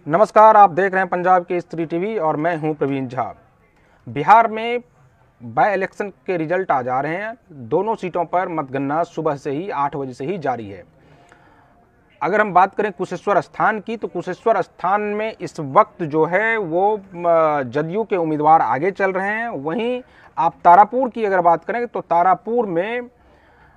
नमस्कार, आप देख रहे हैं पंजाब केसरी टीवी और मैं हूं प्रवीण झा। बिहार में बाय इलेक्शन के रिजल्ट आ जा रहे हैं। दोनों सीटों पर मतगणना सुबह से ही 8 बजे से ही जारी है। अगर हम बात करें कुशेश्वर स्थान की, तो कुशेश्वर स्थान में इस वक्त जो है वो जदयू के उम्मीदवार आगे चल रहे हैं। वहीं आप तारापुर की अगर बात करें तो तारापुर में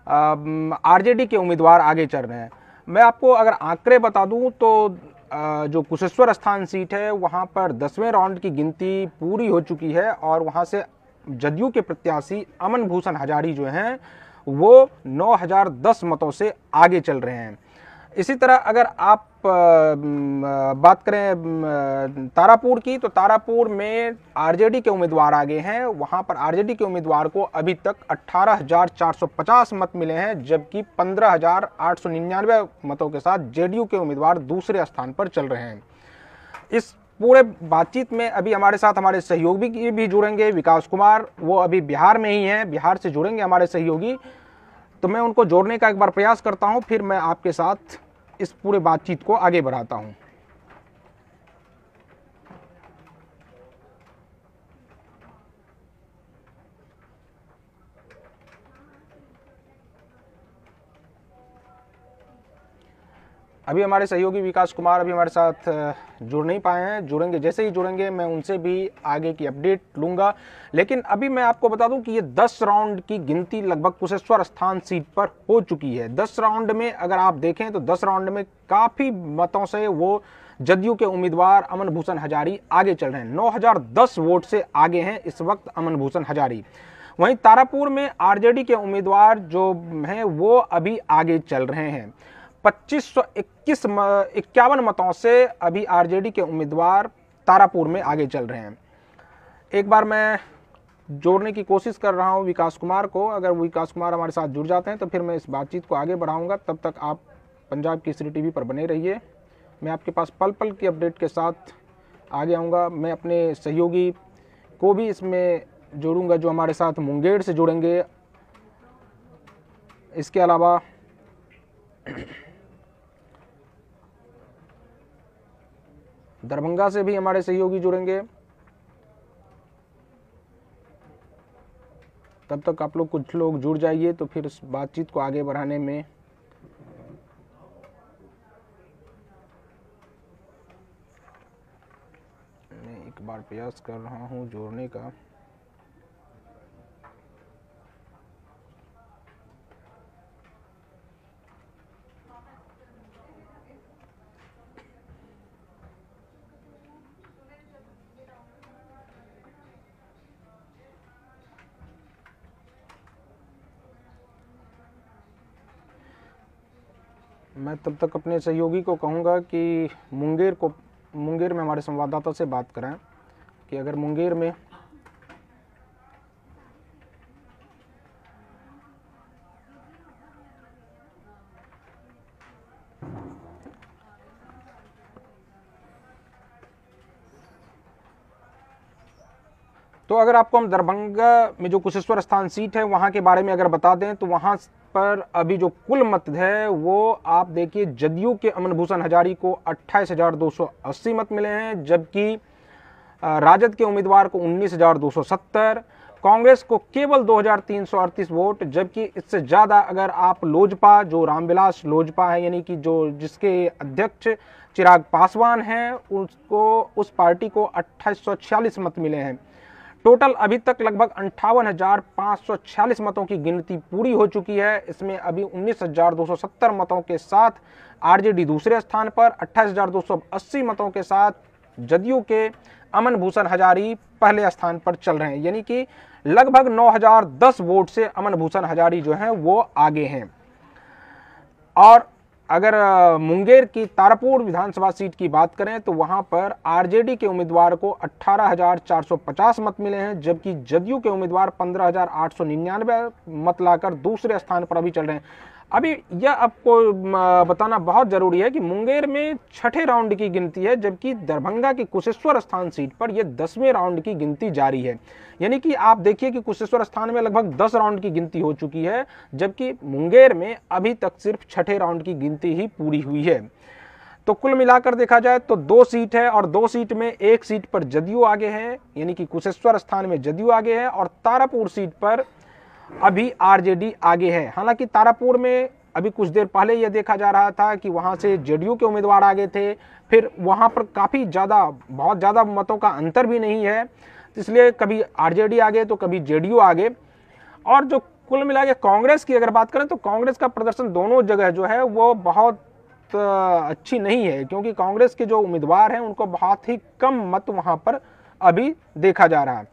आरजेडी के उम्मीदवार आगे चल रहे हैं। मैं आपको अगर आंकड़े बता दूं तो जो कुशेश्वर स्थान सीट है वहां पर 10वें राउंड की गिनती पूरी हो चुकी है और वहां से जदयू के प्रत्याशी अमन भूषण हजारी जो हैं वो 9010 मतों से आगे चल रहे हैं। इसी तरह अगर आप बात करें तारापुर की, तो तारापुर में आरजेडी के उम्मीदवार आगे हैं। वहां पर आरजेडी के उम्मीदवार को अभी तक 18,450 मत मिले हैं, जबकि 15,899 मतों के साथ जेडीयू के उम्मीदवार दूसरे स्थान पर चल रहे हैं। इस पूरे बातचीत में अभी हमारे साथ हमारे सहयोगी भी जुड़ेंगे, विकास कुमार। वो अभी बिहार में ही हैं, बिहार से जुड़ेंगे हमारे सहयोगी। तो मैं उनको जोड़ने का एक बार प्रयास करता हूं, फिर मैं आपके साथ इस पूरे बातचीत को आगे बढ़ाता हूं। अभी हमारे सहयोगी विकास कुमार अभी हमारे साथ जुड़ नहीं पाए हैं। जुड़ेंगे, जैसे ही जुड़ेंगे मैं उनसे भी आगे की अपडेट लूंगा। लेकिन अभी मैं आपको बता दूं कि ये 10 राउंड की गिनती लगभग कुशेश्वर स्थान सीट पर हो चुकी है। 10 राउंड में अगर आप देखें तो 10 राउंड में काफी मतों से वो जदयू के उम्मीदवार अमन भूषण हजारी आगे चल रहे हैं। 9010 वोट से आगे हैं इस वक्त अमन भूषण हजारी। वहीं तारापुर में आरजेडी के उम्मीदवार जो हैं वो अभी आगे चल रहे हैं। 2551 मतों से अभी आरजेडी के उम्मीदवार तारापुर में आगे चल रहे हैं। एक बार मैं जोड़ने की कोशिश कर रहा हूं विकास कुमार को। अगर विकास कुमार हमारे साथ जुड़ जाते हैं तो फिर मैं इस बातचीत को आगे बढ़ाऊंगा। तब तक आप पंजाब केसरी टीवी पर बने रहिए। मैं आपके पास पल पल की अपडेट के साथ आगे आऊँगा। मैं अपने सहयोगी को भी इसमें जोड़ूंगा जो हमारे साथ मुंगेर से जुड़ेंगे। इसके अलावा दरभंगा से भी हमारे सहयोगी जुड़ेंगे। तब तक आप लोग कुछ लोग जुड़ जाइए, तो फिर इस बातचीत को आगे बढ़ाने में मैं एक बार प्रयास कर रहा हूं जोड़ने का। मैं तब तक अपने सहयोगी को कहूँगा कि मुंगेर में हमारे संवाददाता से बात कराएं कि अगर मुंगेर में तो अगर आपको हम दरभंगा में जो कुशेश्वर स्थान सीट है वहां के बारे में अगर बता दें तो वहां पर अभी जो कुल मत है वो आप देखिए, जदयू के अमन भूषण हजारी को 28,280 मत मिले हैं, जबकि राजद के उम्मीदवार को 19,270, कांग्रेस को केवल 2,338 वोट। जबकि इससे ज्यादा अगर आप लोजपा, जो रामविलास लोजपा है यानी कि जो जिसके अध्यक्ष चिराग पासवान हैं, उसको उस पार्टी को 2846 मत मिले हैं। टोटल अभी तक लगभग 58,546 मतों की गिनती पूरी हो चुकी है। इसमें अभी 19,270 मतों के साथ आरजेडी दूसरे स्थान पर, 28,280 मतों के साथ जदयू के अमन भूषण हजारी पहले स्थान पर चल रहे हैं। यानी कि लगभग 9010 वोट से अमन भूषण हजारी जो हैं वो आगे हैं। और अगर मुंगेर की तारापुर विधानसभा सीट की बात करें तो वहां पर आरजेडी के उम्मीदवार को 18,450 मत मिले हैं, जबकि जदयू के उम्मीदवार 15,899 मत लाकर दूसरे स्थान पर अभी चल रहे हैं। अभी यह आपको बताना बहुत जरूरी है कि मुंगेर में 6ठे राउंड की गिनती है, जबकि दरभंगा की कुशेश्वर स्थान सीट पर यह 10वें राउंड की गिनती जारी है। यानी कि आप देखिए कि कुशेश्वर स्थान में लगभग 10 राउंड की गिनती हो चुकी है, जबकि मुंगेर में अभी तक सिर्फ 6ठे राउंड की गिनती ही पूरी हुई है। तो कुल मिलाकर देखा जाए तो 2 सीट है और 2 सीट में 1 सीट पर जदयू आगे है, यानी कि कुशेश्वर स्थान में जदयू आगे है और तारापुर सीट पर अभी आरजेडी आगे है। हालांकि तारापुर में अभी कुछ देर पहले यह देखा जा रहा था कि वहां से जेडीयू के उम्मीदवार आगे थे, फिर वहां पर काफी ज्यादा बहुत ज्यादा मतों का अंतर भी नहीं है, इसलिए कभी आरजेडी आगे तो कभी जेडीयू आगे। और जो कुल मिला के कांग्रेस की अगर बात करें तो कांग्रेस का प्रदर्शन दोनों जगह जो है वो बहुत अच्छी नहीं है, क्योंकि कांग्रेस के जो उम्मीदवार हैं उनको बहुत ही कम मत वहां पर अभी देखा जा रहा है।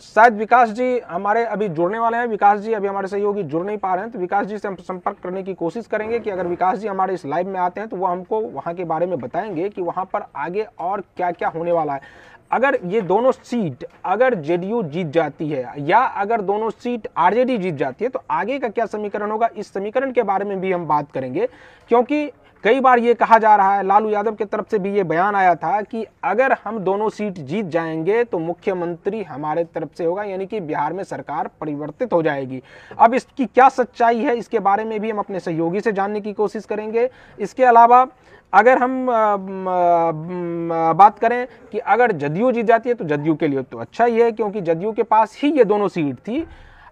शायद विकास जी हमारे अभी जुड़ने वाले हैं, विकास जी अभी हमारे सहयोगी जुड़ नहीं पा रहे हैं, तो विकास जी से हम संपर्क करने की कोशिश करेंगे कि अगर विकास जी हमारे इस लाइव में आते हैं तो वो हमको वहां के बारे में बताएंगे कि वहां पर आगे और क्या क्या होने वाला है। अगर ये दोनों सीट अगर जेडीयू जीत जाती है या अगर दोनों सीट आरजेडी जीत जाती है तो आगे का क्या समीकरण होगा, इस समीकरण के बारे में भी हम बात करेंगे। क्योंकि कई बार ये कहा जा रहा है, लालू यादव की तरफ से भी ये बयान आया था कि अगर हम दोनों सीट जीत जाएंगे तो मुख्यमंत्री हमारे तरफ से होगा, यानी कि बिहार में सरकार परिवर्तित हो जाएगी। अब इसकी क्या सच्चाई है, इसके बारे में भी हम अपने सहयोगी से जानने की कोशिश करेंगे। इसके अलावा अगर हम बात करें कि अगर जदयू जीत जाती है तो जदयू के लिए तो अच्छा ही है, क्योंकि जदयू के पास ही ये दोनों सीट थी।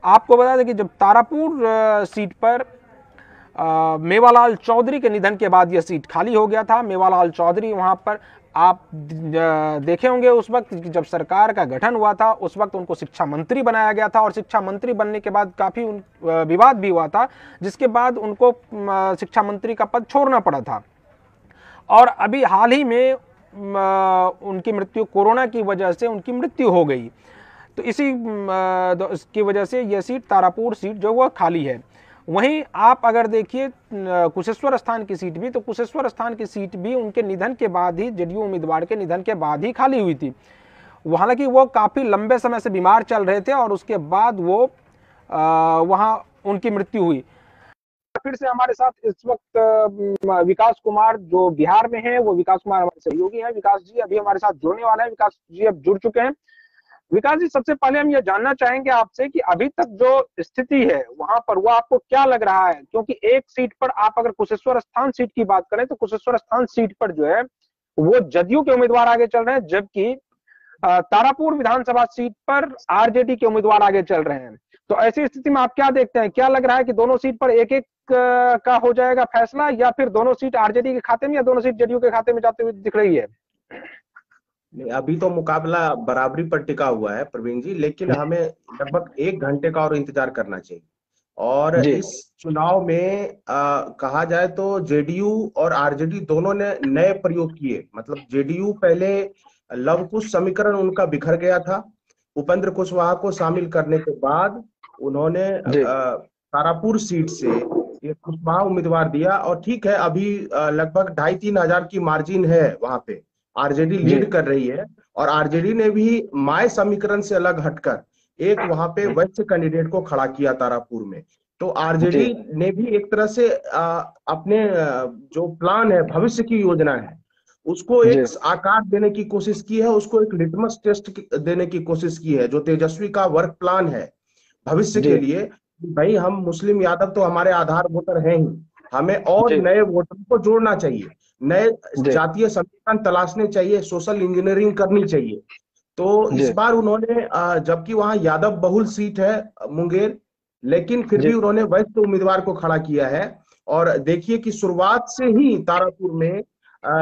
आपको बता दें कि जब तारापुर सीट पर मेवालाल चौधरी के निधन के बाद यह सीट खाली हो गया था। मेवालाल चौधरी वहां पर आप देखे होंगे उस वक्त जब सरकार का गठन हुआ था, उस वक्त उनको शिक्षा मंत्री बनाया गया था और शिक्षा मंत्री बनने के बाद काफी विवाद भी हुआ था, जिसके बाद उनको शिक्षा मंत्री का पद छोड़ना पड़ा था। और अभी हाल ही में उनकी मृत्यु कोरोना की वजह से उनकी मृत्यु हो गई, तो इसकी वजह से यह सीट तारापुर सीट जो वह खाली है। वहीं आप अगर देखिए कुशेश्वर स्थान की सीट भी, तो कुशेश्वर स्थान की सीट भी उनके निधन के बाद ही, जेडीयू उम्मीदवार के निधन के बाद ही खाली हुई थी। हालांकि वो काफी लंबे समय से बीमार चल रहे थे और उसके बाद वो वहां उनकी मृत्यु हुई। फिर से हमारे साथ इस वक्त विकास कुमार जो बिहार में है, वो विकास कुमार हमारे सहयोगी हैं। विकास जी अभी हमारे साथ जुड़ने वाले हैं, विकास जी अब जुड़ चुके हैं। विकास जी, सबसे पहले हम ये जानना चाहेंगे आपसे कि अभी तक जो स्थिति है वहां पर वो आपको क्या लग रहा है, क्योंकि एक सीट पर आप अगर कुशेश्वर स्थान सीट की बात करें तो कुशेश्वर स्थान सीट पर जो है वो जदयू के उम्मीदवार आगे चल रहे हैं, जबकि तारापुर विधानसभा सीट पर आरजेडी के उम्मीदवार आगे चल रहे हैं। तो ऐसी स्थिति में आप क्या देखते हैं, क्या लग रहा है कि दोनों सीट पर एक एक का हो जाएगा फैसला, या फिर दोनों सीट आरजेडी के खाते में या दोनों सीट जेडीयू के खाते में जाते हुए दिख रही है? नहीं, अभी तो मुकाबला बराबरी पर टिका हुआ है प्रवीण जी, लेकिन हमें लगभग 1 घंटे का और इंतजार करना चाहिए। और इस चुनाव में कहा जाए तो जेडीयू और आरजेडी दोनों ने नए प्रयोग किए। मतलब जेडीयू पहले लव कुश समीकरण उनका बिखर गया था, उपेंद्र कुशवाहा को शामिल करने के बाद उन्होंने तारापुर सीट से एक कुशवाहा उम्मीदवार दिया। और ठीक है, अभी लगभग 2,500-3 हजार की मार्जिन है, वहां पे आरजेडी लीड कर रही है। और आरजेडी ने भी माय समीकरण से अलग हटकर एक वहां पे वैश्य कैंडिडेट को खड़ा किया तारापुर में। तो आरजेडी ने भी एक तरह से अपने जो प्लान है, भविष्य की योजना है, उसको एक आकार देने की कोशिश की है, उसको एक लिटमस टेस्ट देने की कोशिश की है। जो तेजस्वी का वर्क प्लान है भविष्य के लिए, भाई हम मुस्लिम यादव तो हमारे आधार वोटर हैं ही, हमें और नए वोटरों को जोड़ना चाहिए, नए जातीय समीकरण तलाशने चाहिए, सोशल इंजीनियरिंग करनी चाहिए। तो इस बार उन्होंने जबकि वहां यादव बहुल सीट है मुंगेर, लेकिन फिर भी उन्होंने वैश्य उम्मीदवार को खड़ा किया है। और देखिए कि शुरुआत से ही तारापुर में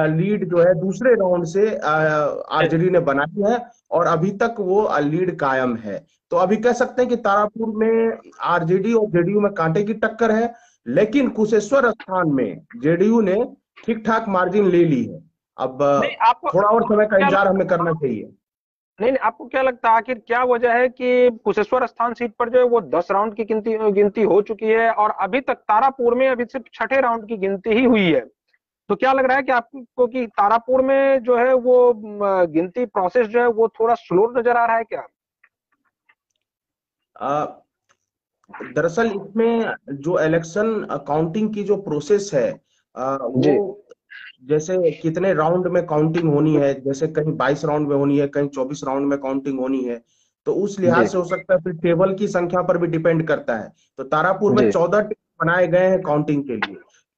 लीड जो है दूसरे राउंड से आरजेडी ने बनाई है और अभी तक वो लीड कायम है। तो अभी कह सकते हैं कि तारापुर में आरजेडी और जेडीयू में कांटे की टक्कर है, लेकिन कुशेश्वर स्थान में जेडीयू ने ठीक ठाक मार्जिन ले ली है। अब थोड़ा और समय का इंतजार हमें करना चाहिए। नहीं, आपको क्या लगता है आखिर क्या वजह है कि कुशेश्वर स्थान सीट पर जो है वो 10 राउंड की गिनती हो चुकी है और अभी तक तारापुर में अभी सिर्फ 6ठे राउंड की गिनती ही हुई है? तो क्या लग रहा है कि आपको कि तारापुर में जो है वो गिनती प्रोसेस जो है वो थोड़ा स्लो नजर आ रहा है क्या? दरअसल इसमें जो इलेक्शन काउंटिंग की जो प्रोसेस है वो जैसे कितने राउंड में काउंटिंग होनी है, जैसे कहीं 22 राउंड में होनी है, कहीं 24 राउंड में काउंटिंग होनी है, तो उस लिहाज से हो सकता है। फिर टेबल की संख्या पर भी डिपेंड करता है। तो तारापुर में 14 टेबल बनाए गए हैं काउंटिंग के लिए।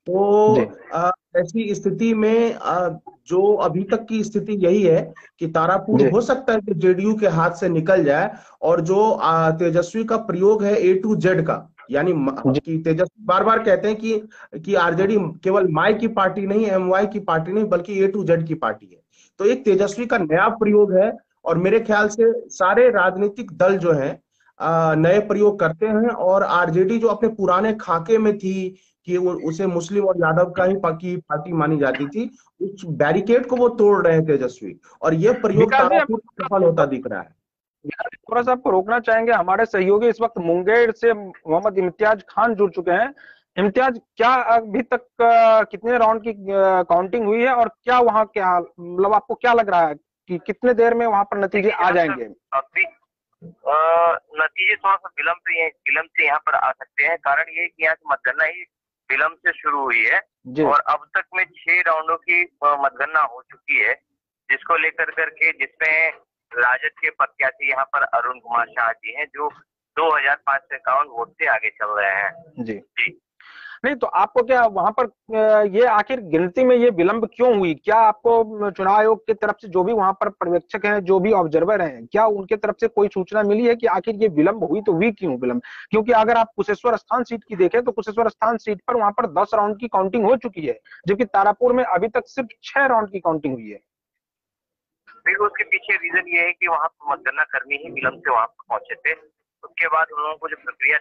तो ऐसी स्थिति में जो अभी तक की स्थिति यही है कि तारापुर जी हो सकता है कि जेडीयू के हाथ से निकल जाए, और जो तेजस्वी का प्रयोग है ए टू जेड का, यानी जी। कि तेजस्वी बार बार कहते हैं कि आरजेडी केवल माई की पार्टी नहीं, एमवाई की पार्टी नहीं, बल्कि ए टू जेड की पार्टी है। तो एक तेजस्वी का नया प्रयोग है, और मेरे ख्याल से सारे राजनीतिक दल जो हैं नए प्रयोग करते हैं, और आरजेडी जो अपने पुराने खाके में थी कि उसे मुस्लिम और यादव का ही पार्टी मानी जाती थी, उस बैरिकेड को वो तोड़ रहे हैं तेजस्वी, और ये प्रयोग विकास जी, तारापुर सफल होता दिख रहा है। थोड़ा सा आपको रोकना चाहेंगे। हमारे सहयोगी इस वक्त मुंगेर से मोहम्मद इम्तियाज खान जुड़ चुके हैं। इम्तियाज, क्या अभी तक कितने राउंड की काउंटिंग हुई है, और क्या वहां क्या मतलब आपको क्या लग रहा है कि कितने देर में वहां पर नतीजे आ जाएंगे? अभी नतीजे थोड़ा सा विलंब से यहाँ पर आ सकते हैं। कारण ये कि यहाँ की मतगणना ही विलंब से शुरू हुई है, और अब तक में 6 राउंडों की मतगणना हो चुकी है, जिसको लेकर करके जिसमें राजद के प्रत्याशी यहाँ पर अरुण कुमार शाह जी हैं, जो 2551 वोट से आगे चल रहे हैं। जी जी। नहीं तो आपको क्या वहां पर ये आखिर गिनती में ये विलंब क्यों हुई? क्या आपको चुनाव आयोग की तरफ से जो भी वहां पर पर्यवेक्षक हैं, जो भी ऑब्जर्वर हैं, क्या उनके तरफ से कोई सूचना मिली है कि आखिर ये विलंब हुई तो हुई क्यों विलंब? क्योंकि अगर आप कुशेश्वर स्थान सीट की देखें तो कुशेश्वर स्थान सीट पर वहां पर 10 राउंड की काउंटिंग हो चुकी है, जबकि तारापुर में अभी तक सिर्फ 6 राउंड की काउंटिंग हुई है। फिर उसके पीछे रीजन ये है कि वहां मतगणना कर्मी ही विलंब से वहां पर पहुंचे थे। उसके बाद उन लोगों को जो प्रक्रिया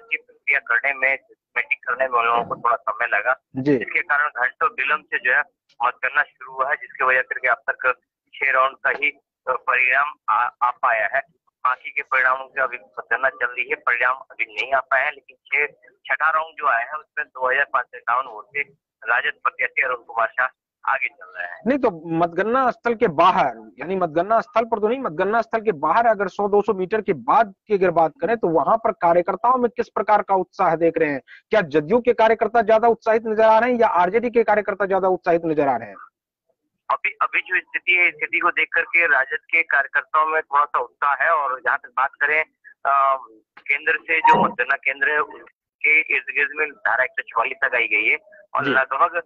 करने में, सिस्टमेटिक करने में उन लोगों को थोड़ा समय लगा, जिसके कारण घंटों विलंब से जो है मतगणना शुरू हुआ है, जिसकी वजह से अब तक 6 राउंड का ही परिणाम आ पाया है। बाकी के परिणामों की अभी मतगणना चल रही है, परिणाम अभी नहीं आ पाया है, लेकिन छठा राउंड जो आया है उसमें 2551 वोट से राजद प्रत्याशी अरुण कुमार शाह आगे चल रहे हैं। नहीं तो मतगणना स्थल के बाहर, यानी मतगणना स्थल पर तो नहीं, मतगणना स्थल के बाहर अगर 100-200 मीटर के बाद की अगर बात करें तो वहां पर कार्यकर्ताओं में किस प्रकार का उत्साह देख रहे हैं? क्या जदयू के कार्यकर्ता ज्यादा उत्साहित नजर आ रहे हैं या आरजेडी के कार्यकर्ता ज्यादा उत्साहित नजर आ रहे हैं? अभी जो स्थिति है, स्थिति को देख करके राजद के कार्यकर्ताओं में थोड़ा सा उत्साह है। और जहाँ तक बात करें केंद्र से, जो मतगणना केंद्र है उसके इर्द गिर्द में धारा 144 तक आई गई है, और लगभग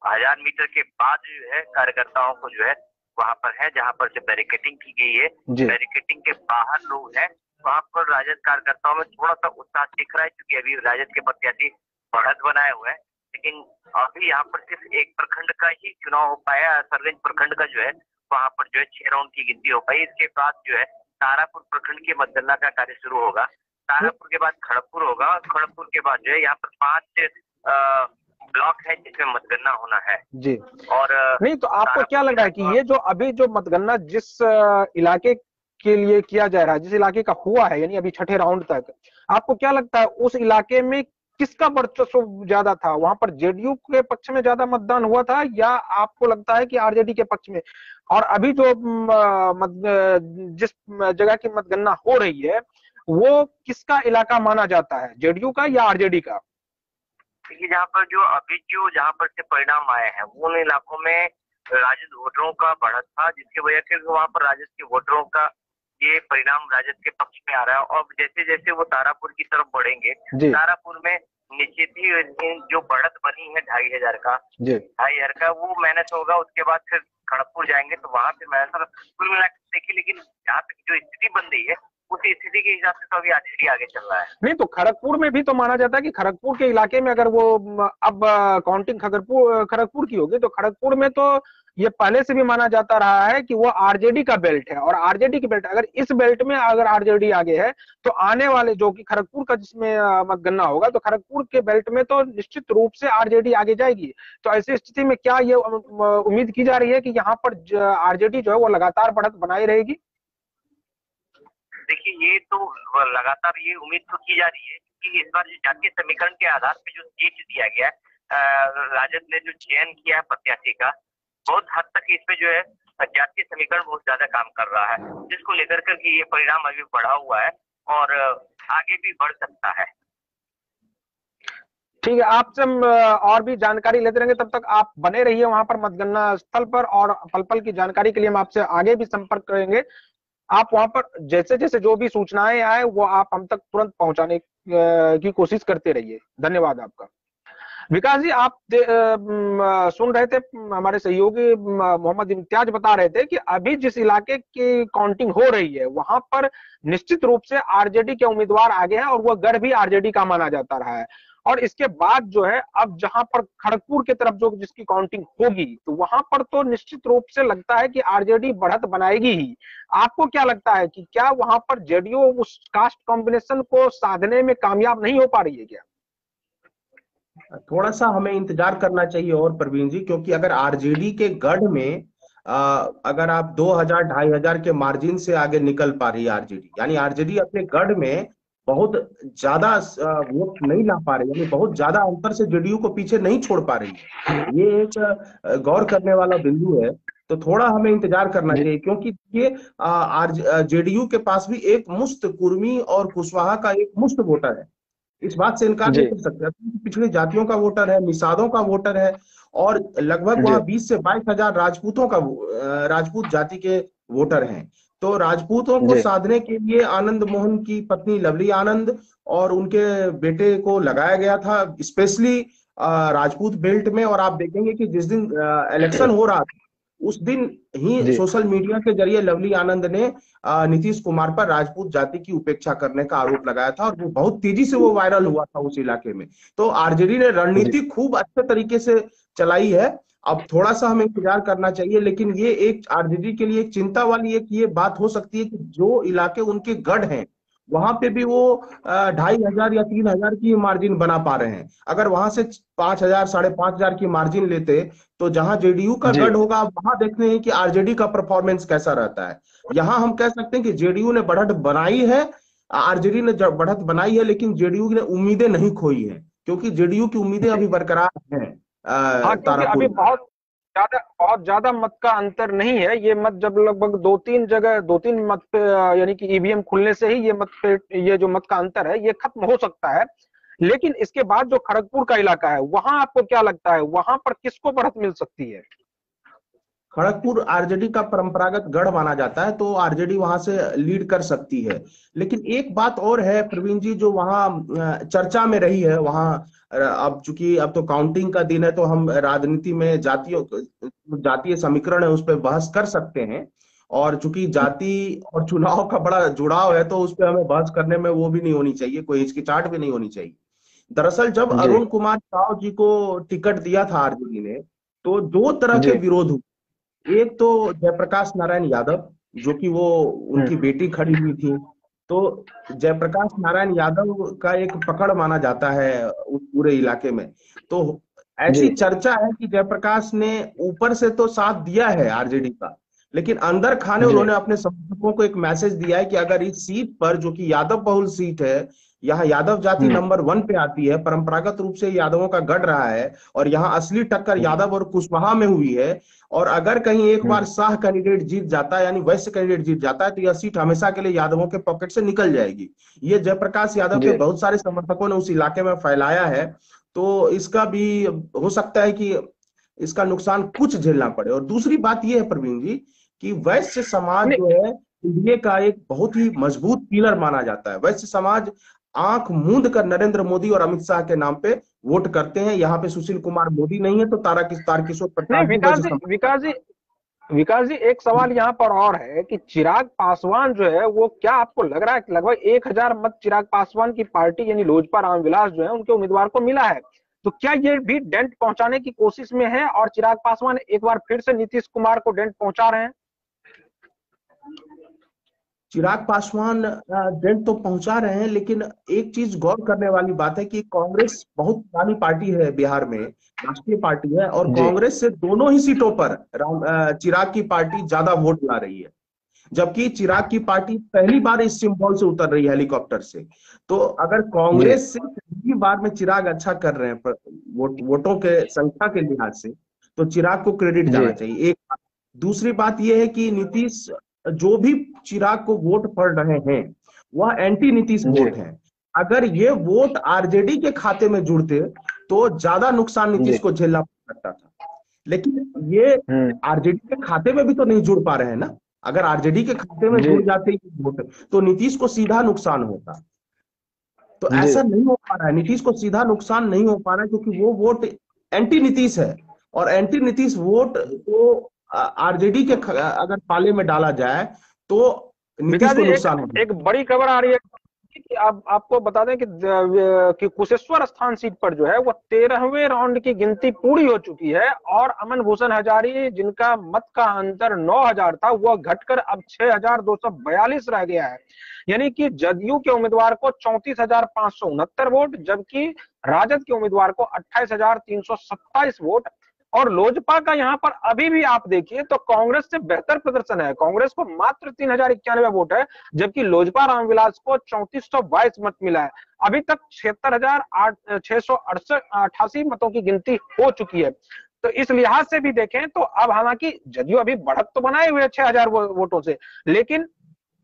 1000 मीटर के बाद जो है कार्यकर्ताओं को जो है वहां पर है, जहां पर से बैरिकेडिंग की गई है, बैरिकेडिंग के बाहर लोग हैं, वहां पर राजद कार्यकर्ताओं में थोड़ा सा उत्साह दिख रहा है, क्योंकि अभी राजद के प्रत्याशी बढ़त बनाए हुए हैं। लेकिन अभी यहाँ पर सिर्फ एक प्रखंड का ही चुनाव हो पाया, सरगंज प्रखंड का जो है वहां पर जो है 6 राउंड की गिनती हो पाई। इसके बाद जो है तारापुर प्रखंड की मतगणना का कार्य शुरू होगा। तारापुर के बाद खड़गपुर होगा, खड़गपुर के बाद जो है यहाँ पर 5 ब्लॉक है जिसमें मतगणना होना है। जी। और नहीं तो आपको क्या लग रहा है कि ये जो अभी जो मतगणना जिस इलाके के लिए किया जा रहा है, जिस इलाके का हुआ है, यानी अभी छठे राउंड तक, आपको क्या लगता है उस इलाके में किसका वर्चस्व ज्यादा था? वहां पर जेडीयू के पक्ष में ज्यादा मतदान हुआ था, या आपको लगता है कि आरजेडी के पक्ष में? और अभी जो जिस जगह की मतगणना हो रही है वो किसका इलाका माना जाता है, जेडीयू का या आरजेडी का? देखिए, जहाँ पर से परिणाम आए हैं वो उन इलाकों में राजद वोटरों का बढ़त था, जिसकी वजह से वहां पर राजद के वोटरों का ये परिणाम राजद के पक्ष में आ रहा है। और जैसे जैसे वो तारापुर की तरफ बढ़ेंगे, तारापुर में निश्चित ही जो बढ़त बनी है 2500 का वो माइनस होगा। उसके बाद फिर खड़गपुर जाएंगे तो वहां फिर माइनस, कुल मिलाकर देखिए। लेकिन यहाँ पे जो स्थिति बन रही है उसी स्थिति के हिसाब से तो अभी आरजेडी आगे चल रहा है। नहीं तो खड़गपुर में भी तो माना जाता है कि खड़गपुर के इलाके में अगर वो अब काउंटिंग खड़गपुर की होगी तो खड़गपुर में तो ये पहले से भी माना जाता रहा है कि वो आरजेडी का बेल्ट है, और आरजेडी की बेल्ट, अगर इस बेल्ट में अगर आरजेडी आगे है तो आने वाले जो कि खड़गपुर का जिसमें मतगणना होगा तो खड़गपुर के बेल्ट में तो निश्चित रूप से आरजेडी आगे जाएगी। तो ऐसी स्थिति में क्या ये उम्मीद की जा रही है कि यहाँ पर आरजेडी जो है वो लगातार बढ़त बनाई रहेगी? देखिए, ये तो लगातार ये उम्मीद तो की जा रही है कि इस बार जो जातीय समीकरण के आधार पर जो सीट दिया गया है, राजद ने जो चयन किया है प्रत्याशी का, बहुत हद तक इसमें जो है जातीय समीकरण बहुत ज्यादा काम कर रहा है, जिसको लेकर कर के ये परिणाम अभी बढ़ा हुआ है और आगे भी बढ़ सकता है। ठीक है, आपसे हम और भी जानकारी लेते रहेंगे, तब तक आप बने रहिए वहां पर मतगणना स्थल पर, और पल पल की जानकारी के लिए हम आपसे आगे भी संपर्क करेंगे। आप वहां पर जैसे जैसे जो भी सूचनाएं आए वो आप हम तक तुरंत पहुंचाने की कोशिश करते रहिए। धन्यवाद आपका। विकास जी, आप सुन रहे थे, हमारे सहयोगी मोहम्मद इम्तियाज बता रहे थे कि अभी जिस इलाके की काउंटिंग हो रही है वहां पर निश्चित रूप से आरजेडी के उम्मीदवार आगे हैं और वह गढ़ भी आरजेडी का माना जाता रहा है। और इसके बाद जो है, अब जहां पर खड़गपुर की तरफ जो जिसकी काउंटिंग होगी, तो वहां पर तो निश्चित रूप से लगता है कि आरजेडी बढ़त बनाएगी ही। आपको क्या लगता है कि क्या वहां पर जेडीयू उस कास्ट कॉम्बिनेशन को साधने में कामयाब नहीं हो पा रही है क्या? थोड़ा सा हमें इंतजार करना चाहिए और प्रवीण जी, क्योंकि अगर आरजेडी के गढ़ में अगर आप 2000 2500 के मार्जिन से आगे निकल पा रही है आरजेडी, यानी आरजेडी अपने गढ़ में बहुत ज्यादा वोट नहीं ला पा रही, यानी बहुत ज्यादा अंतर से जेडीयू को पीछे नहीं छोड़ पा रही है, ये एक गौर करने वाला बिंदु है। तो थोड़ा हमें इंतजार करना चाहिए, क्योंकि ये जेडीयू के पास भी एक मुश्त कुर्मी और कुशवाहा का एक मुश्त वोटर है, इस बात से इनकार नहीं कर सकते। पिछड़ी जातियों का वोटर है, निषादों का वोटर है, और लगभग वहां 20 से 22 हजार राजपूतों का राजपूत जाति के वोटर हैं। तो राजपूतों को साधने के लिए आनंद मोहन की पत्नी लवली आनंद और उनके बेटे को लगाया गया था स्पेशली राजपूत बेल्ट में। और आप देखेंगे कि जिस दिन इलेक्शन हो रहा था उस दिन ही सोशल मीडिया के जरिए लवली आनंद ने नीतीश कुमार पर राजपूत जाति की उपेक्षा करने का आरोप लगाया था, और वो बहुत तेजी से वो वायरल हुआ था उस इलाके में। तो आरजेडी ने रणनीति खूब अच्छे तरीके से चलाई है। अब थोड़ा सा हमें इंतजार करना चाहिए, लेकिन ये एक आरजेडी के लिए एक चिंता वाली एक ये बात हो सकती है कि जो इलाके उनके गढ़ हैं वहां पे भी वो 2500 या 3000 की मार्जिन बना पा रहे हैं। अगर वहां से 5000 5,500 की मार्जिन लेते तो जहां जेडीयू का गढ़ होगा वहां देखते हैं कि आरजेडी का परफॉर्मेंस कैसा रहता है। यहां हम कह सकते हैं कि जेडीयू ने बढ़त बनाई है, आरजेडी ने बढ़त बनाई है, लेकिन जेडीयू ने उम्मीदें नहीं खोई है, क्योंकि जेडीयू की उम्मीदें अभी बरकरार हैं। क्योंकि अभी बहुत ज्यादा मत का अंतर नहीं है। ये मत जब लगभग 2-3 मत पे, यानी कि ईवीएम खुलने से ही ये मत पे, ये जो मत का अंतर है ये खत्म हो सकता है। लेकिन इसके बाद जो खड़गपुर का इलाका है वहां आपको क्या लगता है, वहां पर किसको बढ़त मिल सकती है? खड़गपुर आरजेडी का परंपरागत गढ़ माना जाता है, तो आरजेडी वहां से लीड कर सकती है। लेकिन एक बात और है प्रवीण जी, जो वहां चर्चा में रही है वहां, अब चूंकि अब तो काउंटिंग का दिन है तो हम राजनीति में जातीय समीकरण है उस पर बहस कर सकते हैं, और चूंकि जाति और चुनाव का बड़ा जुड़ाव है तो उस पर हमें बहस करने में वो भी नहीं होनी चाहिए, कोई हिचकिचाहट भी नहीं होनी चाहिए। दरअसल जब अरुण कुमार साव जी को टिकट दिया था आरजेडी ने, तो दो तरह के विरोध हुए। एक तो जयप्रकाश नारायण यादव, जो कि वो उनकी बेटी खड़ी हुई थी, तो जयप्रकाश नारायण यादव का एक पकड़ माना जाता है उस पूरे इलाके में। तो ऐसी चर्चा है कि जयप्रकाश ने ऊपर से तो साथ दिया है आरजेडी का, लेकिन अंदर खाने उन्होंने अपने समर्थकों को एक मैसेज दिया है कि अगर इस सीट पर, जो कि यादव बहुल सीट है, यहाँ यादव जाति नंबर 1 पे आती है, परंपरागत रूप से यादवों का गढ़ रहा है, और यहाँ असली टक्कर यादव और कुशवाहा में हुई है। और अगर कहीं एक बार शाह कैंडिडेट जीत जाता है, यानी वैश्य कैंडिडेट जीत जाता है, तो यह सीट हमेशा के लिए यादवों के पॉकेट से निकल जाएगी। ये जयप्रकाश यादव के बहुत सारे समर्थकों ने उस इलाके में फैलाया है। तो इसका भी हो सकता है कि इसका नुकसान कुछ झेलना पड़े। और दूसरी बात यह है प्रवीण जी कि वैश्य समाज जो है इंडिया का एक बहुत ही मजबूत पिलर माना जाता है। वैश्य समाज आंख मूंद कर नरेंद्र मोदी और अमित शाह के नाम पे वोट करते हैं। यहाँ पे सुशील कुमार मोदी नहीं है तो तारकिशोर प्रसाद। विकास जी, एक सवाल यहाँ पर और है कि चिराग पासवान जो है वो, क्या आपको लग रहा है कि लगभग 1000 मत चिराग पासवान की पार्टी यानी लोजपा रामविलास जो है उनके उम्मीदवार को मिला है, तो क्या ये भी डेंट पहुंचाने की कोशिश में है और चिराग पासवान एक बार फिर से नीतीश कुमार को डेंट पहुंचा रहे हैं? चिराग पासवान डेंट तो पहुंचा रहे हैं, लेकिन एक चीज गौर करने वाली बात है कि कांग्रेस बहुत पुरानी पार्टी है बिहार में, राष्ट्रीय पार्टी है, और कांग्रेस से दोनों ही सीटों पर चिराग की पार्टी ज्यादा वोट ला रही है, जबकि चिराग की पार्टी पहली बार इस सिंबल से उतर रही है, हेलीकॉप्टर से। तो अगर कांग्रेस से पहली बार में चिराग अच्छा कर रहे हैं वोटों के संख्या के लिहाज से, तो चिराग को क्रेडिट जाना चाहिए। एक दूसरी बात यह है कि नीतीश, जो भी चिराग को वोट पड़ रहे हैं वह एंटी नीतीश वोट है। अगर ये वोट आरजेडी के खाते में जुड़ते तो ज्यादा नुकसान नीतीश को झेलना पड़ सकता था, लेकिन ये आरजेडी के खाते में भी तो नहीं जुड़ पा रहे हैं ना। अगर आरजेडी के खाते में जुड़ जाते वोट तो नीतीश को सीधा नुकसान होता। तो ऐसा नहीं हो पा रहा है, नीतीश को सीधा नुकसान नहीं हो पा रहा है, क्योंकि वो वोट एंटी नीतीश है, और एंटी नीतीश वोट को आरजेडी के अगर पाले में डाला जाए तो नीतीश को नुकसान होगा। एक बड़ी खबर आ रही है कि अब आपको बता दें कि कुशेश्वर स्थान सीट पर जो है वो 13वें राउंड की गिनती पूरी हो चुकी है, और अमन भूषण हजारी जिनका मत का अंतर 9000 था वो घटकर अब 6242 रह गया है। यानी कि जदयू के उम्मीदवार को 34,569 वोट, जबकि राजद के उम्मीदवार को 28,327 वोट। और लोजपा का यहां पर अभी भी आप देखिए तो कांग्रेस से बेहतर प्रदर्शन है, कांग्रेस को मात्र 3091 वोट है, जबकि लोजपा रामविलास को 3422 मत मिला है। अभी तक 76,688 मतों की गिनती हो चुकी है। तो इस लिहाज से भी देखें तो अब हालांकि जदयू अभी बढ़त तो बनाए हुए 6000 वोटों से, लेकिन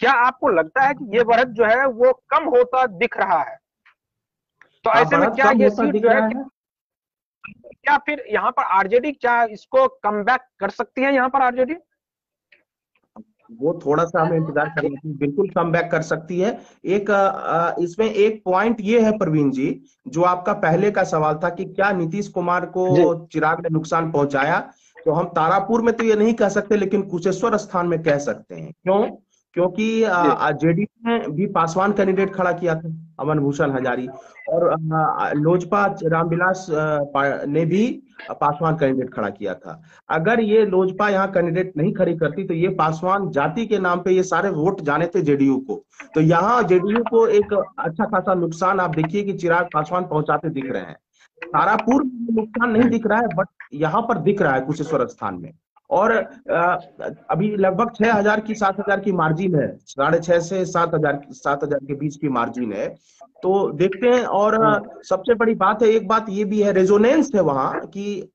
क्या आपको लगता है कि ये बढ़त जो है वो कम होता दिख रहा है? तो ऐसे में क्या ये सीट जो है क्या फिर यहाँ पर आरजेडी क्या इसको कमबैक कर सकती है? यहाँ पर आरजेडी वो थोड़ा सा हमें इंतजार करना चाहिए, बिल्कुल कमबैक कर सकती है। एक इसमें एक पॉइंट ये है प्रवीण जी, जो आपका पहले का सवाल था कि क्या नीतीश कुमार को चिराग ने नुकसान पहुंचाया, तो हम तारापुर में तो ये नहीं कह सकते, लेकिन कुशेश्वर स्थान में कह सकते हैं। क्यों? क्योंकि जेडीयू ने भी पासवान कैंडिडेट खड़ा किया था, अमन भूषण हजारी, और लोजपा रामविलास ने भी पासवान कैंडिडेट खड़ा किया था। अगर ये लोजपा यहाँ कैंडिडेट नहीं खड़ी करती तो ये पासवान जाति के नाम पे ये सारे वोट जाने थे जेडीयू को। तो यहाँ जेडीयू को एक अच्छा खासा नुकसान आप देखिए कि चिराग पासवान पहुंचाते दिख रहे हैं। तारापुर में नुकसान नहीं दिख रहा है, बट यहाँ पर दिख रहा है कुशेश्वर स्थान में। और अभी लगभग 6000 की 7000 की मार्जिन है, 6.5 से 7000 के बीच की मार्जिन है। तो देखते हैं। और सबसे बड़ी बात है, एक बात ये भी है, रेजोनेंस है वहां कि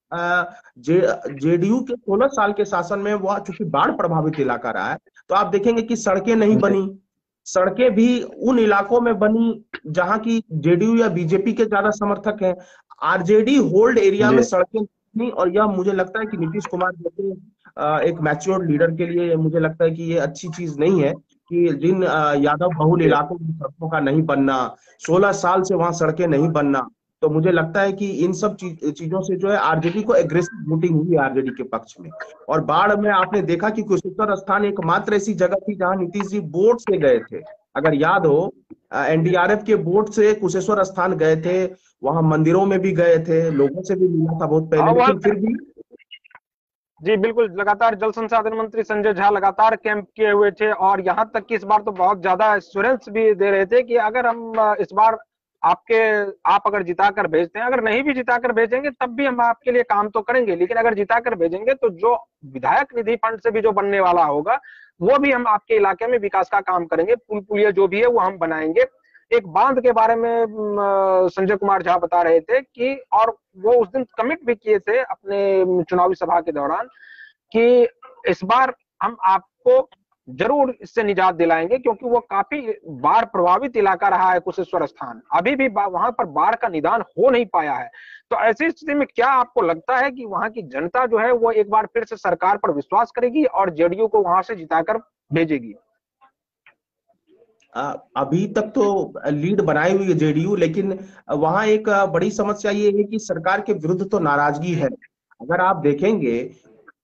जेडीयू के 16 साल के शासन में वह चूंकि बाढ़ प्रभावित इलाका रहा है, तो आप देखेंगे कि सड़कें नहीं बनी, सड़कें भी उन इलाकों में बनी जहां की जेडीयू या बीजेपी के ज्यादा समर्थक हैं। आरजेडी होल्ड एरिया में सड़कें नहीं, और यह मुझे लगता है कि नीतीश कुमार जैसे एक मैच्योर लीडर के लिए मुझे लगता है कि ये अच्छी चीज नहीं है कि जिन यादव बहुल इलाकों में सड़कों का नहीं बनना, 16 साल से वहां सड़कें नहीं बनना। तो मुझे लगता है कि इन सब चीजों से जो है आरजेडी को एग्रेसिव वोटिंग हुई आरजेडी के पक्ष में। और बाढ़ में आपने देखा कि कुशेश्वर स्थान एकमात्र ऐसी जगह थी जहां नीतीश जी बोट से गए थे। अगर याद हो, एनडीआरएफ के बोट से कुशेश्वर स्थान गए थे, वहां मंदिरों में भी गए थे, लोगों से भी मिला था बहुत पहले, लेकिन फिर भी जी बिल्कुल, लगातार जल संसाधन मंत्री संजय झा लगातार कैंप किए हुए थे, और यहां तक कि इस बार तो बहुत ज्यादा एश्योरेंस भी दे रहे थे कि अगर हम इस बार आप अगर जिताकर भेजते हैं, अगर नहीं भी जिताकर भेजेंगे तब भी हम आपके लिए काम तो करेंगे, लेकिन अगर जिताकर भेजेंगे तो जो विधायक निधि फंड से भी जो बनने वाला होगा वो भी हम आपके इलाके में विकास का काम करेंगे, पुल पुलिया जो भी है वो हम बनाएंगे। एक बांध के बारे में संजय कुमार झा बता रहे थे कि, और वो उस दिन कमिट भी किए थे अपने चुनावी सभा के दौरान कि इस बार हम आपको जरूर इससे निजात दिलाएंगे, क्योंकि वो काफी बाढ़ प्रभावित इलाका रहा है कुशेश्वर स्थान, अभी भी वहां पर बाढ़ का निदान हो नहीं पाया है। तो ऐसी स्थिति में क्या आपको लगता है कि वहां की जनता जो है वो एक बार फिर से सरकार पर विश्वास करेगी और जेडीयू को वहां से जिताकर भेजेगी? अभी तक तो लीड बनाई हुई है जेडीयू, लेकिन वहां एक बड़ी समस्या ये है कि सरकार के विरुद्ध तो नाराजगी है। अगर आप देखेंगे,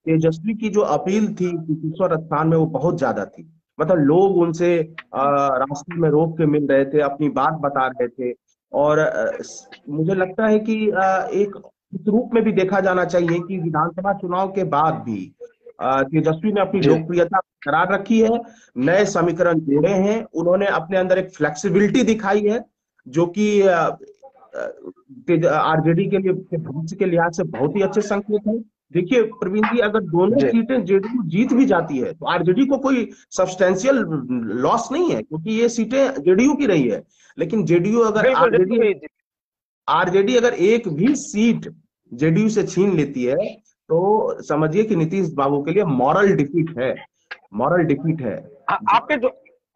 तेजस्वी की जो अपील थी कुशेश्वर स्थान में वो बहुत ज्यादा थी, मतलब लोग उनसे रास्ते में रोक के मिल रहे थे, अपनी बात बता रहे थे। और मुझे लगता है कि एक इस रूप में भी देखा जाना चाहिए कि विधानसभा चुनाव के बाद भी तेजस्वी ने अपनी लोकप्रियता बरकरार रखी है, नए समीकरण जोड़े हैं, उन्होंने अपने अंदर एक फ्लेक्सिबिलिटी दिखाई है, जो कि आरजेडी के लिए भविष्य के लिहाज से बहुत ही अच्छे संकेत है। देखिए प्रवीण जी, अगर दोनों सीटें जेडीयू जीत भी जाती है तो आरजेडी को कोई सब्सटेंशियल लॉस नहीं है, क्योंकि ये सीटें जेडीयू की रही है। लेकिन जेडीयू अगर आरजेडी अगर एक भी सीट जेडीयू से छीन लेती है तो समझिए कि नीतीश बाबू के लिए मॉरल डिफीट है, मॉरल डिफीट है।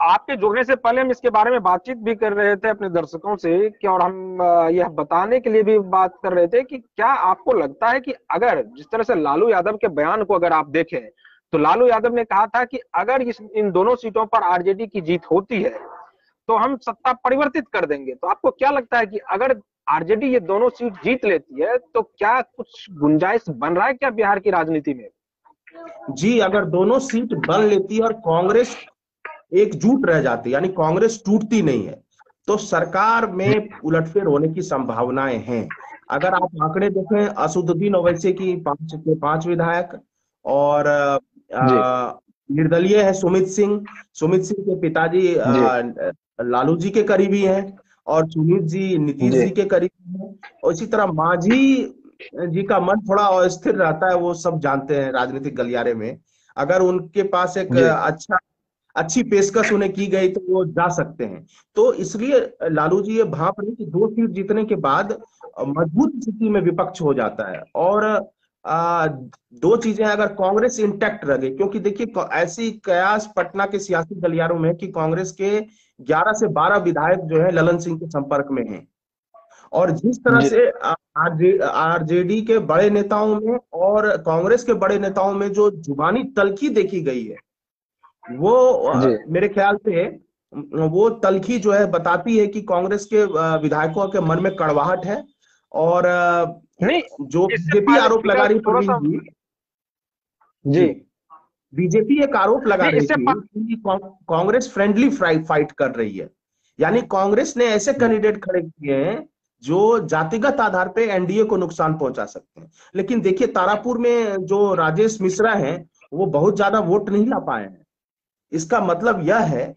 आपके जुड़ने से पहले हम इसके बारे में बातचीत भी कर रहे थे अपने दर्शकों से कि, और हम यह बताने के लिए भी बात कर रहे थे कि क्या आपको लगता है कि अगर जिस तरह से लालू यादव के बयान को अगर आप देखें तो लालू यादव ने कहा था कि अगर इन दोनों सीटों पर आरजेडी की जीत होती है तो हम सत्ता परिवर्तित कर देंगे। तो आपको क्या लगता है कि अगर आरजेडी ये दोनों सीट जीत लेती है तो क्या कुछ गुंजाइश बन रहा है क्या बिहार की राजनीति में? जी, अगर दोनों सीट बन लेती है और कांग्रेस एकजुट रह जाती, यानी कांग्रेस टूटती नहीं है, तो सरकार में उलटफेर होने की संभावनाएं हैं। अगर आप आंकड़े देखें, असदुद्दीन ओवैसी की 5 विधायक, और निर्दलीय है सुमित सिंह के पिताजी लालू जी के करीबी हैं, और सुमित जी नीतीश जी के करीबी हैं। और इसी तरह मांझी जी का मन थोड़ा अस्थिर रहता है, वो सब जानते हैं राजनीतिक गलियारे में। अगर उनके पास एक अच्छी पेशकश उन्हें की गई तो वो जा सकते हैं। तो इसलिए लालू जी ये भाप रहे कि 2 सीट जीतने के बाद मजबूत स्थिति में विपक्ष हो जाता है। और 2 चीजें, अगर कांग्रेस इंटैक्ट रहे, क्योंकि देखिए ऐसी कयास पटना के सियासी गलियारों में कि कांग्रेस के 11 से 12 विधायक जो है ललन सिंह के संपर्क में हैं, और जिस तरह से आरजेडी के बड़े नेताओं में और कांग्रेस के बड़े नेताओं में जो जुबानी तल्खी देखी गई है, वो मेरे ख्याल से वो तल्खी जो है बताती है कि कांग्रेस के विधायकों के मन में कड़वाहट है। और नहीं, जो बीजेपी आरोप लगा रही जी, बीजेपी एक आरोप लगा रही थी कि कांग्रेस फ्रेंडली फाइट कर रही है, यानी कांग्रेस ने ऐसे कैंडिडेट खड़े किए हैं जो जातिगत आधार पे एनडीए को नुकसान पहुंचा सकते हैं। लेकिन देखिए तारापुर में जो राजेश मिश्रा हैं वो बहुत ज्यादा वोट नहीं ला पाए हैं। इसका मतलब यह है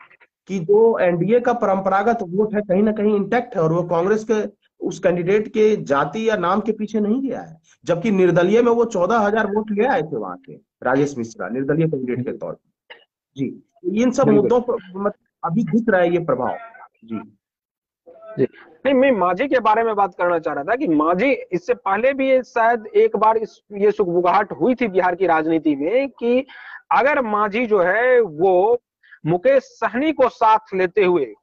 कि जो एनडीए का परंपरागत वोट है कहीं ना कहीं इंटैक्ट है, और वो कांग्रेस के उस कैंडिडेट के जाति या नाम के पीछे नहीं गया है। जबकि निर्दलीय में वो 14,000 वोट ले आए थे वहां के राजेश मिश्रा निर्दलीय कैंडिडेट के तौर पर। जी, इन सब मुद्दों पर अभी दिख रहा है ये प्रभाव। जी नहीं, मैं मांझी के बारे में बात करना चाह रहा था कि मांझी इससे पहले भी शायद एक बार ये सुगबुगाहट हुई थी बिहार की राजनीति में कि अगर मांझी जो है वो मुकेश सहनी को साथ लेते हुए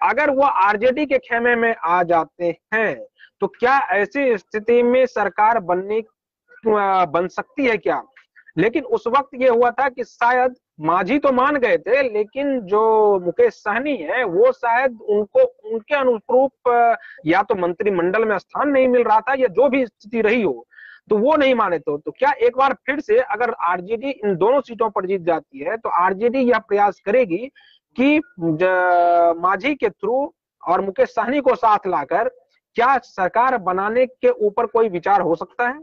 अगर वो आरजेडी के खेमे में आ जाते हैं तो क्या ऐसी स्थिति में सरकार बन सकती है क्या? लेकिन उस वक्त ये हुआ था कि शायद मांझी तो मान गए थे, लेकिन जो मुकेश सहनी है वो शायद उनको उनके अनुरूप या तो मंत्रिमंडल में स्थान नहीं मिल रहा था, या जो भी स्थिति रही हो तो वो नहीं माने। तो क्या एक बार फिर से अगर आरजेडी इन दोनों सीटों पर जीत जाती है तो आरजेडी यह प्रयास करेगी कि मांझी के थ्रू और मुकेश सहनी को साथ लाकर क्या सरकार बनाने के ऊपर कोई विचार हो सकता है?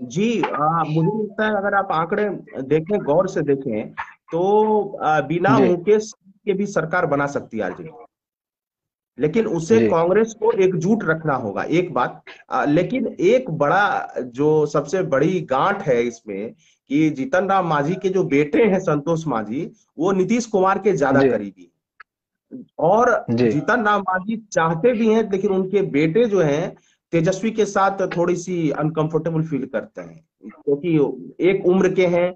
जी, मुझे लगता है अगर आप आंकड़े देखें, गौर से देखें, तो बिना मुकेश के भी सरकार बना सकती है आरजेडी, लेकिन उसे कांग्रेस को एकजुट रखना होगा, एक बात। लेकिन एक बड़ा जो सबसे बड़ी गांठ है इसमें कि जीतन राम मांझी के जो बेटे हैं संतोष मांझी, वो नीतीश कुमार के ज्यादा करीबी, और जीतन राम मांझी चाहते भी हैं, लेकिन उनके बेटे जो हैं तेजस्वी के साथ थोड़ी सी अनकंफर्टेबल फील करते हैं, क्योंकि एक उम्र के हैं,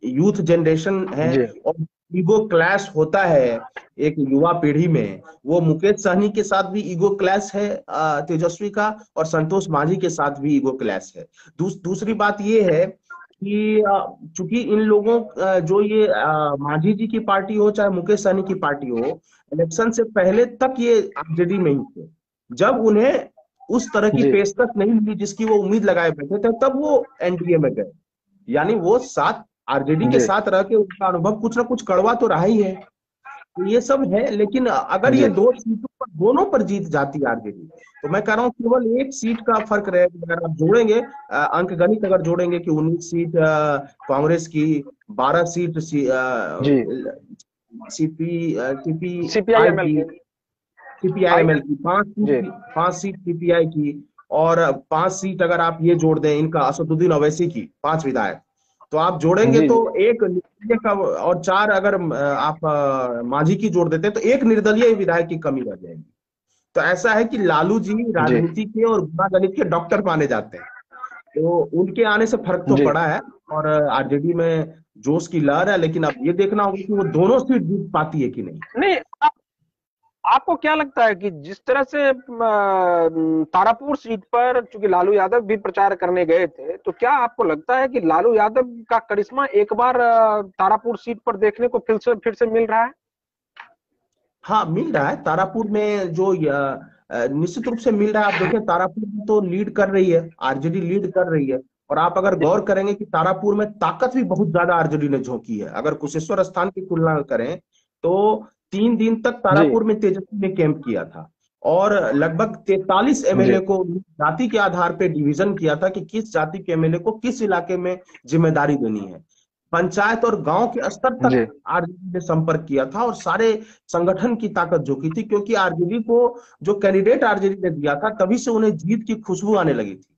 यूथ जनरेशन है, और ईगो क्लैश होता है एक युवा पीढ़ी में। वो मुकेश सहनी के साथ भी ईगो क्लैश है तेजस्वी का, और संतोष मांझी के साथ भी ईगो क्लैश है। दूसरी बात ये है कि चूंकि इन लोगों जो ये मांझी जी की पार्टी हो चाहे मुकेश सहनी की पार्टी हो, इलेक्शन से पहले तक ये आरजेडी में ही थे। जब उन्हें उस तरह की पेशकश नहीं मिली जिसकी वो उम्मीद लगाए बैठे थे, तब वो एनडीए में गए, यानी वो साथ आरजेडी के साथ रह के उनका अनुभव कुछ ना कुछ कड़वा तो रहा ही है। तो ये सब है, लेकिन अगर ये 2 सीटों पर दोनों पर जीत जाती है आरजेडी, तो मैं कह रहा हूँ केवल 1 सीट का फर्क रहेगा। अगर आप जोड़ेंगे अंक गणित, अगर जोड़ेंगे कि 19 सीट कांग्रेस की, 12 सीट सीपीआईएमएल की, 5 सीट सीपीआई की, और 5 सीट अगर आप ये जोड़ दें इनका असदुद्दीन ओवैसी की 5 विधायक, तो आप जोड़ेंगे तो एक निर्दलीय का, और 4 अगर आप मांझी की जोड़ देते हैं तो एक निर्दलीय विधायक की कमी रह जाएगी। तो ऐसा है कि लालू जी राजनीति के और गणित के डॉक्टर माने जाते हैं, तो उनके आने से फर्क तो पड़ा है, और आरजेडी में जोश की लहर है। लेकिन अब ये देखना होगा कि वो दोनों सीट जीत पाती है कि नहीं। आपको क्या लगता है कि जिस तरह से तारापुर सीट पर चूंकि लालू यादव भी प्रचार करने गए थे, तो क्या आपको लगता है कि लालू यादव का करिश्मा एक बार तारापुर सीट पर देखने को फिर से मिल रहा है? हाँ मिल रहा है तारापुर में जो निश्चित रूप से मिल रहा है। आप देखें तारापुर में तो लीड कर रही है, आरजेडी लीड कर रही है। और आप अगर गौर करेंगे कि तारापुर में ताकत भी बहुत ज्यादा आरजेडी ने झोंकी है। अगर कुशेश्वर स्थान की तुलना करें तो 3 दिन तक जी तारापुर में तेजस्वी ने कैंप किया था और लगभग 43 जी एमएलए को जाति के आधार पे डिवीजन किया था कि किस जाति के एमएलए को किस इलाके में जिम्मेदारी देनी है। पंचायत और गांव के स्तर तक जी आरजेडी ने संपर्क किया था और सारे संगठन की ताकत झोंकी थी, क्योंकि आरजेडी को जो कैंडिडेट आरजेडी ने दिया था तभी से उन्हें जीत की खुशबू आने लगी थी।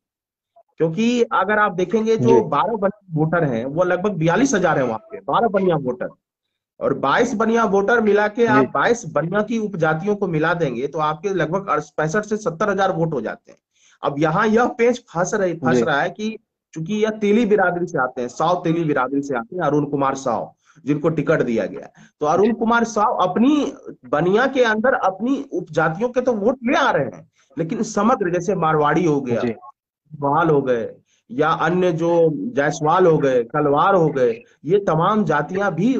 क्योंकि अगर आप देखेंगे जी जो 12 बनिया वोटर हैं वो लगभग 42,000 है वहां पे, 12 बनिया वोटर और 22 बनिया वोटर मिला के जी आप 22 बनिया की उपजातियों को मिला देंगे तो आपके लगभग 65 से 70,000 वोट हो जाते हैं। अब यहाँ यह पेंच फंस जी रहा है कि चूंकि यह तेली बिरादरी से आते हैं, साव तेली बिरादरी से आते हैं, अरुण कुमार साव जिनको टिकट दिया गया है। तो अरुण कुमार साव अपनी बनिया के अंदर अपनी उपजातियों के तो वोट ले आ रहे हैं, लेकिन समग्र जैसे मारवाड़ी हो गया, जी बवाल हो गए या अन्य जो जायसवाल हो गए, कलवार हो गए, ये तमाम जातियां भी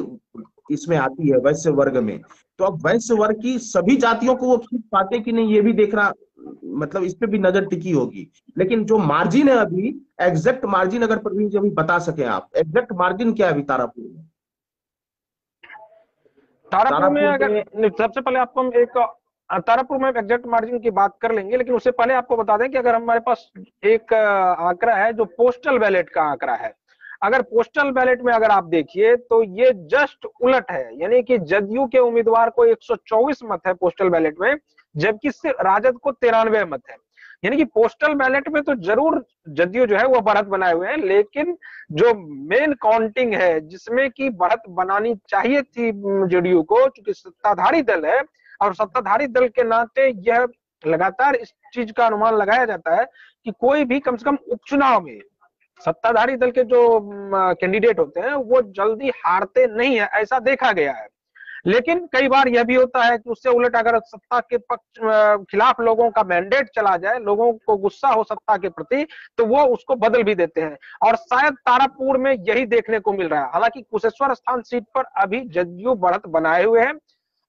इसमें आती है वैश्य वर्ग में। तो अब वैश्य वर्ग की सभी जातियों को वो खींच पाते कि नहीं ये भी देखना, मतलब इस पे भी नजर टिकी होगी। लेकिन जो मार्जिन है अभी, एग्जैक्ट मार्जिन अगर प्रवीण जी अभी बता सके आप, एग्जैक्ट मार्जिन क्या है अभी तारापुर में? तारापुर में तारापुर अगर में सबसे पहले आपको हम एक तारापुर में एग्जैक्ट मार्जिन की बात कर लेंगे, लेकिन उससे पहले आपको बता दें कि अगर हमारे पास एक आंकड़ा है जो पोस्टल बैलेट का आंकड़ा है। अगर पोस्टल बैलेट में अगर आप देखिए तो ये जस्ट उलट है, यानी कि जदयू के उम्मीदवार को 124 मत है पोस्टल बैलेट में, जबकि सिर्फ राजद को 93 मत है। यानी कि पोस्टल बैलेट में तो जरूर जदयू जो है वो बढ़त बनाए हुए हैं, लेकिन जो मेन काउंटिंग है जिसमें कि बढ़त बनानी चाहिए थी जेडीयू को, चूंकि सत्ताधारी दल है और सत्ताधारी दल के नाते यह लगातार इस चीज का अनुमान लगाया जाता है कि कोई भी कम से कम उपचुनाव में सत्ताधारी दल के जो कैंडिडेट होते हैं वो जल्दी हारते नहीं है, ऐसा देखा गया है। लेकिन कई बार यह भी होता है कि उससे उलट अगर सत्ता के पक्ष खिलाफ लोगों का मैंडेट चला जाए, लोगों को गुस्सा हो सत्ता के प्रति, तो वो उसको बदल भी देते हैं। और शायद तारापुर में यही देखने को मिल रहा है। हालांकि कुशेश्वर स्थान सीट पर अभी जदयू बढ़त बनाए हुए हैं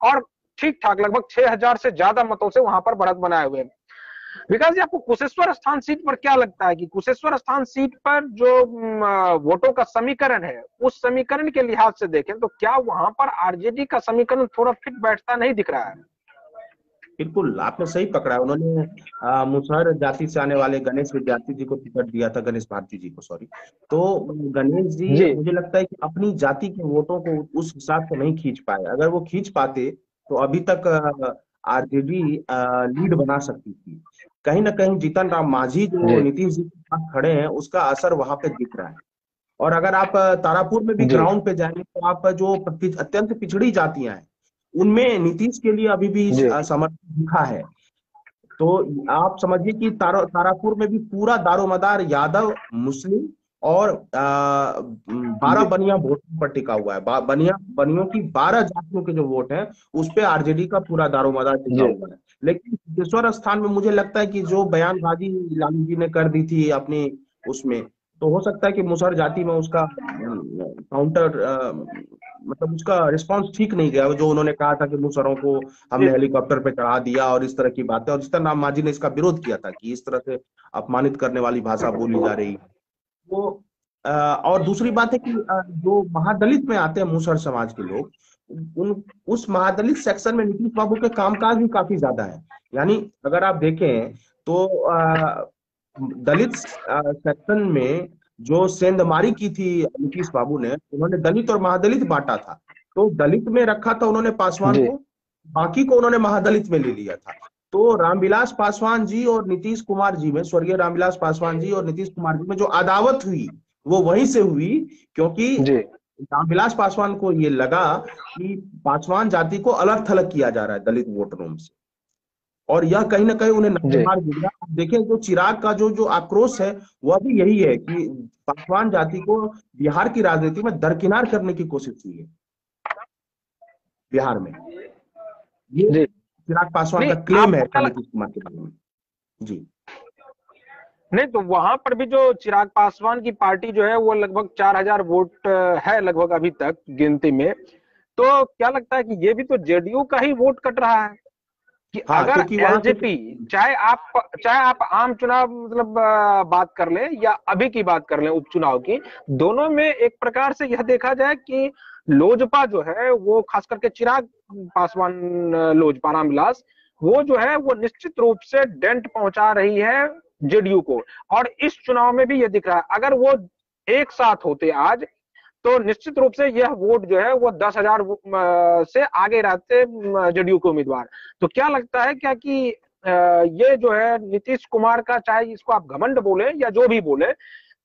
और ठीक ठाक लगभग 6,000 से ज्यादा मतों से वहां पर बढ़त बनाए हुए हैं। विकास जी, आपको कुशेश्वर स्थान सीट पर क्या लगता है कि कुशेश्वर स्थान सीट पर जो वोटों का समीकरण है, उस समीकरण के लिहाज से देखें तो क्या वहां पर आरजेडी का समीकरण थोड़ा फिट बैठता नहीं दिख रहा है? बिल्कुल आपने सही पकड़ा है। उन्होंने मुसहर जाति से आने वाले गणेश विद्यार्थी जी को टिकट दिया था, गणेश भारती जी को, सॉरी। तो गणेश जी जी मुझे लगता है कि अपनी जाति के वोटों को उस हिसाब से नहीं खींच पाए। अगर वो खींच पाते तो अभी तक आरजेडी लीड बना सकती थी। कहीं ना कहीं जीतन राम मांझी जो जी नीतीश जी के साथ खड़े हैं उसका असर वहां पे दिख रहा है। और अगर आप तारापुर में भी जी ग्राउंड पे जाएंगे तो आप जो अत्यंत पिछड़ी जातियां हैं उनमें नीतीश के लिए अभी भी जी समर्थन दिखा है। तो आप समझिए कि तारापुर में भी पूरा दारोमदार यादव, मुस्लिम और 12 जी बनिया वोटों पर टिका हुआ है। बनियों की 12 जातियों के जो वोट हैं उस पे आरजेडी का पूरा दारोमदार टिका जी हुआ है। लेकिन सिद्धेश्वर स्थान में मुझे लगता है कि जो बयानबाजी लालू जी ने कर दी थी अपनी उसमें, तो हो सकता है कि मुसहर जाति में उसका काउंटर मतलब उसका रिस्पांस ठीक नहीं गया। जो उन्होंने कहा था कि मुसहरों को हमने हेलीकॉप्टर पे चढ़ा दिया और इस तरह की बातें, और जीतन राम मांझी ने इसका विरोध किया था कि इस तरह से अपमानित करने वाली भाषा बोली जा रही है। वो और दूसरी बात है कि जो महादलित में आते हैं मुसहर समाज के लोग, उस महादलित सेक्शन में नीतीश बाबू के कामकाज भी काफी ज्यादा है। यानी अगर आप देखें तो दलित सेक्शन में जो सेंधमारी की थी नीतीश बाबू ने, उन्होंने दलित और महादलित बांटा था। तो दलित में रखा था उन्होंने पासवान जी को, बाकी को उन्होंने महादलित में ले लिया था। तो रामविलास पासवान जी और नीतीश कुमार जी में, स्वर्गीय रामविलास पासवान जी और नीतीश कुमार जी में जो अदावत हुई वो वहीं से हुई, क्योंकि जी रामविलास पासवान को ये लगा कि पासवान जाति को अलग थलग किया जा रहा है दलित वोटरों से, और यह कहीं ना कहीं उन्हें जी नजर गिरा। देखें जो चिराग का जो आक्रोश है वह भी यही है कि पासवान जाति को बिहार की राजनीति में दरकिनार करने की कोशिश हुई है बिहार में। ये जी चिराग पासवान नहीं का क्लेम है आपको क्या नीतीश कुमार के बारे में। जी नहीं, तो वहां पर भी जो चिराग पासवान की पार्टी जो है वो लगभग 4,000 वोट है लगभग अभी तक गिनती में। तो क्या लगता है कि ये भी तो जेडीयू का ही वोट कट रहा है कि हाँ, अगर क्योंकि वहां के एलजेपी, चाहे आप आम चुनाव मतलब बात कर लें या अभी की बात कर लें उपचुनाव की, दोनों में एक प्रकार से यह देखा जाए कि लोजपा जो है वो खास करके चिराग पासवान, लोजपा रामविलास, वो जो है वो निश्चित रूप से डेंट पहुंचा रही है जेडीयू को। और इस चुनाव में भी ये दिख रहा है, अगर वो एक साथ होते आज तो निश्चित रूप से यह वोट जो है वो 10,000 से आगे रहते जेडीयू के उम्मीदवार। तो क्या लगता है क्या कि ये जो है नीतीश कुमार का, चाहे इसको आप घमंड बोले या जो भी बोले,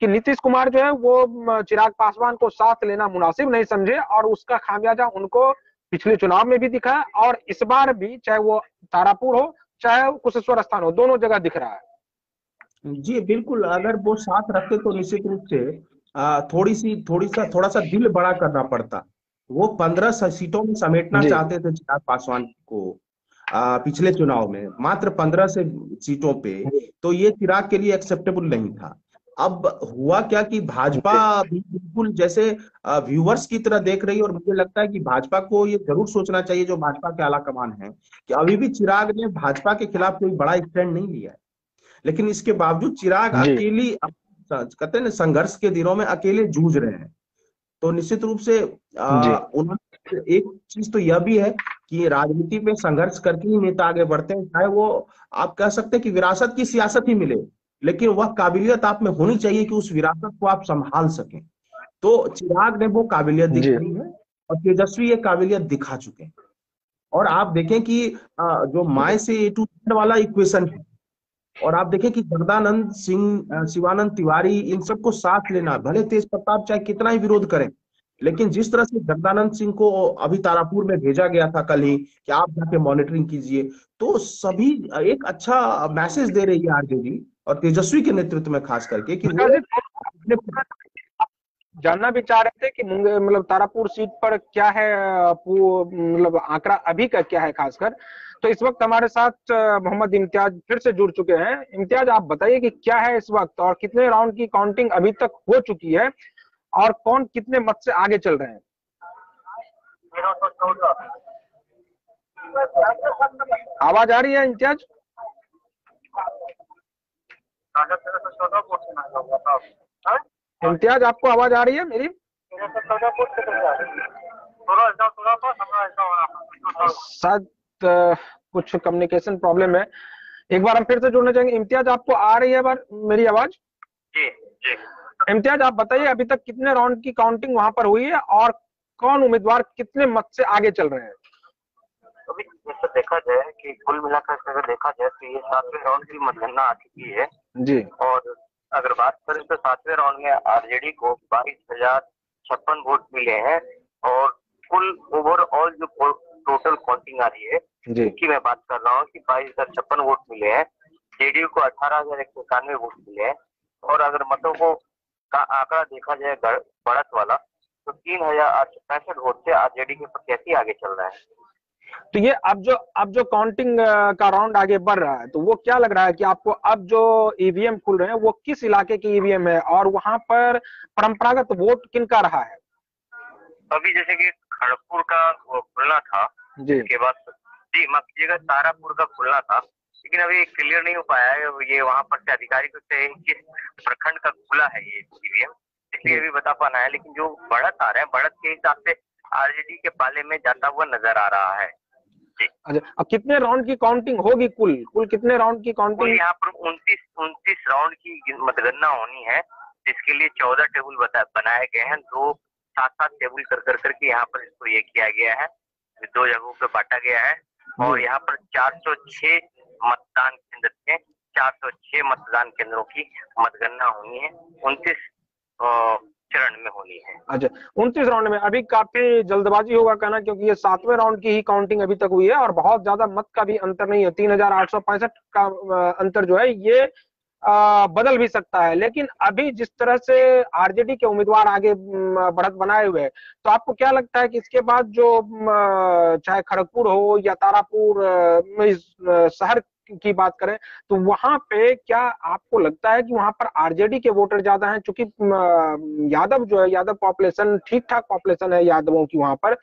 कि नीतीश कुमार जो है वो चिराग पासवान को साथ लेना मुनासिब नहीं समझे और उसका खामियाजा उनको पिछले चुनाव में भी दिखा और इस बार भी, चाहे वो तारापुर हो चाहे कुशेश्वर स्थान हो, दोनों जगह दिख रहा है। जी बिल्कुल, अगर वो साथ रखते तो निश्चित रूप से थोड़ा सा दिल बड़ा करना पड़ता। वो 15 सीटों में समेटना जी चाहते थे चिराग पासवान को पिछले चुनाव में, मात्र 15 से सीटों पे। तो ये चिराग के लिए एक्सेप्टेबल नहीं था। अब हुआ क्या कि भाजपा जी भी बिल्कुल जैसे व्यूअर्स की तरह देख रही है, और मुझे लगता है कि भाजपा को ये जरूर सोचना चाहिए, जो भाजपा के आला कमान है, कि अभी भी चिराग ने भाजपा के खिलाफ कोई बड़ा स्टैंड नहीं लिया है। लेकिन इसके बावजूद चिराग जी अकेली, कहते हैं ना, संघर्ष के दिनों में अकेले जूझ रहे हैं। तो निश्चित रूप से जी उन्होंने एक चीज तो यह भी है कि राजनीति में संघर्ष करके ही नेता आगे बढ़ते हैं, चाहे वो आप कह सकते हैं कि विरासत की सियासत ही मिले, लेकिन वह काबिलियत आप में होनी चाहिए कि उस विरासत को आप संभाल सकें। तो चिराग ने वो काबिलियत जी दिखाई है, और तेजस्वी ये काबिलियत दिखा चुके हैं। और आप देखें कि जो माय से ए टू जेड वाला इक्वेशन है, और आप देखें कि जगदानंद सिंह, शिवानंद तिवारी, इन सबको साथ लेना, भले तेज प्रताप चाहे कितना ही विरोध करें, लेकिन जिस तरह से जगदानंद सिंह को अभी तारापुर में भेजा गया था कल ही कि आप जाके मॉनिटरिंग कीजिए, तो सभी एक अच्छा मैसेज दे रही है आरजेडी, और तेजस्वी के नेतृत्व में खास करके, कि वो प्रकाश जी, अपने। जानना भी चाह रहे थे कि मतलब तारापुर सीट पर क्या है, मतलब आंकड़ा अभी का क्या है खासकर। तो इस वक्त हमारे साथ मोहम्मद इम्तियाज फिर से जुड़ चुके हैं। इम्तियाज, आप बताइए कि क्या है इस वक्त और कितने राउंड की काउंटिंग अभी तक हो चुकी है और कौन कितने मत से आगे चल रहे हैं। आवाज आ रही है इम्तियाज? इम्तियाज, आपको आवाज आ रही है मेरी? शायद कुछ कम्युनिकेशन प्रॉब्लम है। एक बार हम फिर से जुड़ना चाहेंगे। इम्तियाज, आपको आ रही है बार मेरी आवाज? जी जी। इम्तियाज, आप बताइए अभी तक कितने राउंड की काउंटिंग वहां पर हुई है और कौन उम्मीदवार कितने मत से आगे चल रहे हैं? अभी जैसे देखा जाए कि कुल मिलाकर अगर देखा जाए तो ये 7वें राउंड की मतगणना आ चुकी है जी। और अगर बात करें तो 7वें राउंड में आरजेडी को 22,056 वोट मिले हैं और कुल ओवरऑल जो टोटल काउंटिंग आ रही है उसकी मैं बात कर रहा हूँ कि 22,056 वोट मिले हैं। जेडीयू को 18,191 वोट मिले हैं और अगर मतों को का आंकड़ा देखा जाए बढ़त वाला तो 3,865 वोट से आरजेडी के प्रत्याशी आगे चल रहा है। तो ये अब जो काउंटिंग का राउंड आगे बढ़ रहा है, तो वो क्या लग रहा है कि आपको अब जो ईवीएम खुल रहे हैं वो किस इलाके की ईवीएम है और वहां पर परंपरागत वोट किनका रहा है? अभी जैसे कि खड़गपुर का खुलना था, इसके बाद जी माफ कीजिएगा तारापुर का खुलना था, लेकिन अभी क्लियर नहीं हो पाया है ये वहां पर से अधिकारी को से किस प्रखंड का खुला है ये ईवीएम, इसलिए अभी बता पाना है। लेकिन जो बढ़त आ रहा है, बढ़त के हिसाब से आरजेडी के पाले में जाता हुआ नजर आ रहा है। अच्छा, अब कितने राउंड की काउंटिंग होगी? कुल कितने राउंड की काउंटिंग? यहाँ पर 29 राउंड की मतगणना होनी है, जिसके लिए 14 टेबल बनाए गए हैं। 2 7 टेबल कर करके यहाँ पर इसको ये किया गया है, 2 जगहों पे बांटा गया है और यहाँ पर 406 मतदान केंद्र थे। 406 मतदान केंद्रों की मतगणना होनी है, 29 चरण में होनी है। अच्छा, 29 राउंड में अभी काफी जल्दबाजी होगा कहना, क्योंकि ये 7वें राउंड की ही काउंटिंग अभी तक हुई है और बहुत ज्यादा मत का भी अंतर नहीं है। 3,865 का अंतर जो है ये बदल भी सकता है। लेकिन अभी जिस तरह से आरजेडी के उम्मीदवार आगे बढ़त बनाए हुए हैं, तो आपको क्या लगता है कि इसके बाद जो चाहे खड़गपुर हो या तारापुर, शहर की बात करें तो वहां पे क्या आपको लगता है कि वहां पर आरजेडी के वोटर ज्यादा हैं? क्योंकि यादव जो है, यादव पॉपुलेशन ठीक ठाक पॉपुलेशन है यादवों की वहां पर।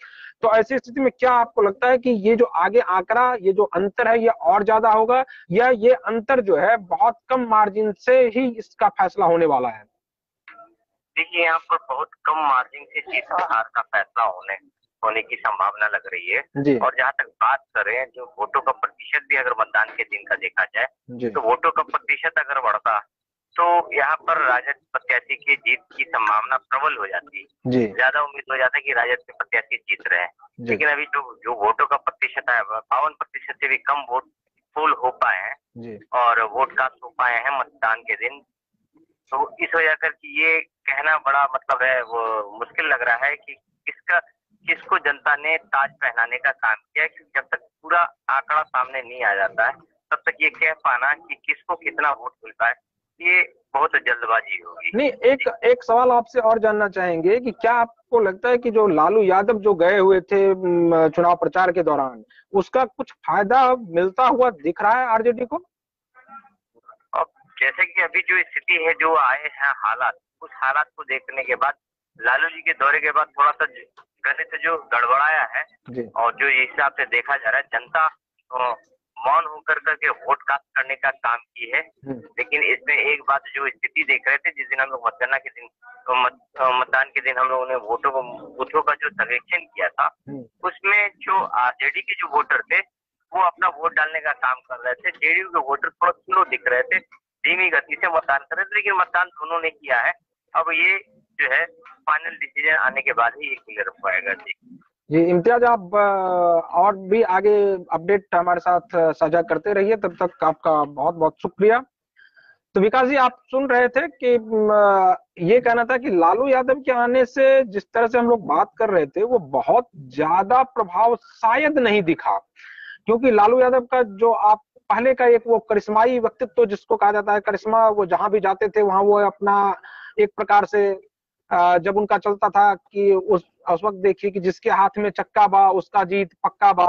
तो ऐसी स्थिति में क्या आपको लगता है कि ये जो आगे आंकड़ा, ये जो अंतर है, ये और ज्यादा होगा, या ये अंतर जो है बहुत कम मार्जिन से ही इसका फैसला होने वाला है? देखिए, यहाँ पर बहुत कम मार्जिन से जीत हार का फैसला होने की संभावना लग रही है। और जहाँ तक बात करें जो वोटों का प्रतिशत भी अगर मतदान के दिन का देखा जाए तो वोटों का प्रतिशत अगर बढ़ता तो यहाँ पर राजद प्रत्याशी की जीत की संभावना प्रबल हो जाती, ज्यादा उम्मीद हो जाता है कि राजद के प्रत्याशी जीत रहे हैं। लेकिन अभी जो वोटों का प्रतिशत है 52% से भी कम वोट पोल हो पाए हैं और वोट कास्ट हो पाए हैं मतदान के दिन। तो इस वजह कर कि ये कहना बड़ा मतलब है वो मुश्किल लग रहा है कि किसको जनता ने ताज पहनाने का काम किया, क्योंकि जब तक पूरा आंकड़ा सामने नहीं आ जाता है तब तक ये कह पाना कि किसको कितना वोट मिल पाए ये बहुत जल्दबाजी होगी। नहीं, एक सवाल आपसे और जानना चाहेंगे कि क्या आपको लगता है कि जो लालू यादव जो गए हुए थे चुनाव प्रचार के दौरान, उसका कुछ फायदा मिलता हुआ दिख रहा है आरजेडी को? जैसे कि अभी जो स्थिति है, जो आए हैं हालात, उस हालात को देखने के बाद लालू जी के दौरे के बाद थोड़ा सा गणित जो गड़बड़ाया है और जो इस हिसाब से देखा जा रहा है जनता मौन होकर करके वोट कास्ट करने का काम की है। लेकिन इसमें एक बात जो स्थिति देख रहे थे जिस दिन हम लोग मतगणना के दिन मतदान के दिन हम लोगों ने बूथों का जो सर्वेक्षण किया था उसमें जो आरजेडी के जो वोटर थे वो अपना वोट डालने का काम कर रहे थे, जेडीयू के वोटर थोड़ा स्लो दिख रहे थे, धीमी गति से मतदान कर रहे थे, लेकिन मतदान दोनों ने किया है। अब ये जो है फाइनल डिसीजन आने के बाद ही ये क्लियर हो पाएगा। जी इम्तियाज, आप और भी आगे अपडेट हमारे साथ साझा करते रहिए, तब तक आपका बहुत बहुत शुक्रिया। तो विकास जी, आप सुन रहे थे कि ये कहना था कि लालू यादव के आने से जिस तरह से हम लोग बात कर रहे थे वो बहुत ज्यादा प्रभाव शायद नहीं दिखा, क्योंकि लालू यादव का जो आप पहले का एक वो करिश्माई व्यक्तित्व जिसको कहा जाता है करिश्मा, वो जहां भी जाते थे वहां वो अपना एक प्रकार से जब उनका चलता था कि उस वक्त देखिए कि जिसके हाथ में चक्का बा उसका जीत पक्का बा,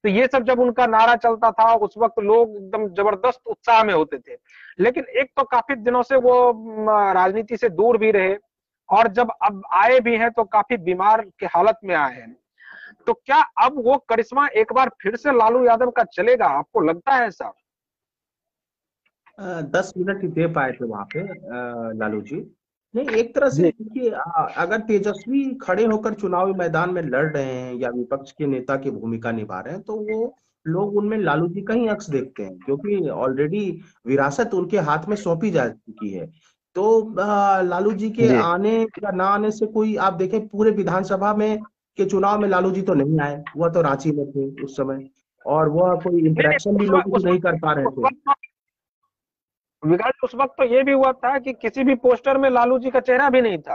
तो ये सब जब उनका नारा चलता था उस वक्त लोग एकदम जबरदस्त उत्साह में होते थे। लेकिन एक तो काफी दिनों से वो राजनीति से दूर भी रहे और जब अब आए भी हैं तो काफी बीमार की हालत में आए हैं। तो क्या अब वो करिश्मा एक बार फिर से लालू यादव का चलेगा, आपको लगता है ऐसा? 10 मिनट ही दे पाए थे वहां पे लालू जी। नहीं, एक तरह से देखिए, अगर तेजस्वी खड़े होकर चुनावी मैदान में लड़ रहे हैं या विपक्ष के नेता की भूमिका निभा रहे हैं तो वो लोग उनमें लालू जी का ही अक्स देखते हैं, क्योंकि ऑलरेडी विरासत उनके हाथ में सौंपी जा चुकी है। तो लालू जी के आने या ना आने से कोई, आप देखें पूरे विधानसभा में के चुनाव में लालू जी तो नहीं आए, वह तो रांची में थे उस समय और वह कोई इंटरेक्शन भी लोगों से नहीं कर पा रहे थे। विकास, उस वक्त तो ये भी हुआ था कि किसी भी पोस्टर में लालू जी का चेहरा भी नहीं था।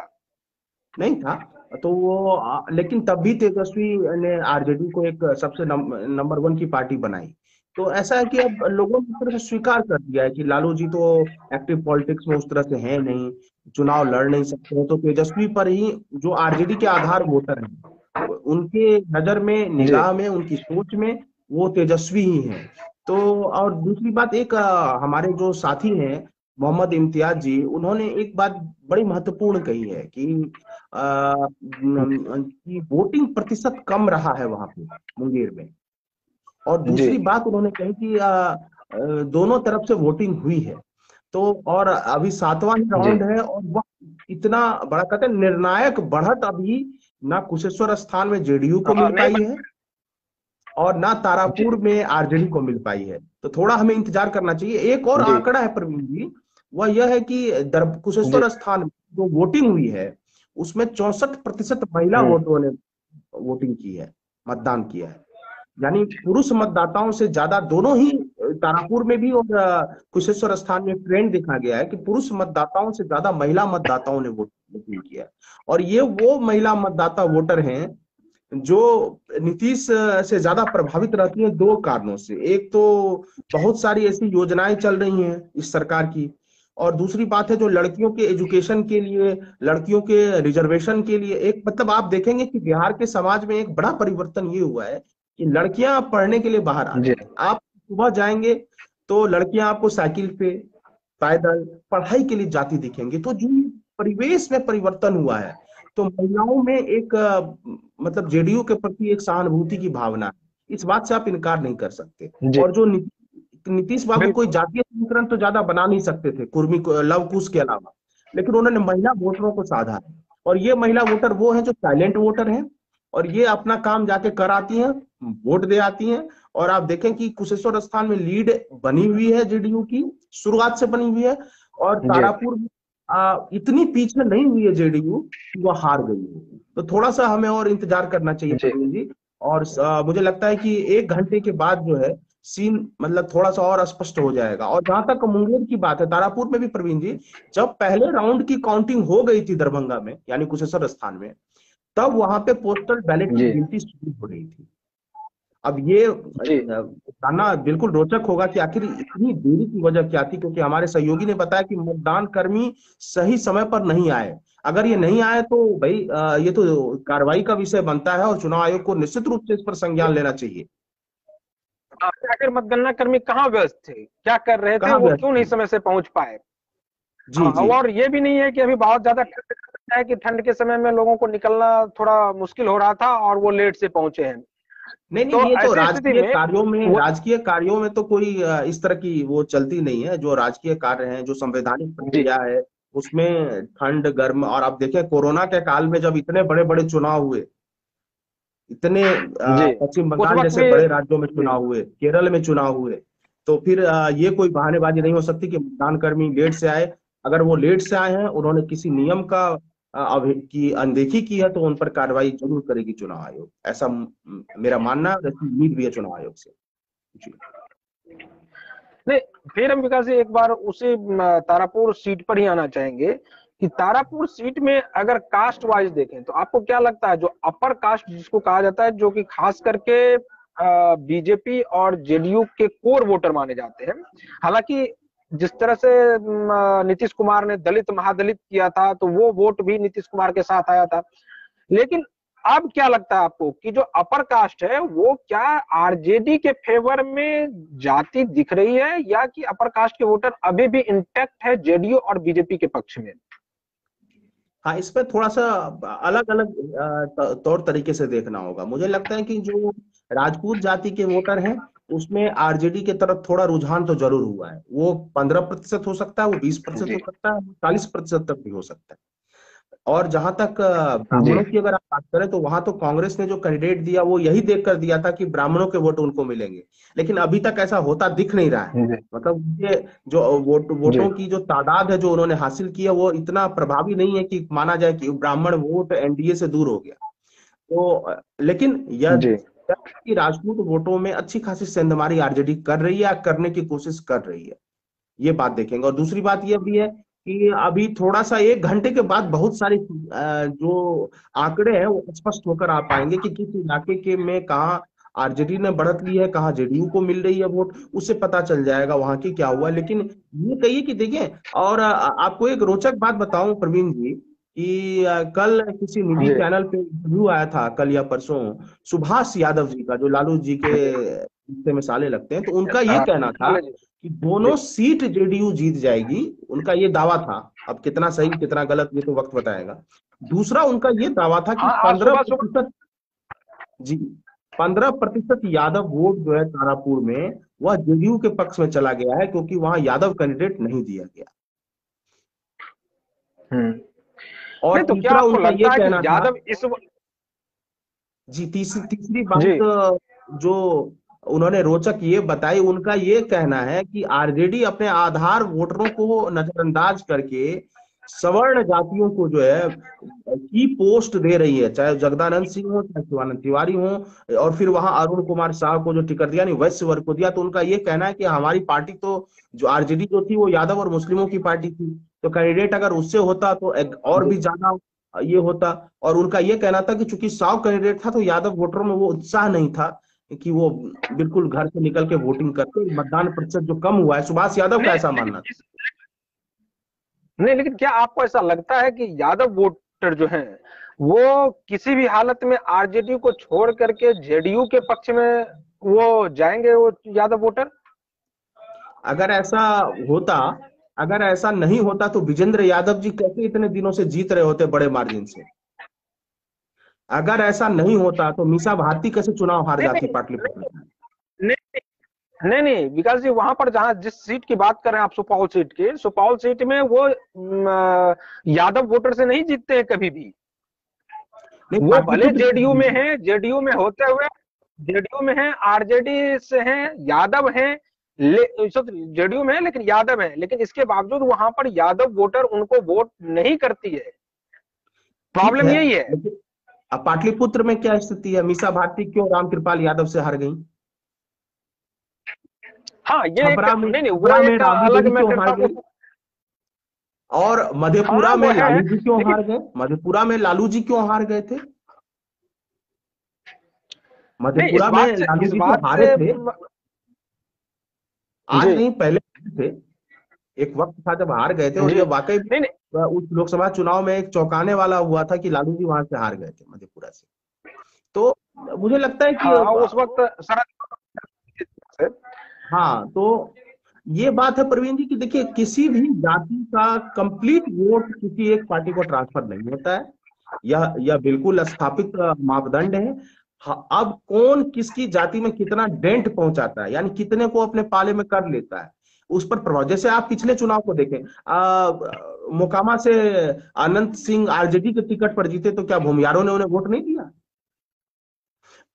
तो वो लेकिन तब भी तेजस्वी ने आरजेडी को एक सबसे नंबर 1 की पार्टी बनाई। तो ऐसा है कि अब लोगों ने तरह से स्वीकार कर दिया है कि लालू जी तो एक्टिव पॉलिटिक्स में उस तरह से है नहीं, चुनाव लड़ नहीं सकते हैं, तो तेजस्वी पर ही जो आरजेडी के आधार वोटर हैं उनके नजर में, निगाह में, उनकी सोच में वो तेजस्वी ही है। तो और दूसरी बात, एक हमारे जो साथी हैं मोहम्मद इम्तियाज जी, उन्होंने एक बात बड़ी महत्वपूर्ण कही है कि वोटिंग प्रतिशत कम रहा है वहां पे मुंगेर में। और दूसरी बात उन्होंने कही कि दोनों तरफ से वोटिंग हुई है। तो और अभी 7वां राउंड है और वह इतना बड़ा कहते हैं निर्णायक बढ़त अभी ना कुशेश्वर स्थान में जेडीयू को मिल पाई है और ना तारापुर में आरजेडी को मिल पाई है। तो थोड़ा हमें इंतजार करना चाहिए। एक और आंकड़ा है प्रवीण जी, वह यह है कि कुशेश्वर स्थान में जो वोटिंग हुई है उसमें 64% महिला वोटरों ने वोटिंग की है, मतदान किया है। यानी पुरुष मतदाताओं से ज्यादा, दोनों ही तारापुर में भी और कुशेश्वर स्थान में ट्रेंड देखा गया है कि पुरुष मतदाताओं से ज्यादा महिला मतदाताओं ने वोटिंग किया है। और ये वो महिला मतदाता वोटर हैं जो नीतीश से ज्यादा प्रभावित रहती हैं 2 कारणों से। एक तो बहुत सारी ऐसी योजनाएं चल रही हैं इस सरकार की, और दूसरी बात है जो लड़कियों के एजुकेशन के लिए, लड़कियों के रिजर्वेशन के लिए एक मतलब आप देखेंगे कि बिहार के समाज में एक बड़ा परिवर्तन ये हुआ है कि लड़कियां पढ़ने के लिए बाहर आ रही हैं। आप सुबह जाएंगे तो लड़कियां आपको साइकिल पे, पैदल पढ़ाई के लिए जाती दिखेंगी। तो जो परिवेश में परिवर्तन हुआ है, तो महिलाओं में एक मतलब जेडीयू के प्रति एक सहानुभूति की भावना है, इस बात से आप इनकार नहीं कर सकते। जी और जो नीतीश बाबू कोई बिल्कुल। जातीय समीकरण तो ज्यादा बना नहीं सकते थे कुर्मी लव कुश के अलावा, लेकिन उन्होंने महिला वोटरों को साधा है। और ये महिला वोटर वो हैं जो साइलेंट वोटर हैं, और ये अपना काम जाके कर आती हैं, वोट दे आती हैं। और आप देखें कि कुशेश्वर स्थान में लीड बनी हुई है जेडीयू की, शुरुआत से बनी हुई है। और जी तारापुर में इतनी पीछे नहीं हुई है जेडीयू कि वो हार गई है। तो थोड़ा सा हमें और इंतजार करना चाहिए जी प्रवीण जी। और मुझे लगता है कि 1 घंटे के बाद जो है सीन मतलब थोड़ा सा और स्पष्ट हो जाएगा। और जहां तक मुंगेर की बात है, तारापुर में भी प्रवीण जी, जब पहले राउंड की काउंटिंग हो गई थी दरभंगा में यानी कुशेश्वर स्थान में, तब वहां पे पोस्टल बैलेट की जी गिनती शुरू हो रही थी। अब ये जी जानना बिल्कुल रोचक होगा कि आखिर इतनी देरी की वजह क्या थी, क्योंकि हमारे सहयोगी ने बताया कि मतदान कर्मी सही समय पर नहीं आए। अगर ये नहीं आए तो भाई ये तो कार्रवाई का विषय बनता है, और चुनाव आयोग को निश्चित रूप से इस पर संज्ञान लेना चाहिए। आखिर मतगणना कर्मी कहाँ व्यस्त थे, क्या कर रहे थे, कहाँ वो व्यस्त क्यों नहीं थे? समय से पहुंच पाए। जी जी। और ये भी नहीं है कि अभी बहुत ज्यादा ठंड है कि ठंड के समय में लोगों को निकलना थोड़ा मुश्किल हो रहा था और वो लेट से पहुंचे हैं। नहीं नहीं, तो ये तो ऐसी स्थिति में वो राजकीय कार्यों में तो कोई इस तरह की वो चलती नहीं है। जो राजकीय कार्य हैं, जो संवैधानिक जी प्रक्रिया है, उसमें ठंड गर्म, और आप देखें कोरोना के काल में जब इतने बड़े बड़े चुनाव हुए, इतने जी पश्चिम उस बंगाल वक्त जैसे भी बड़े राज्यों में जी चुनाव हुए, केरल में चुनाव हुए, तो फिर ये कोई बहानेबाजी नहीं हो सकती कि मतदान कर्मी लेट से आए। अगर वो लेट से आए हैं, उन्होंने किसी नियम का की अनदेखी की है, तो उन पर कार्रवाई जरूर करेगी चुनाव आयोग। ऐसा मेरा मानना है, और ऐसी उम्मीद भी है चुनाव आयोग से। जी नहीं, फिर हम विकास जी एक बार उसी तारापुर सीट पर ही आना चाहेंगे कि तारापुर सीट में अगर कास्ट वाइज देखें तो आपको क्या लगता है, जो अपर कास्ट जिसको कहा जाता है, जो कि खास करके बीजेपी और जेडीयू के कोर वोटर माने जाते हैं, हालांकि जिस तरह से नीतीश कुमार ने दलित महादलित किया था तो वो वोट भी नीतीश कुमार के साथ आया था, लेकिन अब क्या लगता है आपको कि जो अपर कास्ट है वो क्या आरजेडी के फेवर में जाती दिख रही है, या कि अपर कास्ट के वोटर अभी भी इंटैक्ट है जेडीयू और बीजेपी के पक्ष में। हाँ, इस पर थोड़ा सा अलग अलग तौर तरीके से देखना होगा। मुझे लगता है कि जो राजपूत जाति के वोटर हैं, उसमें आरजेडी की तरफ थोड़ा रुझान तो जरूर हुआ है। वो 15% हो सकता है, वो 20% जी हो सकता है, 40% तक भी हो सकता है। और जहां तक जी ब्राह्मणों की अगर आप बात करें, तो वहां तो कांग्रेस ने जो कैंडिडेट दिया वो यही देखकर दिया था कि ब्राह्मणों के वोट उनको मिलेंगे। लेकिन अभी तक ऐसा होता दिख नहीं रहा है। जी मतलब ये जो जी वोटों की जो तादाद है जो उन्होंने हासिल की है, वो इतना प्रभावी नहीं है कि माना जाए कि ब्राह्मण वोट एनडीए से दूर हो गया। तो लेकिन यह जी कि राजपूत वोटों में अच्छी खासी सेंधमारी आरजेडी कर रही है या करने की कोशिश कर रही है, ये बात देखेंगे। और दूसरी बात यह भी है कि अभी थोड़ा सा 1 घंटे के बाद बहुत सारी जो आंकड़े हैं वो स्पष्ट होकर आ पाएंगे कि किस इलाके के में कहाँ आरजेडी ने बढ़त ली है, कहाँ जेडीयू को मिल रही है वोट, उससे पता चल जाएगा वहां की क्या हुआ। लेकिन ये कहिए कि देखिए, और आपको एक रोचक बात बताऊं प्रवीण जी, कि कल किसी निजी जी चैनल पे इंटरव्यू आया था, कल या परसों, सुभाष यादव जी का, जो लालू जी के रिश्ते में साले लगते हैं। तो उनका ये हाँ, कहना था जी कि दोनों सीट जेडीयू जीत जाएगी। उनका ये दावा था। अब कितना सही कितना गलत ये तो वक्त बताएगा। दूसरा उनका ये दावा था कि हाँ आज पंद्रह सुबह सुबह प्रतिशत जी 15% यादव वोट जो है तारापुर में, वह जेडीयू के पक्ष में चला गया है, क्योंकि वहां यादव कैंडिडेट नहीं दिया गया। और नहीं तो क्या तीसरा आपको उनका ये लगता है कि कहना था, यादव जी तीसरी जी बात जो उन्होंने रोचक ये बताई, उनका ये कहना है कि आरजेडी अपने आधार वोटरों को नजरअंदाज करके सवर्ण जातियों को जो है की पोस्ट दे रही है, चाहे जगदानंद सिंह हो, चाहे शिवानंद तिवारी हो। और फिर वहां अरुण कुमार शाह को जो टिकट दिया, नहीं वैश्य वर्ग को दिया। तो उनका ये कहना है कि हमारी पार्टी तो, जो आरजेडी जो थी, वो यादव और मुस्लिमों की पार्टी थी, तो कैंडिडेट अगर उससे होता तो और जी भी ज्यादा ये होता। और उनका ये कहना था कि चूंकि 100 कैंडिडेट था, तो यादव वोटरों में वो उत्साह नहीं था कि वो बिल्कुल घर से निकल के वोटिंग करते। मतदान प्रतिशत जो कम हुआ है, सुभाष यादव का नहीं ऐसा लेकिन मानना था। नहीं लेकिन क्या आपको ऐसा लगता है कि यादव वोटर जो हैं वो किसी भी हालत में आरजेडी को छोड़ करके जेडीयू के पक्ष में वो जाएंगे, वो यादव वोटर। अगर ऐसा होता, अगर ऐसा नहीं होता तो विजेंद्र यादव जी कैसे इतने दिनों से जीत रहे होते बड़े मार्जिन से? अगर ऐसा नहीं होता तो मीसा भारती कैसे चुनाव हार जाती पाटलिपुत्र में? नहीं नहीं नहीं, विकास जी वहां पर जहां जिस सीट की बात कर रहे हैं आप, सुपौल सीट की, सुपौल सीट में वो यादव वोटर से नहीं जीतते हैं कभी भी। वो भले जेडीयू में है, जेडीयू में होते हुए जेडीयू में है, आरजेडी से हैं, यादव हैं, जेडीयू में है लेकिन यादव है, लेकिन इसके बावजूद वहां पर यादव वोटर उनको वोट नहीं करती है। प्रॉब्लम यही है। अब पाटलिपुत्र में क्या स्थिति है? मीसा भारती क्यों रामकृपाल यादव से हार गई? हाँ, ये नहीं वो एक अलग मैटर। और मधेपुरा में लालू जी क्यों हार गए? मधेपुरा में लालू जी क्यों हार गए थे? मधेपुरा में लालू जी तो हारे थे, आज नहीं पहले थे, एक वक्त था जब हार गए थे, और ये वाकई उस लोकसभा चुनाव में एक चौंकाने वाला हुआ था कि लालू जी वहां से हार गए थे मधेपुरा से। तो मुझे लगता है कि उस वक्त हाँ, तो ये बात है प्रवीण जी कि देखिए, किसी भी जाति का कंप्लीट वोट किसी एक पार्टी को ट्रांसफर नहीं होता है, यह बिल्कुल स्थापित मापदंड है। अब कौन किसकी जाति में कितना डेंट पहुंचाता है, यानी कितने को अपने पाले में कर लेता है, उस पर प्रभाव। जैसे आप पिछले चुनाव को देखें, मोकामा से अनंत सिंह आरजेडी के टिकट पर जीते, तो क्या भूमिहारों ने उन्हें वोट नहीं दिया?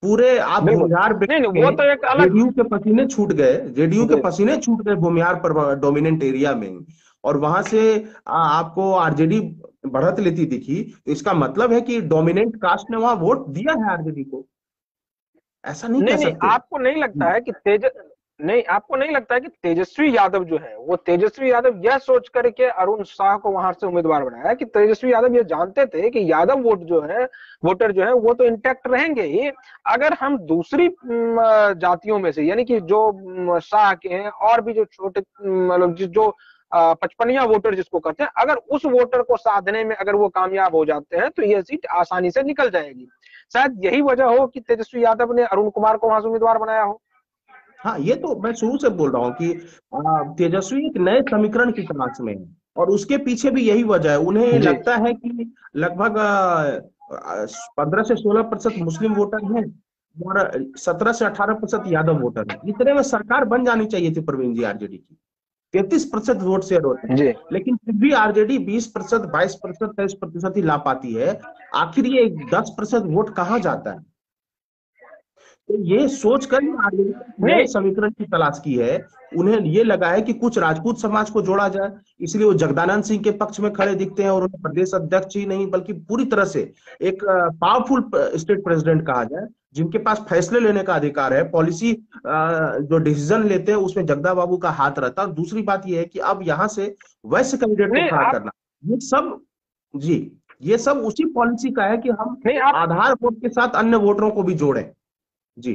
पूरे आप भूमिहार जेडीयू के पसीने छूट गए, जेडीयू के पसीने छूट गए भूमिहार पर डोमिनेंट एरिया में, और वहां से आपको आरजेडी बढ़त लेती दिखी, तो इसका मतलब है कि डोमिनेंट कास्ट ने वहां वोट दिया है आरजेडी को। ऐसा नहीं कह सकते। आपको नहीं लगता है कि आपको नहीं लगता है कि तेजस्वी यादव जो है, वो तेजस्वी यादव यह सोच करके अरुण शाह को वहां से उम्मीदवार बनाया कि तेजस्वी यादव ये जानते थे कि यादव वोटर जो है वो तो इंटैक्ट रहेंगे ही। अगर हम दूसरी जातियों में से, यानी कि जो शाह के हैं और भी जो छोटे मतलब जो 55 वोटर जिसको कहते हैं, अगर उस वोटर को साधने में अगर वो कामयाब हो जाते हैं तो यह सीट आसानी से निकल जाएगी। शायद यही वजह हो कि तेजस्वी यादव ने अरुण कुमार को वहां से उम्मीदवार बनाया हो। हाँ, ये तो मैं शुरू से बोल रहा हूँ कि तेजस्वी एक नए समीकरण की तलाश में है, और उसके पीछे भी यही वजह है। उन्हें लगता है कि लगभग 15 से 16% मुस्लिम वोटर हैं और 17 से 18% यादव वोटर हैं। इतने में सरकार बन जानी चाहिए थी प्रवीण जी आरजेडी की, 33% वोट शेयर होते हैं, लेकिन फिर भी आरजेडी 20%, 22%, 23% ही ला पाती है। आखिर ये 10% वोट कहाँ जाता है? तो ये सोचकर नए समीकरण की तलाश की है। उन्हें ये लगा है कि कुछ राजपूत समाज को जोड़ा जाए, इसलिए वो जगदानंद सिंह के पक्ष में खड़े दिखते हैं, और उन्हें प्रदेश अध्यक्ष ही नहीं बल्कि पूरी तरह से एक पावरफुल स्टेट प्रेसिडेंट कहा जाए, जिनके पास फैसले लेने का अधिकार है, पॉलिसी जो डिसीजन लेते हैं उसमें जगदा बाबू का हाथ रहता है। दूसरी बात यह है कि अब यहाँ से वैश्य कैंडिडेट को खड़ा करना, ये सब उसी पॉलिसी का है कि हम आधार वोट के साथ अन्य वोटरों को भी जोड़ें। जी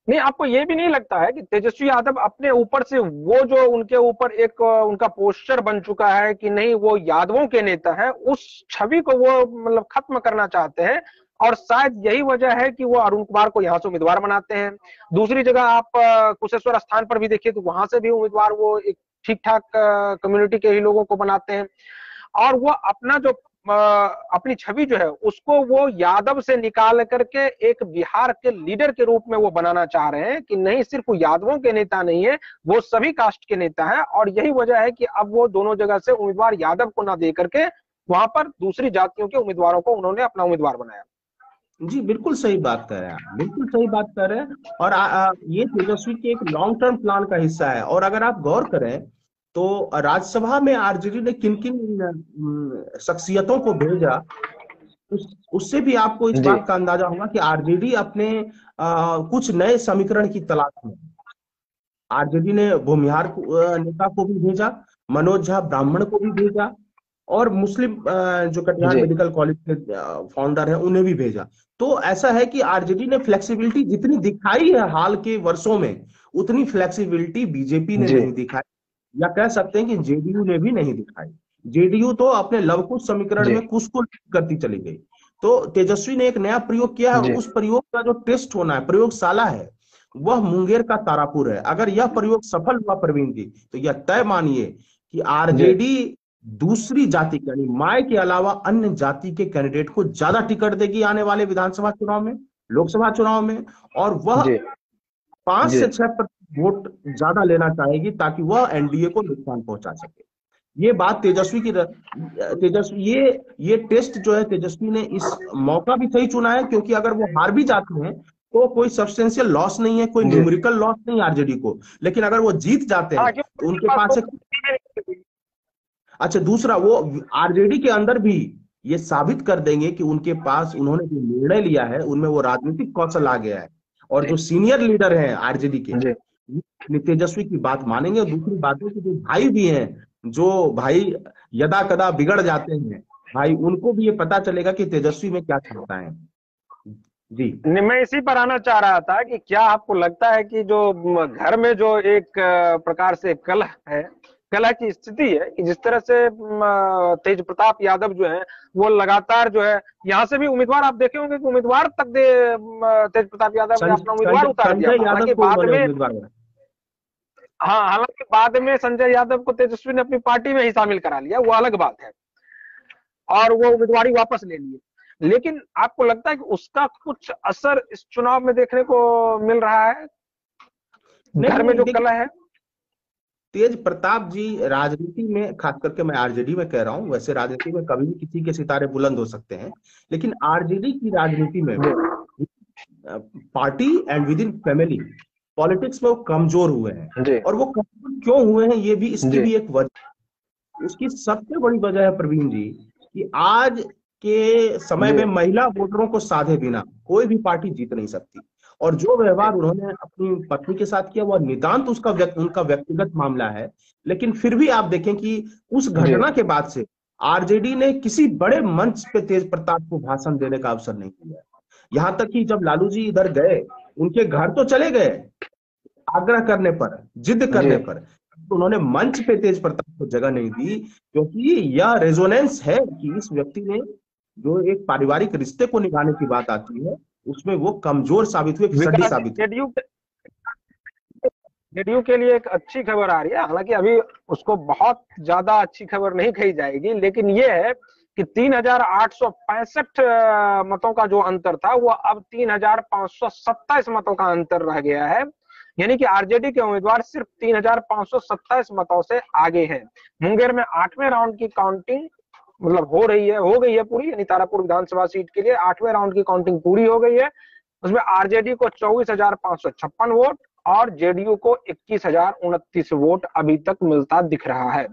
नहीं, आपको ये भी नहीं लगता है कि तेजस्वी यादव अपने ऊपर से वो जो उनके ऊपर एक उनका पोस्टर बन चुका है कि नहीं वो यादवों के नेता है, उस छवि को वो मतलब खत्म करना चाहते हैं, और शायद यही वजह है कि वो अरुण कुमार को यहाँ से उम्मीदवार बनाते हैं। दूसरी जगह आप कुशेश्वर स्थान पर भी देखिए तो वहां से भी उम्मीदवार वो एक ठीक ठाक कम्युनिटी के ही लोगों को बनाते हैं, और वो अपना जो अपनी छवि जो है उसको वो यादव से निकाल करके एक बिहार के लीडर के रूप में वो बनाना चाह रहे हैं कि नहीं सिर्फ यादवों के नेता नहीं है, वो सभी कास्ट के नेता है। और यही वजह है कि अब वो दोनों जगह से उम्मीदवार यादव को ना दे करके वहां पर दूसरी जातियों के उम्मीदवारों को उन्होंने अपना उम्मीदवार बनाया। जी बिल्कुल सही बात कर रहे हैं, बिल्कुल सही बात कर रहे हैं। और ये तेजस्वी के एक लॉन्ग टर्म प्लान का हिस्सा है। और अगर आप गौर करें तो राज्यसभा में आरजेडी ने किन किन शख्सियतों को भेजा, उससे भी आपको इस बात का अंदाजा होगा कि आरजेडी अपने कुछ नए समीकरण की तलाश में। आरजेडी ने भूमिहार नेता को भी भेजा, मनोज झा ब्राह्मण को भी भेजा, और मुस्लिम जो कटिहार मेडिकल कॉलेज के फाउंडर हैं उन्हें भी भेजा। तो ऐसा है कि आरजेडी ने फ्लेक्सिबिलिटी जितनी दिखाई है हाल के वर्षों में, उतनी फ्लेक्सिबिलिटी बीजेपी ने नहीं दिखाई, या कह सकते हैं कि जेडीयू ने भी नहीं दिखाई। जेडीयू तो अपने लवकुश समीकरण में कुछ को करती चली गई। तो तेजस्वी ने एक नया प्रयोग किया है, उस प्रयोग का जो टेस्ट होना है, प्रयोगशाला है, वह मुंगेर का तारापुर है। अगर यह प्रयोग सफल हुआ प्रवीण जी, तो यह तय मानिए कि आरजेडी दूसरी जाति के यानी माय के अलावा अन्य जाति के कैंडिडेट को ज्यादा टिकट देगी आने वाले विधानसभा चुनाव में, लोकसभा चुनाव में, और वह 5 से 6% वोट ज्यादा लेना चाहेगी ताकि वह एनडीए को नुकसान पहुंचा सके। ये बात तेजस्वी ये टेस्ट जो है तेजस्वी ने इस मौका भी सही चुना है, क्योंकि अगर वो हार भी जाते हैं तो कोई सब्सटेंशियल लॉस नहीं है, कोई न्यूमेरिकल लॉस नहीं आरजेडी को। लेकिन अगर वो जीत जाते हैं तो उनके पास अच्छा दूसरा, वो आरजेडी के अंदर भी ये साबित कर देंगे कि उनके पास उन्होंने जो निर्णय लिया है उनमें वो राजनीतिक कौशल आ गया है, और जो सीनियर लीडर हैं आरजेडी के तेजस्वी की बात मानेंगे। और दूसरी बात है कि जो भाई भी हैं, जो भाई यदा कदा बिगड़ जाते हैं भाई, उनको भी ये पता चलेगा कि तेजस्वी में क्या क्षमता है। जी मैं इसी पर आना चाह रहा था कि क्या आपको लगता है कि जो घर में जो एक प्रकार से कलह है, कलह की स्थिति है, कि जिस तरह से तेज प्रताप यादव जो है वो लगातार जो है, यहाँ से भी उम्मीदवार आप देखे होंगे कि उम्मीदवार तक तेज प्रताप यादव ने अपना उम्मीदवार उतार दिया। हालांकि बाद में हालांकि बाद में संजय यादव को तेजस्वी ने अपनी पार्टी में ही शामिल करा लिया, वो अलग बात है, और वो उम्मीदवारी वापस ले लिए। लेकिन आपको लगता है कि उसका कुछ असर इस चुनाव में देखने को मिल रहा है, घर में जो कलह है? तेज प्रताप जी राजनीति में, खास करके मैं आरजेडी में कह रहा हूं, वैसे राजनीति में कभी भी किसी के सितारे बुलंद हो सकते हैं, लेकिन आरजेडी की राजनीति में party and with in family politics में वो कमजोर हुए हैं। और वो कमजोर क्यों हुए हैं, ये भी इसकी भी एक वजह, उसकी सबसे बड़ी वजह है प्रवीण जी कि आज के समय में महिला वोटरों को साधे बिना कोई भी पार्टी जीत नहीं सकती। और जो व्यवहार उन्होंने अपनी पत्नी के साथ किया वह नितांत उनका व्यक्तिगत मामला है, लेकिन फिर भी आप देखें कि उस घटना के बाद से आरजेडी ने किसी बड़े मंच पे तेज प्रताप को भाषण देने का अवसर नहीं दिया। यहां तक कि जब लालू जी इधर गए, उनके घर तो चले गए आग्रह करने पर, जिद करने पर, तो उन्होंने मंच पे तेज प्रताप को जगह नहीं दी, क्योंकि यह रेजोनेंस है कि इस व्यक्ति ने जो एक पारिवारिक रिश्ते को निभाने की बात आती है उसमें वो कमजोर साबित हुए, फिसड्डी साबित हुए। जेडीयू के लिए एक अच्छी खबर आ रही है, हालांकि अभी उसको बहुत ज्यादा अच्छी खबर नहीं कही जाएगी, लेकिन ये है कि 3865 मतों का जो अंतर था वो अब 3527 मतों का अंतर रह गया है। यानी कि आरजेडी के उम्मीदवार सिर्फ 3527 मतों से आगे हैं। मुंगेर में 8वें राउंड की काउंटिंग मतलब हो गई है पूरी, यानी तारापुर विधानसभा सीट के लिए 8वें राउंड की काउंटिंग पूरी हो गई है। उसमें आरजेडी को 24,556 वोट और जेडीयू को 21,029 वोट अभी तक मिलता दिख रहा है।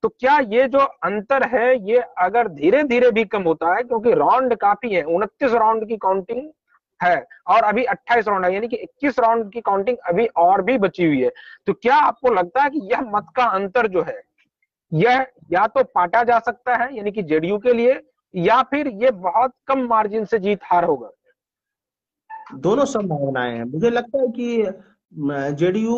तो क्या ये जो अंतर है ये अगर धीरे धीरे भी कम होता है, क्योंकि राउंड काफी है, 29 राउंड की काउंटिंग है और अभी 28 राउंड है, यानी कि 21 राउंड की काउंटिंग अभी और भी बची हुई है, तो क्या आपको लगता है कि यह मत का अंतर जो है यह या तो पाटा जा सकता है यानी कि जेडीयू के लिए, या फिर ये बहुत कम मार्जिन से जीत हार होगा? दोनों संभावनाएं हैं। मुझे लगता है कि जेडीयू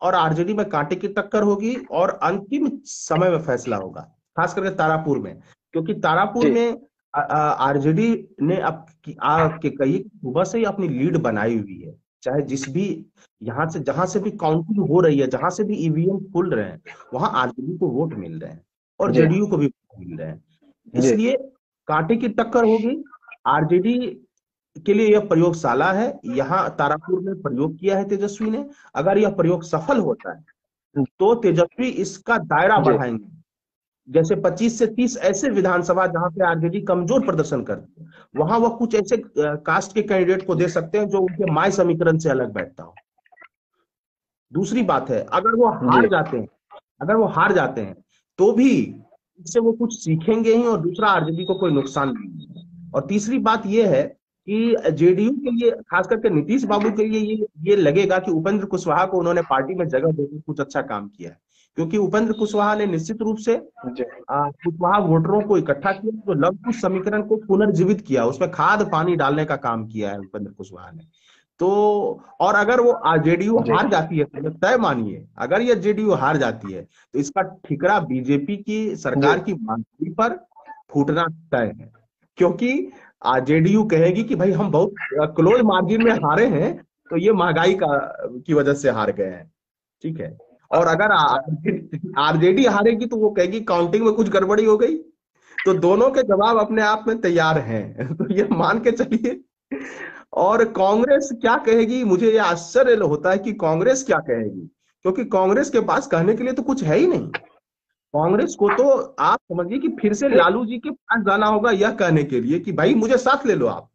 और आरजेडी में कांटे की टक्कर होगी और अंतिम समय में फैसला होगा, खास करके तारापुर में, क्योंकि तारापुर में आरजेडी ने अब कही सुबह से ही अपनी लीड बनाई हुई है, चाहे जिस भी यहाँ से जहां से भी काउंटिंग हो रही है, जहां से भी ईवीएम खुल रहे हैं, वहां आरजेडी को वोट मिल रहे हैं और जेडीयू को भी वोट मिल रहे हैं। इसलिए कांटे की टक्कर होगी। आरजेडी के लिए यह प्रयोगशाला है, यहाँ तारापुर में प्रयोग किया है तेजस्वी ने। अगर यह प्रयोग सफल होता है तो तेजस्वी इसका दायरा बढ़ाएंगे, जैसे 25 से 30 ऐसे विधानसभा जहां पे आरजेडी कमजोर प्रदर्शन करती है, वहां वह कुछ ऐसे कास्ट के कैंडिडेट को दे सकते हैं जो उनके माय समीकरण से अलग बैठता हो। दूसरी बात है, अगर वो हार जाते हैं तो भी इससे वो कुछ सीखेंगे ही, और दूसरा आरजेडी को कोई नुकसान नहीं है। और तीसरी बात यह है कि जेडीयू के लिए, खास करके नीतीश बाबू के लिए ये लगेगा कि उपेंद्र कुशवाहा को उन्होंने पार्टी में जगह देकर कुछ अच्छा काम किया है, क्योंकि उपेंद्र कुशवाहा ने निश्चित रूप से कुशवाहा वोटरों को इकट्ठा किया, तो लव कुश समीकरण को पुनर्जीवित किया, उसमें खाद पानी डालने का काम किया है उपेंद्र कुशवाहा ने। तो और अगर वो जेडीयू हार जाती है, तो तय मानिए अगर ये जेडीयू हार जाती है तो इसका ठिकरा बीजेपी की सरकार की मांग पर फूटना तय है, क्योंकि जेडीयू कहेगी कि भाई हम बहुत क्लोज मार्जिन में हारे हैं, तो ये महंगाई की वजह से हार गए हैं, ठीक है। और अगर आरजेडी हारेगी तो वो कहेगी काउंटिंग में कुछ गड़बड़ी हो गई। तो दोनों के जवाब अपने आप में तैयार हैं। तो ये मान के चलिए। और कांग्रेस क्या कहेगी, मुझे ये आश्चर्य होता है कि कांग्रेस क्या कहेगी, क्योंकि कांग्रेस के पास कहने के लिए तो कुछ है ही नहीं। कांग्रेस को तो आप समझिए कि फिर से लालू जी के पास जाना होगा यह कहने के लिए कि भाई मुझे साथ ले लो आप।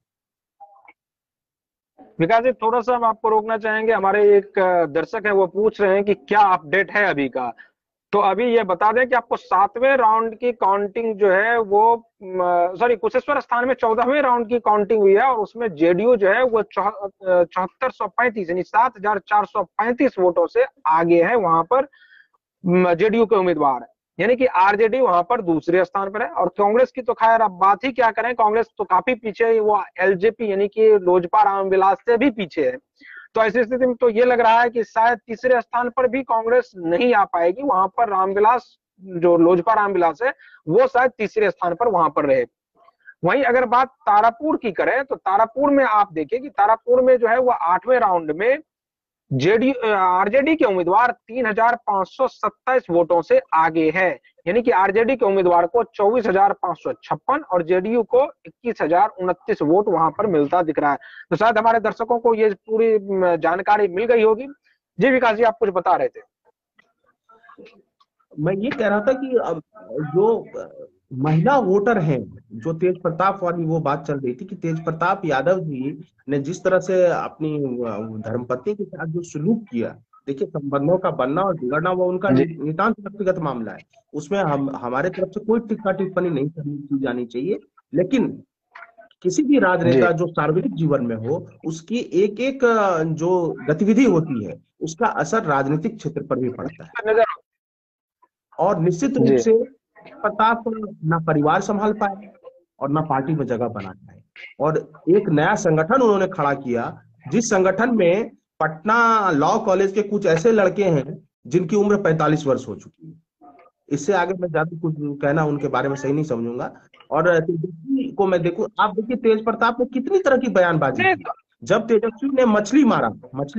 विकास जी, थोड़ा सा हम आपको रोकना चाहेंगे। हमारे एक दर्शक है, वो पूछ रहे हैं कि क्या अपडेट है अभी का। तो अभी ये बता दें कि आपको 7वें राउंड की काउंटिंग जो है वो, सॉरी, कुशेश्वर स्थान में 14वें राउंड की काउंटिंग हुई है और उसमें जेडीयू जो है वो 7435 यानी 7435 वोटों से आगे है वहां पर जेडीयू के उम्मीदवार। यानी कि आरजेडी वहां पर दूसरे स्थान पर है। और कांग्रेस की तो खैर अब बात ही क्या करें, कांग्रेस तो काफी पीछे है, वो एलजेपी यानी कि लोजपा रामविलास से भी पीछे है। तो ऐसी स्थिति में तो ये लग रहा है कि शायद तीसरे स्थान पर भी कांग्रेस नहीं आ पाएगी। वहां पर रामविलास, जो लोजपा रामविलास है, वो शायद तीसरे स्थान पर वहां पर रहे। वहीं अगर बात तारापुर की करें तो तारापुर में आप देखिए कि तारापुर में जो है वो 8वें राउंड में आरजेडी के उम्मीदवार 3527 वोटों से आगे है। यानी कि आरजेडी के उम्मीदवार को 24,556 और जेडीयू को 21,029 वोट वहां पर मिलता दिख रहा है। तो शायद हमारे दर्शकों को ये पूरी जानकारी मिल गई होगी। जी विकास जी, आप कुछ बता रहे थे। मैं ये कह रहा था कि अब जो महिला वोटर हैं, जो तेज प्रताप वाली वो बात चल रही थी कि तेज प्रताप यादव जी ने जिस तरह से अपनी धर्मपत्नी के साथ जो सलूक किया, देखिए संबंधों का बनना और बिगड़ना वो उनका नितांत व्यक्तिगत मामला है। उसमें हमारे तरफ से कोई टिप्पा टिप्पणी नहीं की जानी चाहिए। लेकिन किसी भी राजनेता जो सार्वजनिक जीवन में हो, उसकी एक एक जो गतिविधि होती है उसका असर राजनीतिक क्षेत्र पर भी पड़ता है। और निश्चित रूप से प्रताप ना परिवार संभाल पाए और ना पार्टी में जगह बना पाए। और एक नया संगठन उन्होंने खड़ा किया, जिस संगठन में पटना लॉ कॉलेज के कुछ ऐसे लड़के हैं जिनकी उम्र 45 वर्ष हो चुकी है। इससे आगे मैं ज्यादा कुछ कहना उनके बारे में सही नहीं समझूंगा। और तेजस्वी को मैं देखूं, आप देखिए तेज प्रताप ने कितनी तरह की बयानबाजी की। जब तेजस्वी ने मछली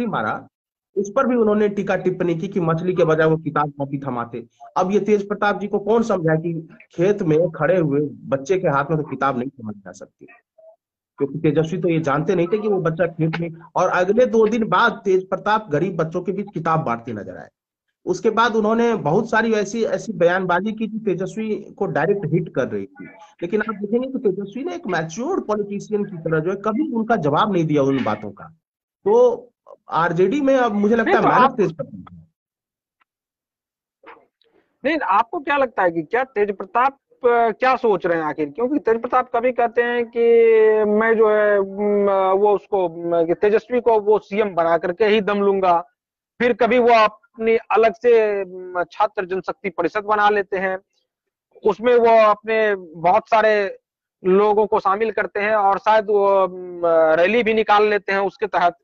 मारा उस पर भी उन्होंने टीका टिप्पणी की कि मछली के बजाय वो किताब कॉपी थमाते। अब ये तेज प्रताप जी को कौन समझाए कि खेत में खड़े हुए बच्चे के हाथ में तो किताब नहीं थमाई जा सकती, क्योंकि तेजस्वी तो ये जानते नहीं थे कि वो बच्चा खेत में। और अगले 2 दिन बाद तेज प्रताप गरीब बच्चों के बीच किताब बांटते नजर आए। उसके बाद उन्होंने बहुत सारी ऐसी ऐसी बयानबाजी की जो तेजस्वी को डायरेक्ट हिट कर रही थी। लेकिन आप देखेंगे कि तेजस्वी ने एक मैच्योर पॉलिटिशियन की तरह जो है कभी उनका जवाब नहीं दिया उन बातों का। तो आरजेडी में अब मुझे लगता है मेहनत तेज प्रताप है। नहीं, आपको क्या लगता है कि क्या तेज प्रताप क्या सोच रहे हैं आखिर? क्योंकि तेज प्रताप कभी कहते हैं कि मैं जो है वो उसको तेजस्वी को वो सीएम बना करके ही दम लूंगा। फिर कभी वो अपनी अलग से छात्र जनशक्ति परिषद बना लेते हैं, उसमें वो अपने बहुत सारे लोगों को शामिल करते हैं और शायद वो रैली भी निकाल लेते हैं उसके तहत।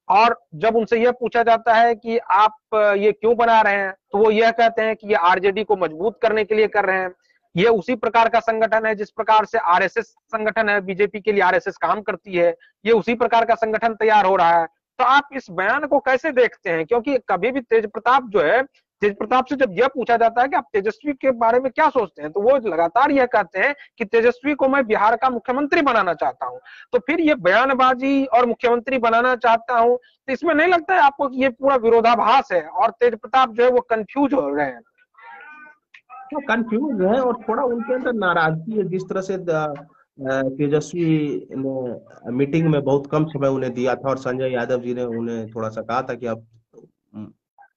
और जब उनसे यह पूछा जाता है कि आप ये क्यों बना रहे हैं, तो वो यह कहते हैं कि ये आरजेडी को मजबूत करने के लिए कर रहे हैं। ये उसी प्रकार का संगठन है जिस प्रकार से आरएसएस संगठन है, बीजेपी के लिए आरएसएस काम करती है, ये उसी प्रकार का संगठन तैयार हो रहा है। तो आप इस बयान को कैसे देखते हैं? क्योंकि कभी भी तेज प्रताप जो है, तेज प्रताप से जब यह पूछा जाता है कि आप तेजस्वी के बारे में क्या सोचते हैं, तो वो लगातार यह कहते हैं कि तेजस्वी को मैं बिहार का मुख्यमंत्री बनाना चाहता हूं। तो फिर ये बयानबाजी और मुख्यमंत्री बनाना चाहता हूं, तो इसमें नहीं लगता है आपको कि ये पूरा विरोधाभास है और तेज प्रताप जो है वो कंफ्यूज हो रहे हैं? वो कंफ्यूज है और थोड़ा उनके अंदर नाराजगी है। जिस तरह से तेजस्वी ने मीटिंग में बहुत कम समय उन्हें दिया था और संजय यादव जी ने उन्हें थोड़ा सा कहा था कि अब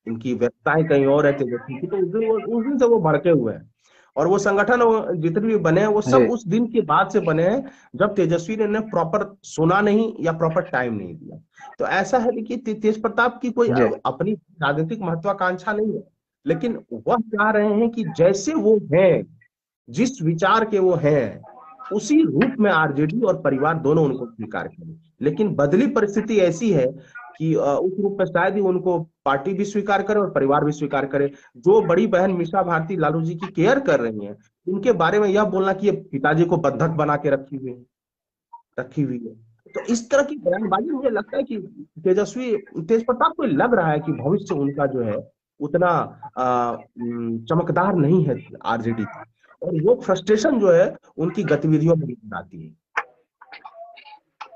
इनकी व्यस्तताएं कहीं और है तेजस्वी की। तो उस दिन से वो भड़के हुए हैं। और वो संगठन जितने भी बने हैं वो सब उस दिन के बाद से बने हैं जब तेजस्वी ने प्रॉपर सुना नहीं या प्रॉपर टाइम नहीं दिया। तो ऐसा है कि तेज प्रताप की कोई अपनी राजनीतिक महत्वाकांक्षा नहीं है, लेकिन वह चाह रहे हैं कि जैसे वो हैं, जिस विचार के वो हैं, उसी रूप में आरजेडी और परिवार दोनों उनको स्वीकार करें। लेकिन बदली परिस्थिति ऐसी है कि उस रूप में शायद ही उनको पार्टी भी स्वीकार करे और परिवार भी स्वीकार करे। जो बड़ी बहन मीसा भारती लालू जी की केयर कर रही हैं, उनके बारे में यह बोलना कि ये पिताजी को बंधक बना के रखी हुई है, तो इस तरह की बयानबाजी मुझे लगता है कि तेज प्रताप को लग रहा है कि भविष्य उनका जो है उतना चमकदार नहीं है आरजेडी का, और वो फ्रस्ट्रेशन जो है उनकी गतिविधियों में नजर आती है।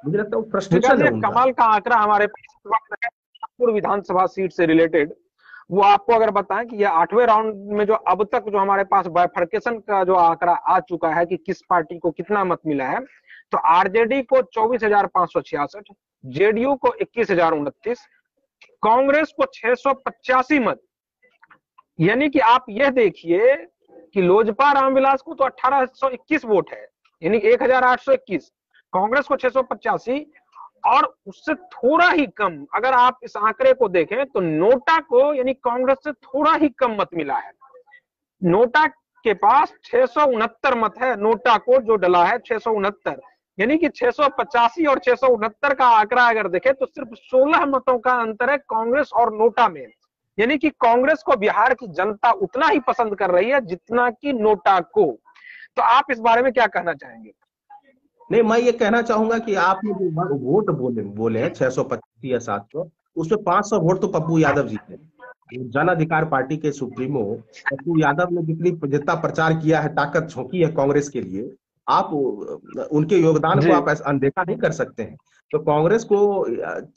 मुझे लगता है वो फ्रस्ट्रेशन है उनका। कमाल का आंकड़ा हमारे पास विधानसभा सीट से रिलेटेड, वो आपको अगर बताएं कि ये 8वें राउंड में जो अब तक जो हमारे पास बाइफर्केशन का जो आंकड़ा आ चुका है कि किस पार्टी को कितना मत मिला है, तो आरजेडी को 24,566, जेडीयू को 21,029, कांग्रेस को 685 मत। यानी कि आप यह देखिए कि लोजपा रामविलास को तो 1821 वोट है, यानी 1821, कांग्रेस को 685, और उससे थोड़ा ही कम अगर आप इस आंकड़े को देखें तो नोटा को, यानी कांग्रेस से थोड़ा ही कम मत मिला है। नोटा के पास 669 मत है, नोटा को जो डला है 669, यानी कि 685 और 669 का आंकड़ा अगर देखें तो सिर्फ 16 मतों का अंतर है कांग्रेस और नोटा में। यानी कि कांग्रेस को बिहार की जनता उतना ही पसंद कर रही है जितना कि नोटा को। तो आप इस बारे में क्या कहना चाहेंगे? नहीं, मैं ये कहना चाहूंगा कि आपने जो वोट बोले हैं 625 या 700, उसमें 500 वोट तो पप्पू यादव जी थे। जन अधिकार पार्टी के सुप्रीमो पप्पू यादव ने जितना प्रचार किया है, ताकत झोंकी है कांग्रेस के लिए, आप उनके योगदान को आप अनदेखा नहीं कर सकते हैं। तो कांग्रेस को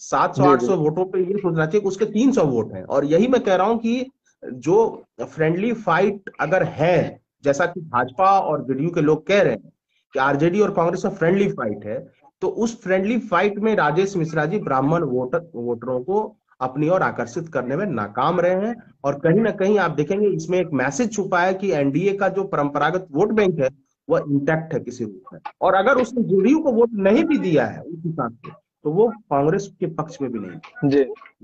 700-800 वोटों पे ये सोचना चाहिए कि उसके 300 वोट हैं। और यही मैं कह रहा हूं कि जो फ्रेंडली फाइट अगर है, जैसा कि भाजपा और जेडीयू के लोग कह रहे हैं कि आरजेडी और कांग्रेस में फ्रेंडली फाइट है, तो उस फ्रेंडली फाइट में राजेश मिश्रा जी ब्राह्मण वोटरों को अपनी ओर आकर्षित करने में नाकाम रहे हैं। और कहीं ना कहीं आप देखेंगे इसमें एक मैसेज छुपा है कि एनडीए का जो परंपरागत वोट बैंक है वह इंटैक्ट है किसी रूप में। और अगर उसने जेडीयू को वोट नहीं भी दिया है उस हिसाब से, तो वो कांग्रेस के पक्ष में भी नहीं है।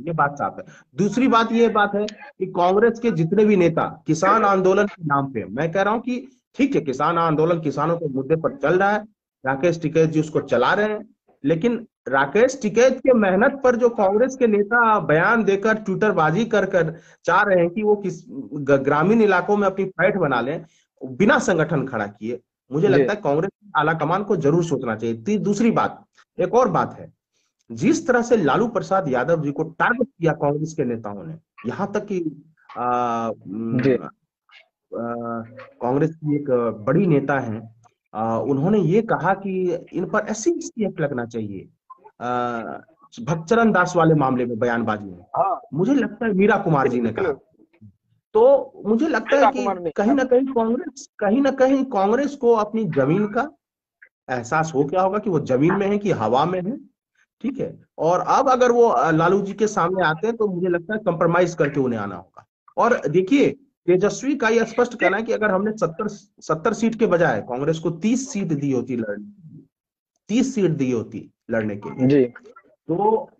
ये बात साफ है। दूसरी बात ये बात है कि कांग्रेस के जितने भी नेता किसान आंदोलन के नाम पे, मैं कह रहा हूं कि ठीक है, किसान आंदोलन किसानों के मुद्दे पर चल रहा है, राकेश टिकैत जी उसको चला रहे हैं, लेकिन राकेश टिकैत के मेहनत पर जो कांग्रेस के नेता बयान देकर ट्विटरबाजी कर चाह रहे हैं कि वो किस ग्रामीण इलाकों में अपनी फाइट बना लें बिना संगठन खड़ा किए, मुझे लगता है कांग्रेस आलाकमान को जरूर सोचना चाहिए। दूसरी बात, एक और बात है, जिस तरह से लालू प्रसाद यादव जी को टारगेट किया कांग्रेस के नेताओं ने, यहां तक कि कांग्रेस की एक बड़ी नेता है, उन्होंने ये कहा कि इन पर ऐसी एक्ट लगना चाहिए भक्तचरण दास वाले मामले में, बयानबाजी में। मुझे लगता है मीरा कुमार जी ने कहा। तो मुझे लगता है कि कहीं ना कहीं कांग्रेस को अपनी जमीन का एहसास हो गया होगा कि वो जमीन में है कि हवा में है, ठीक है। और अब अगर वो लालू जी के सामने आते हैं तो मुझे लगता है कंप्रोमाइज करके उन्हें आना होगा। और देखिए, तेजस्वी का यह स्पष्ट कहना है कि अगर हमने 70 सीट के बजाय कांग्रेस को 30 सीट दी होती लड़ने के लिए, तो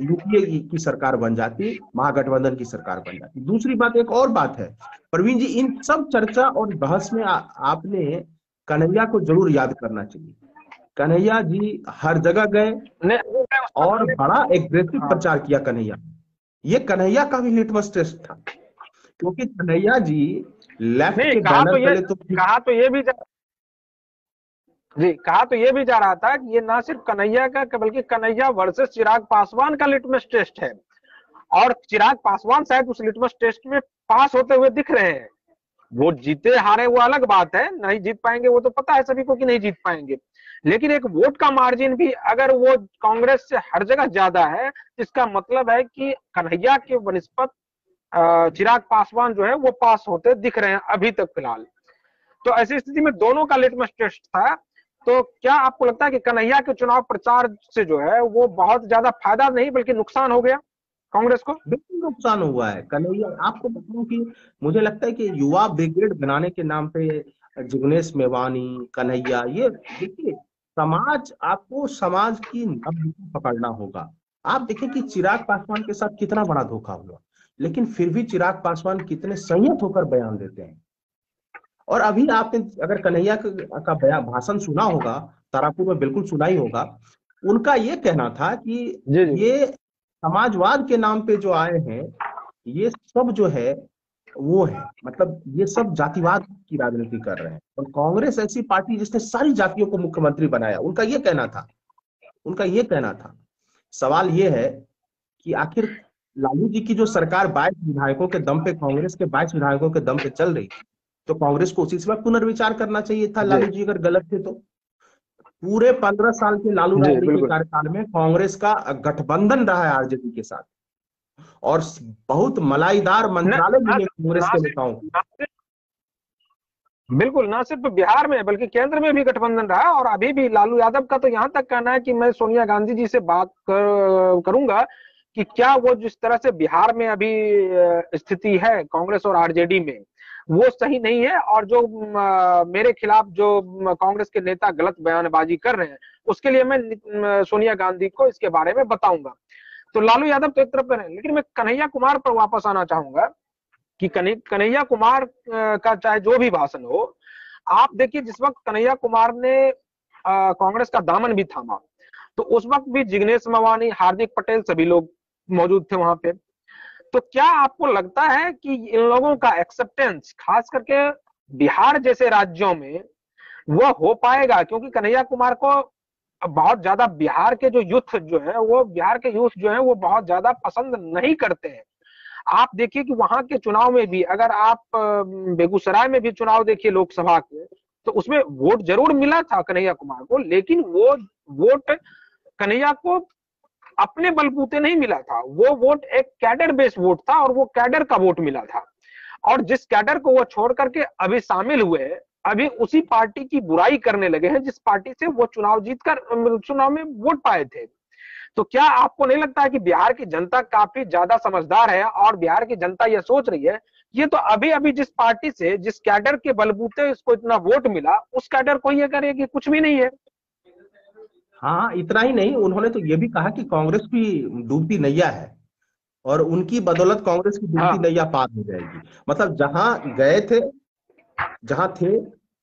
यूपीए की सरकार बन जाती, महागठबंधन की सरकार बन जाती। दूसरी बात, एक और बात है प्रवीण जी, इन सब चर्चा और बहस में आपने कन्हैया को जरूर याद करना चाहिए। कन्हैया जी हर जगह गए और बड़ा एग्रेसिव प्रचार किया कन्हैया। ये कन्हैया का भी लिटमस टेस्ट था, क्योंकि कन्हैया जी लेफ्ट के बैनर पहले तो कहा तो ये भी जा रहा था कि ये ना सिर्फ कन्हैया का बल्कि कन्हैया वर्सेस चिराग पासवान का लिटमस टेस्ट है, और चिराग पासवान शायद उस लिटमस टेस्ट में पास होते हुए दिख रहे हैं। वो जीते हारे वो अलग बात है, नहीं जीत पाएंगे वो तो पता है सभी को कि नहीं जीत पाएंगे, लेकिन एक वोट का मार्जिन भी अगर वो कांग्रेस से हर जगह ज्यादा है, इसका मतलब है कि कन्हैया के बनिस्पत चिराग पासवान जो है वो पास होते दिख रहे हैं अभी तक फिलहाल। तो ऐसी स्थिति में दोनों का लिटमस टेस्ट था। तो क्या आपको लगता है कि कन्हैया के चुनाव प्रचार से जो है वो बहुत ज्यादा फायदा नहीं बल्कि नुकसान हो गया कांग्रेस को? बिल्कुल नुकसान हुआ है। कन्हैया, आपको बताऊं कि मुझे लगता है कि युवा ब्रिगेड बनाने के नाम पे जिग्नेश मेवानी, कन्हैया, ये देखिए आपको समाज की नब्ज पकड़ना होगा। आप देखें कि चिराग पासवान के साथ कितना बड़ा धोखा हुआ, लेकिन फिर भी चिराग पासवान कितने संयत होकर बयान देते हैं। और अभी आपने अगर कन्हैया का भाषण सुना होगा, तारापुर में बिल्कुल सुना ही होगा, उनका ये कहना था कि ये समाजवाद के नाम पे जो आए हैं, ये सब जो है वो है, मतलब ये सब जातिवाद की राजनीति कर रहे हैं। और कांग्रेस ऐसी पार्टी जिसने सारी जातियों को मुख्यमंत्री बनाया, उनका ये कहना था। उनका ये कहना था। सवाल ये है कि आखिर लालू जी की जो सरकार 22 विधायकों के दम पे, कांग्रेस के 22 विधायकों के दम पे चल रही, तो कांग्रेस को उसी समय पुनर्विचार करना चाहिए था, लालू जी अगर गलत थे तो। पूरे 15 साल के लालू राबड़ी के कार्यकाल में कांग्रेस का गठबंधन रहा है आरजेडी के साथ, और बहुत मलाईदार मंत्रालय मिले कांग्रेस के नेताओं को। बिल्कुल, ना सिर्फ बिहार में बल्कि केंद्र में भी गठबंधन रहा। और अभी भी लालू यादव का तो यहां तक कहना है कि मैं सोनिया गांधी जी से बात करूंगा कि क्या वो जिस तरह से बिहार में अभी स्थिति है कांग्रेस और आरजेडी में, वो सही नहीं है। और जो मेरे खिलाफ जो कांग्रेस के नेता गलत बयानबाजी कर रहे हैं, उसके लिए मैं सोनिया गांधी को इसके बारे में बताऊंगा। तो लालू यादव तो एक तरफ पर है, लेकिन मैं कन्हैया कुमार पर वापस आना चाहूंगा कि कन्हैया कुमार का चाहे जो भी भाषण हो, आप देखिए जिस वक्त कन्हैया कुमार ने कांग्रेस का दामन भी थामा, तो उस वक्त भी जिग्नेश मेवानी, हार्दिक पटेल सभी लोग मौजूद थे वहां पे। तो क्या आपको लगता है कि इन लोगों का एक्सेप्टेंस खास करके बिहार जैसे राज्यों में वो हो पाएगा? क्योंकि कन्हैया कुमार को बहुत ज्यादा बिहार के जो यूथ जो है, वो बिहार के यूथ जो है वो बहुत ज्यादा पसंद नहीं करते हैं। आप देखिए कि वहां के चुनाव में भी, अगर आप बेगूसराय में भी चुनाव देखिए लोकसभा के, तो उसमें वोट जरूर मिला था कन्हैया कुमार को, लेकिन वो वोट कन्हैया को अपने बलबूते नहीं मिला था। वो वोट एक कैडर बेस्ड वोट था और वो कैडर का वोट मिला था। और जिस कैडर को वो छोड़ करके अभी शामिल हुए, अभी उसी पार्टी की बुराई करने लगे हैं जिस पार्टी से वो चुनाव जीतकर चुनाव में वोट पाए थे। तो क्या आपको नहीं लगता है कि बिहार की जनता काफी ज्यादा समझदार है और बिहार की जनता यह सोच रही है, ये तो अभी अभी जिस पार्टी से, जिस कैडर के बलबूते इसको इतना वोट मिला, उस कैडर को ये करे कि कुछ भी नहीं है। हाँ, इतना ही नहीं, उन्होंने तो ये भी कहा कि कांग्रेस भी डूबती नैया है और उनकी बदौलत कांग्रेस की डूबती नैया पार हो जाएगी। मतलब जहां गए थे, जहां थे,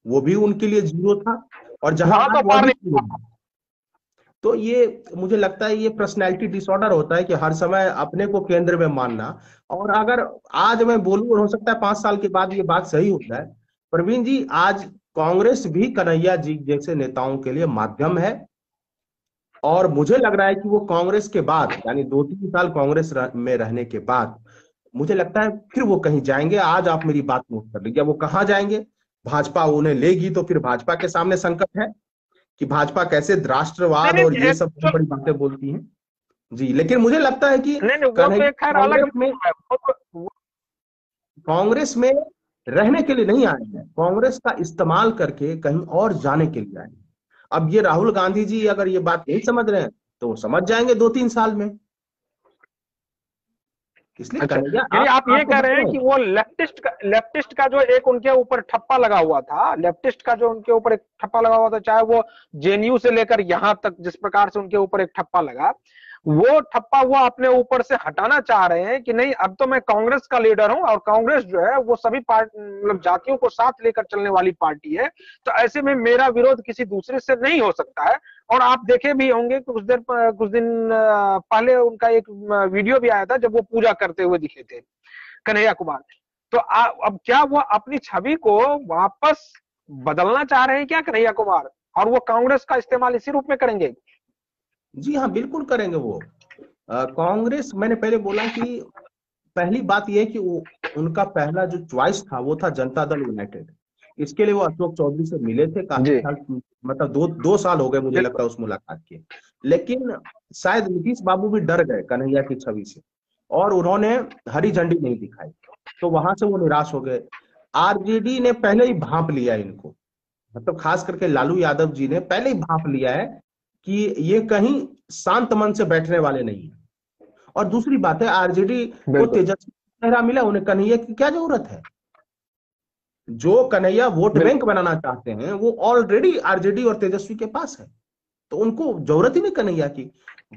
वो भी उनके लिए जीरो था, और जहां तो पार नहीं। तो ये मुझे लगता है ये पर्सनैलिटी डिसऑर्डर होता है कि हर समय अपने को केंद्र में मानना। और अगर आज मैं बोलूं, हो सकता है 5 साल के बाद ये बात सही हो जाए, प्रवीण जी, आज कांग्रेस भी कन्हैया जी जैसे नेताओं के लिए माध्यम है। और मुझे लग रहा है कि वो कांग्रेस के बाद, यानी 2-3 साल कांग्रेस में रहने के बाद, मुझे लगता है फिर वो कहीं जाएंगे। आज आप मेरी बात नोट कर लीजिए, वो कहाँ जाएंगे? भाजपा उन्हें लेगी तो फिर भाजपा के सामने संकट है कि भाजपा कैसे राष्ट्रवाद और ये सब बड़ी बातें बोलती है जी। लेकिन मुझे लगता है कि कांग्रेस में रहने के लिए नहीं आए हैं, कांग्रेस का इस्तेमाल करके कहीं और जाने के लिए आए हैं। अब ये राहुल गांधी जी अगर ये बात नहीं समझ रहे हैं तो समझ जाएंगे 2-3 साल में। इसलिए आप ये कह रहे हैं कि वो लेफ्टिस्ट का जो एक उनके ऊपर ठप्पा लगा हुआ था, लेफ्टिस्ट का जो उनके ऊपर एक ठप्पा लगा हुआ था, चाहे वो जेएनयू से लेकर यहां तक जिस प्रकार से उनके ऊपर एक ठप्पा लगा, वो ठप्पा वो अपने ऊपर से हटाना चाह रहे हैं कि नहीं, अब तो मैं कांग्रेस का लीडर हूं और कांग्रेस जो है वो सभी मतलब जातियों को साथ लेकर चलने वाली पार्टी है, तो ऐसे में मेरा विरोध किसी दूसरे से नहीं हो सकता है। और आप देखे भी होंगे कुछ दिन पहले उनका एक वीडियो भी आया था जब वो पूजा करते हुए दिखे थे कन्हैया कुमार। तो अब क्या वो अपनी छवि को वापस बदलना चाह रहे हैं क्या कन्हैया कुमार, और वो कांग्रेस का इस्तेमाल इसी रूप में करेंगे? जी हाँ, बिल्कुल करेंगे वो। कांग्रेस, मैंने पहले बोला कि पहली बात यह कि उनका पहला जो चॉइस था वो था जनता दल यूनाइटेड। इसके लिए वो अशोक चौधरी से मिले थे काफी साल, मतलब 2 साल हो गए मुझे लगता है उस मुलाकात के। लेकिन शायद नीतीश बाबू भी डर गए कन्हैया की छवि से और उन्होंने हरी झंडी नहीं दिखाई, तो वहां से वो निराश हो गए। आरजेडी ने पहले ही भांप लिया इनको, मतलब खास करके लालू यादव जी ने पहले ही भांप लिया है कि ये कहीं शांत मन से बैठने वाले नहीं है। और दूसरी बात है, आरजेडी को तेजस्वी चेहरा मिला, उन्हें कन्हैया की क्या जरूरत है? जो कन्हैया वोट बैंक बनाना चाहते हैं वो ऑलरेडी आरजेडी और तेजस्वी के पास है, तो उनको जरूरत ही नहीं कन्हैया की।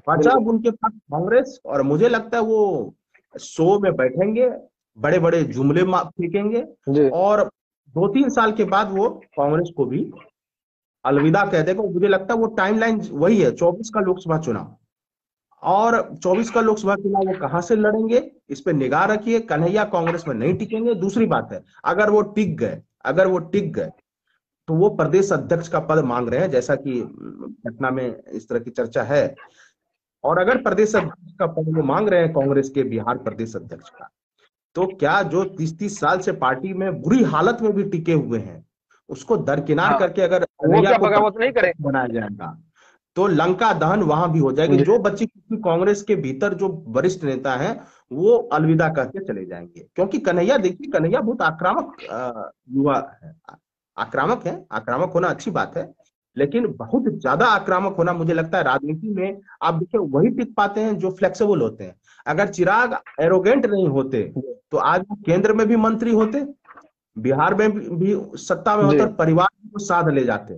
बचा उनके पास कांग्रेस, और मुझे लगता है वो शो में बैठेंगे, बड़े बड़े जुमले फेंकेंगे और 2-3 साल के बाद वो कांग्रेस को भी अलविदा कह देगा। मुझे लगता है वो टाइमलाइन वही है, 24 का लोकसभा चुनाव। और 24 का लोकसभा चुनाव वो कहां से लड़ेंगे, इस पे निगाह रखिए। कन्हैया कांग्रेस में नहीं टिकेंगे। दूसरी बात है, अगर वो टिक गए तो वो प्रदेश अध्यक्ष का पद मांग रहे हैं, जैसा कि पटना में इस तरह की चर्चा है। और अगर प्रदेश अध्यक्ष का पद वो मांग रहे हैं कांग्रेस के बिहार प्रदेश अध्यक्ष का, तो क्या जो 30-30 साल से पार्टी में बुरी हालत में भी टिके हुए हैं उसको दरकिनार करके अगर वो क्या को बगावत नहीं करेंगे? बनाया जाएगा तो लंका दहन वहां भी हो जाएगी। जो बच्ची कांग्रेस के भीतर जो वरिष्ठ नेता हैं वो अलविदा करके चले जाएंगे, क्योंकि कन्हैया, देखिए कन्हैया बहुत आक्रामक युवा है। आक्रामक है, आक्रामक होना अच्छी बात है, लेकिन बहुत ज्यादा आक्रामक होना मुझे लगता है राजनीति में आप देखिए वही टिक पाते हैं जो फ्लेक्सिबल होते हैं। अगर चिराग एरोगेंट नहीं होते तो आज वो केंद्र में भी मंत्री होते, बिहार में भी सत्ता में होते और परिवार को साथ ले जाते।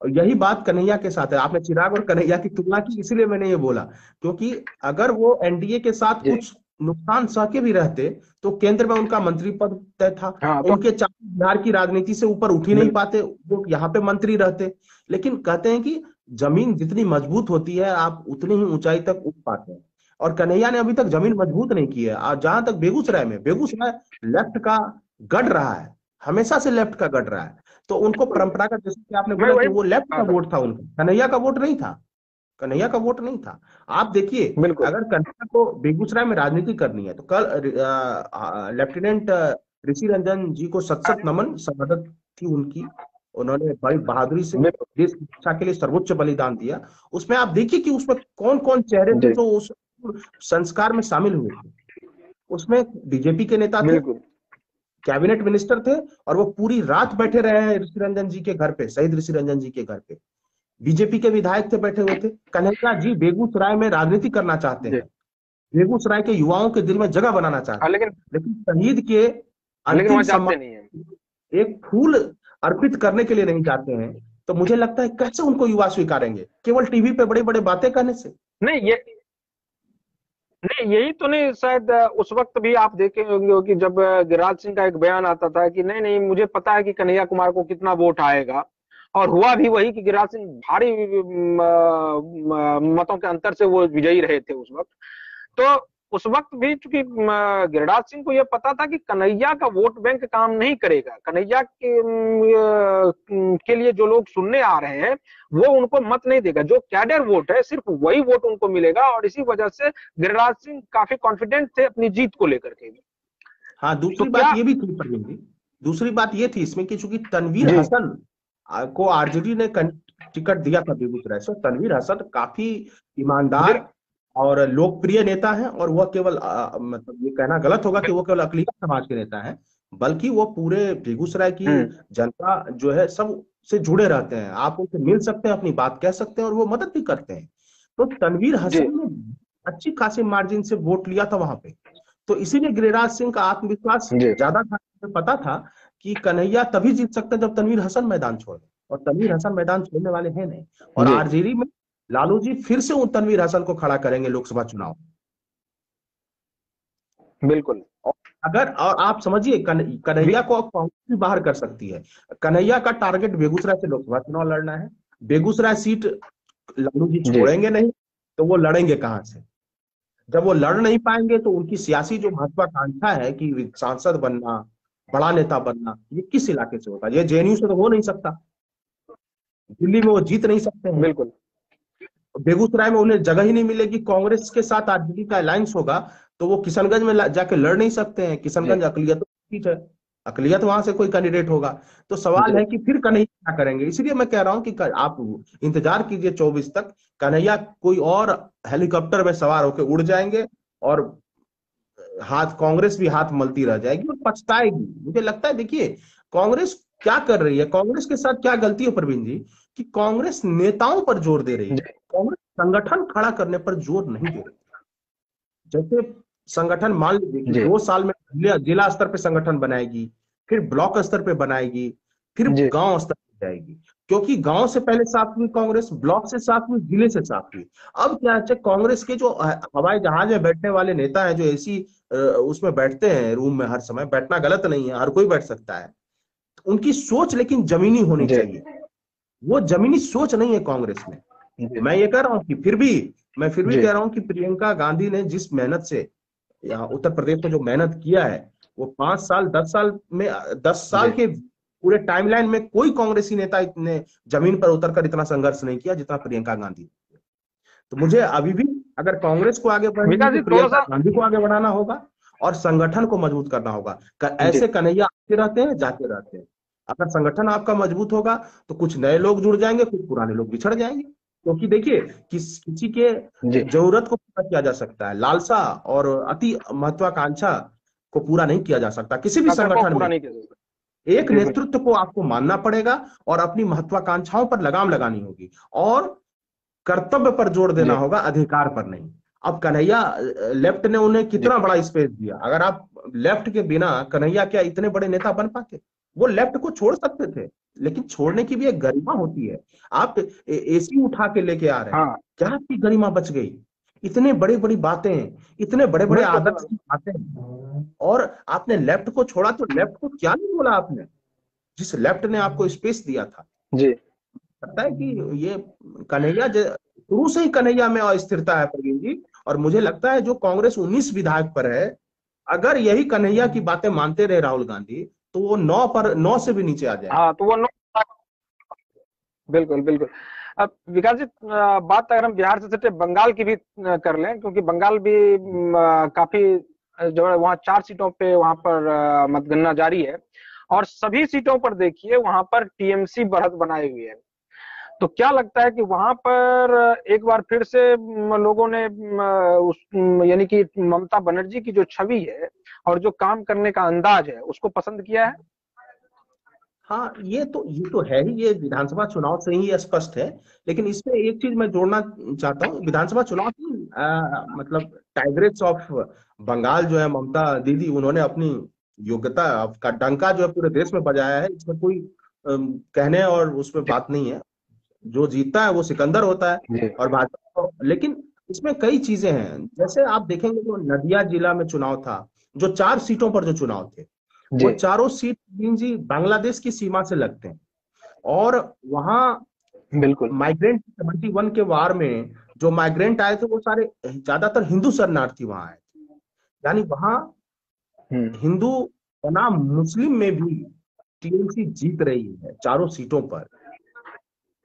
और यही बात कन्हैया के साथ है। आपने चिराग और कन्हैया की तुलना की, इसलिए मैंने ये बोला, क्योंकि अगर वो एनडीए के साथ कुछ नुकसान सह के भी रहते तो केंद्र में उनका मंत्री पद तय था। तो उनके चाचा बिहार की राजनीति से ऊपर उठ ही नहीं पाते, वो यहाँ पे मंत्री रहते। लेकिन कहते हैं कि जमीन जितनी मजबूत होती है आप उतनी ही ऊंचाई तक उठ पाते हैं, और कन्हैया ने अभी तक जमीन मजबूत नहीं की है। और जहां तक बेगूसराय लेफ्ट का गढ़ रहा है, हमेशा से लेफ्ट का गढ़ रहा है, तो उनको परंपरागत, जैसे कि आपने बोला कि वो लेफ्ट का वोट था, उनका कन्हैया का वोट नहीं था, कन्हैया का वोट नहीं था। आप देखिए अगर कन्हैया को बेगूसराय में राजनीति करनी है तो कल लेफ्टिनेंट ऋषि रंजन जी को सत नमन, शहादत थी उनकी, उन्होंने बड़ी बहादुरी से देश की रक्षा के लिए सर्वोच्च बलिदान दिया। उसमें आप देखिए कि उसमें कौन कौन चेहरे थे जो उस संस्कार में शामिल हुए थे। उसमें बीजेपी के नेता थे, कैबिनेट मिनिस्टर थे, और वो पूरी रात बैठे रहे हैं ऋषि रंजन जी के घर पे, शहीद ऋषि रंजन जी के घर पे। बीजेपी के विधायक थे, बैठे हुए थे। कन्हैया जी बेगूसराय में राजनीति करना चाहते हैं, बेगूसराय के युवाओं के दिल में जगह बनाना चाहते हैं, लेकिन शहीद के अंतिम सम्मान एक फूल अर्पित करने के लिए नहीं चाहते हैं। तो मुझे लगता है कैसे उनको युवा स्वीकारेंगे केवल टीवी पे बड़े बड़े बातें करने से? नहीं, यही तो नहीं, शायद उस वक्त भी आप देखे होंगे कि जब गिरिराज सिंह का एक बयान आता था कि नहीं नहीं मुझे पता है कि कन्हैया कुमार को कितना वोट आएगा, और हुआ भी वही कि गिरिराज सिंह भारी मतों के अंतर से वो विजयी रहे थे उस वक्त। तो उस वक्त भी चूंकि गिरिराज सिंह को यह पता था कि कन्हैया का वोट बैंक काम नहीं करेगा, कन्हैया के लिए जो लोग सुनने आ रहे हैं वो उनको मत नहीं देगा, जो कैडर वोट है सिर्फ वही वोट उनको मिलेगा। और इसी वजह से गिरिराज सिंह काफी कॉन्फिडेंट थे अपनी जीत को लेकर के। हाँ, दूसरी बात ये भी थी प्रवीण जी, दूसरी बात ये थी इसमें कि चूंकि तनवीर हसन को आरजेडी ने टिकट दिया था बेगूसराय से, तनवीर हसन काफी ईमानदार और लोकप्रिय नेता है, और वह केवल मतलब ये कहना गलत होगा कि वो केवल अकलियत समाज के नेता हैं, बल्कि वो पूरे बेगूसराय की जनता जो है सब से जुड़े रहते हैं। आप उनसे मिल सकते हैं, अपनी बात कह सकते हैं, और वो मदद भी करते हैं। तो तनवीर हसन ने अच्छी खासी मार्जिन से वोट लिया था वहां पे, तो इसीलिए गिरिराज सिंह का आत्मविश्वास ज्यादा था। पता था कि कन्हैया तभी जीत सकते जब तनवीर हसन मैदान छोड़े, और तनवीर हसन मैदान छोड़ने वाले हैं नहीं। और आरजेडी में लालू जी फिर से उन तनवीर हसन को खड़ा करेंगे लोकसभा चुनाव। बिल्कुल। और आप समझिए कन्हैया को कांग्रेस भी बाहर कर सकती है। कन्हैया का टारगेट बेगूसराय से लोकसभा चुनाव लड़ना है। बेगूसराय सीट लालू जी छोड़ेंगे नहीं तो वो लड़ेंगे कहां से? जब वो लड़ नहीं पाएंगे तो उनकी सियासी जो महत्वाकांक्षा है कि सांसद बनना, बड़ा नेता बनना, ये किस इलाके से होगा? ये जेएनयू से तो हो नहीं सकता, दिल्ली में वो जीत नहीं सकते हैं। बिल्कुल। बेगूसराय में उन्हें जगह ही नहीं मिलेगी। कांग्रेस के साथ आरजेडी का अलायंस होगा तो वो किशनगंज में जाके लड़ नहीं सकते हैं। किशनगंज अकलियत सीट है, अकलियत वहां से कोई कैंडिडेट होगा। तो सवाल है कि फिर कन्हैया क्या करेंगे? इसलिए मैं कह रहा हूं कि आप इंतजार कीजिए 24 तक, कन्हैया कोई और हेलीकॉप्टर में सवार होकर उड़ जाएंगे और कांग्रेस भी हाथ मलती रह जाएगी और पछताएगी। मुझे लगता है, देखिए कांग्रेस क्या कर रही है, कांग्रेस के साथ क्या गलती है प्रवीण जी, कि कांग्रेस नेताओं पर जोर दे रही है, कांग्रेस संगठन खड़ा करने पर जोर नहीं दे रही। जैसे संगठन मान लीजिए कि 2 साल में जिला स्तर पे संगठन बनाएगी, फिर ब्लॉक स्तर पे बनाएगी, फिर गांव स्तर पे जाएगी, क्योंकि गांव से पहले साफ हुई कांग्रेस, ब्लॉक से साफ हुई, जिले से साफ हुई। अब क्या है, कांग्रेस के जो हवाई जहाज में बैठने वाले नेता हैं, जो एसी उसमें बैठते हैं रूम में, हर समय बैठना गलत नहीं है, हर कोई बैठ सकता है, उनकी सोच लेकिन जमीनी होनी चाहिए। वो जमीनी सोच नहीं है कांग्रेस में। मैं ये कह रहा हूं कि फिर भी कह रहा हूं कि प्रियंका गांधी ने जिस मेहनत से यहाँ उत्तर प्रदेश में जो मेहनत किया है, वो 5 साल 10 साल में 10 साल के पूरे टाइमलाइन में कोई कांग्रेसी नेता इतने जमीन पर उतरकर इतना संघर्ष नहीं किया जितना प्रियंका गांधी। तो मुझे अभी भी अगर कांग्रेस को आगे बढ़ना है तो प्रियंका गांधी को आगे बढ़ाना होगा और संगठन को मजबूत करना होगा। ऐसे कन्हैया आते रहते हैं, जाते रहते हैं। अगर संगठन आपका मजबूत होगा तो कुछ नए लोग जुड़ जाएंगे, कुछ पुराने लोग बिछड़ जाएंगे। क्योंकि देखिए किसी के जरूरत को पूरा किया जा सकता है, लालसा और अति महत्वाकांक्षा को पूरा नहीं किया जा सकता किसी भी संगठन में। एक नेतृत्व को आपको मानना पड़ेगा और अपनी महत्वाकांक्षाओं पर लगाम लगानी होगी और कर्तव्य पर जोर देना होगा, अधिकार पर नहीं। अब कन्हैया लेफ्ट ने उन्हें कितना बड़ा स्पेस दिया। अगर आप लेफ्ट के बिना कन्हैया क्या इतने बड़े नेता बन पाते? वो लेफ्ट को छोड़ सकते थे, लेकिन छोड़ने की भी एक गरिमा होती है। आप एसी उठा के लेके आ रहे हैं, क्या आपकी गरिमा बच गई? इतने बड़ी बड़ी बातें, इतने बड़े बड़े आदर्श की बातें, और आपने लेफ्ट को छोड़ा। तो लेफ्ट को क्या नहीं बोला आपने, जिस लेफ्ट ने आपको स्पेस दिया था जी। लगता है कि ये कन्हैया, शुरू से ही कन्हैया में अस्थिरता है प्रवीण जी। और मुझे लगता है जो कांग्रेस 19 विधायक पर है, अगर यही कन्हैया की बातें मानते रहे राहुल गांधी, तो वो 9 से भी नीचे आ जाए। हाँ, तो वो 9। बिल्कुल बिल्कुल। अब विकास जी, बात अगर हम बिहार से सटे बंगाल की भी कर लें, क्योंकि बंगाल भी काफी जो है वहाँ 4 सीटों पे वहां पर मतगणना जारी है और सभी सीटों पर देखिए वहां पर टीएमसी बढ़त बनाए हुए है। तो क्या लगता है कि वहां पर एक बार फिर से लोगों ने यानी कि ममता बनर्जी की जो छवि है और जो काम करने का अंदाज है उसको पसंद किया है? हाँ, ये तो है ही, ये विधानसभा चुनाव से ही स्पष्ट है। लेकिन इसमें एक चीज मैं जोड़ना चाहता हूँ, विधानसभा चुनाव की मतलब टाइग्रेस ऑफ बंगाल जो है ममता दीदी, उन्होंने अपनी योग्यता का डंका जो है पूरे देश में बजाया है। इसमें कोई कहने और उसमें बात नहीं है। जो जीतता है वो सिकंदर होता है और भाजपा। लेकिन इसमें कई चीजें हैं, जैसे आप देखेंगे जो नदिया जिला में चुनाव था, जो 4 सीटों पर जो चुनाव थे, वो चारों सीट जी बांग्लादेश की सीमा से लगते हैं। और वहां बिल्कुल माइग्रेंट 71 के वार में जो माइग्रेंट आए थे वो सारे ज्यादातर हिंदू शरणार्थी वहां आए थे। यानी वहां हिंदू बनाम मुस्लिम में भी टीएमसी जीत रही है 4 सीटों पर।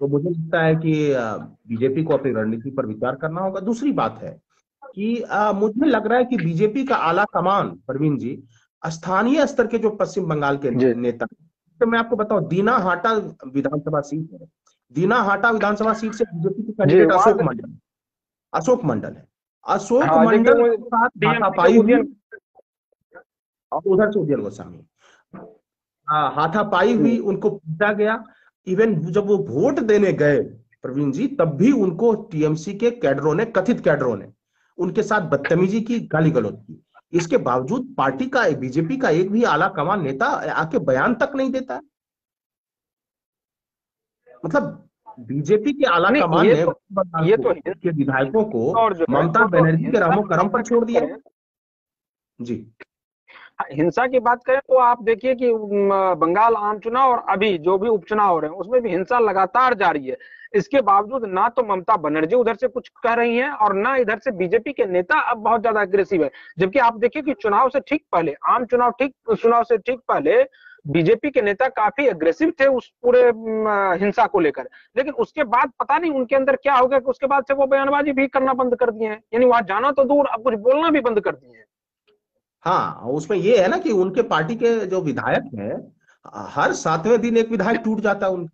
तो मुझे लगता है कि बीजेपी को अपनी रणनीति पर विचार करना होगा। दूसरी बात है कि मुझे लग रहा है कि बीजेपी का आला कमान, प्रवीण जी, स्थानीय स्तर के जो पश्चिम बंगाल के नेता, तो मैं आपको बताऊं, दीनाहाटा विधानसभा सीट है। दीनाहाटा विधानसभा सीट से बीजेपी के कैंडिडेट अशोक मंडल है। अशोक मंडल के साथ हाथापाई हुई और उधर से उदयन गोस्वामी, हाथापाई हुई, उनको पीटा गया। इवन जब वो वोट देने गए प्रवीण जी, तब भी उनको टीएमसी के कैडरों ने, कथित कैडरों ने उनके साथ बदतमीजी की, गाली गलौज की। इसके बावजूद पार्टी का, बीजेपी का एक भी आला कमान नेता आके बयान तक नहीं देता। मतलब बीजेपी के आला कमान ने के विधायकों को ममता बनर्जी के रामो करम पर छोड़ दिया जी। हिंसा की बात करें तो आप देखिए कि बंगाल आम चुनाव और अभी जो भी उपचुनाव हो रहे हैं उसमें भी हिंसा लगातार जारी है। इसके बावजूद ना तो ममता बनर्जी उधर से कुछ कह रही हैं और ना इधर से बीजेपी के नेता अब बहुत ज्यादा अग्रेसिव है। जबकि आप देखिए कि चुनाव से ठीक पहले, आम चुनाव से ठीक पहले बीजेपी के नेता काफी अग्रेसिव थे उस पूरे हिंसा को लेकर। लेकिन उसके बाद पता नहीं उनके अंदर क्या हो गया कि उसके बाद से वो बयानबाजी भी करना बंद कर दिए हैं। यानी वहां जाना तो दूर, अब कुछ बोलना भी बंद कर दिए हैं। हाँ, उसमें ये है ना कि उनके पार्टी के जो विधायक हैं, हर 7वें दिन एक विधायक टूट जाता है उनका।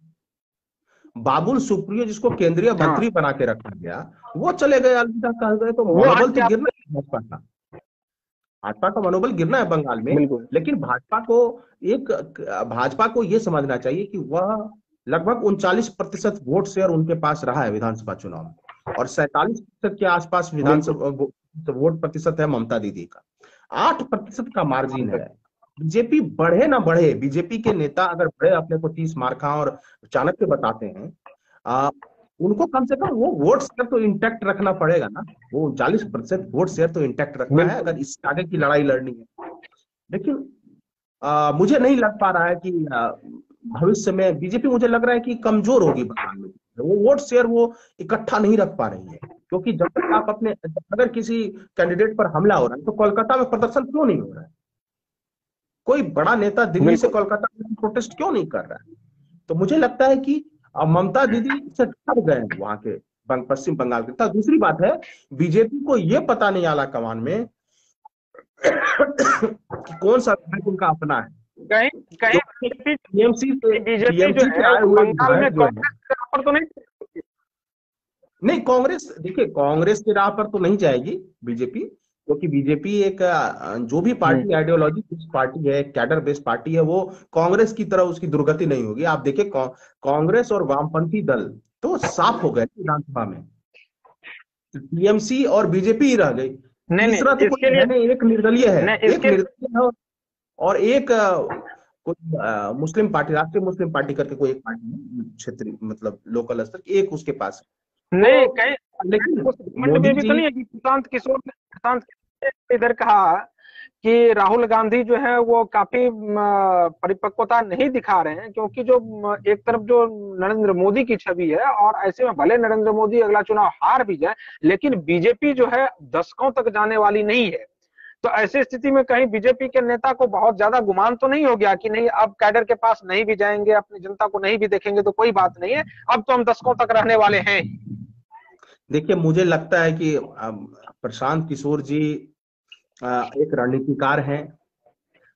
बाबुल सुप्रियो जिसको केंद्रीय मंत्री बना के रखा गया, वो चले गए, अलविदा कह गए। तो मनोबल तो गिरना है भाजपा का मनोबल गिरना है बंगाल में। लेकिन भाजपा को ये समझना चाहिए कि वह लगभग 39% वोट शेयर उनके पास रहा है विधानसभा चुनाव में, और 47% के आसपास विधानसभा वोट प्रतिशत है ममता दीदी का। 8% का मार्जिन है। बीजेपी बढ़े ना बढ़े, बीजेपी के नेता अगर बढ़े, अपने को 30 मार्का और चाणक्य बताते हैं, उनको कम से कम वो वोट शेयर तो इंटैक्ट रखना पड़ेगा ना। वो 40% वोट शेयर तो इंटैक्ट रखना है अगर इस आगे की लड़ाई लड़नी है। लेकिन मुझे नहीं लग पा रहा है कि भविष्य में बीजेपी, मुझे लग रहा है कि कमजोर होगी बंगाल में। वो वोट शेयर वो इकट्ठा नहीं रख पा रही है, क्योंकि जब तक आप अगर किसी कैंडिडेट पर हमला हो रहा है तो कोलकाता में प्रदर्शन क्यों नहीं हो रहा है? कोई बड़ा नेता दिल्ली से कोलकाता में प्रोटेस्ट क्यों नहीं कर रहा है? तो मुझे लगता है कि ममता दीदी से डर गए हैं वहां के पश्चिम बंगाल के। दूसरी बात है, बीजेपी को ये पता नहीं आला कमान में कि कौन सा विधायक उनका अपना है। कहीं टीएमसी बीजेपी जो है बंगाल में कांग्रेस के राह पर तो नहीं, कांग्रेस देखिए कांग्रेस के राह पर तो नहीं जाएगी बीजेपी, क्योंकि बीजेपी एक जो भी पार्टी आइडियोलॉजी बेस्ड पार्टी है, कैडर बेस्ड पार्टी है, वो कांग्रेस की तरह उसकी दुर्गति नहीं होगी। आप देखिए कांग्रेस और वामपंथी दल तो साफ हो गए विधानसभा में, टीएमसी और बीजेपी ही रह गई। तीसरा तो कोई है नहीं, एक निर्दलीय है, एक निर्दलीय है और एक कोई मुस्लिम पार्टी, राष्ट्रीय मुस्लिम पार्टी करके कोई एक पार्टी क्षेत्रीय मतलब लोकल स्तर की एक उसके पास नहीं। कहीं लेकिन मोदी जी तो नहीं है कि प्रशांत किशोर ने इधर कहा कि राहुल गांधी जो है वो काफी परिपक्वता नहीं दिखा रहे हैं, क्योंकि जो एक तरफ जो नरेंद्र मोदी की छवि है, और ऐसे में भले नरेंद्र मोदी अगला चुनाव हार भी जाए, लेकिन बीजेपी जो है दशकों तक जाने वाली नहीं है। तो ऐसी स्थिति में कहीं बीजेपी के नेता को बहुत ज्यादा गुमान तो नहीं हो गया कि नहीं अब कैडर के पास नहीं भी जाएंगे, अपनी जनता को नहीं भी देखेंगे तो कोई बात नहीं है, अब तो हम दशकों तक रहने वाले हैं। देखिए मुझे लगता है कि प्रशांत किशोर जी एक रणनीतिकार हैं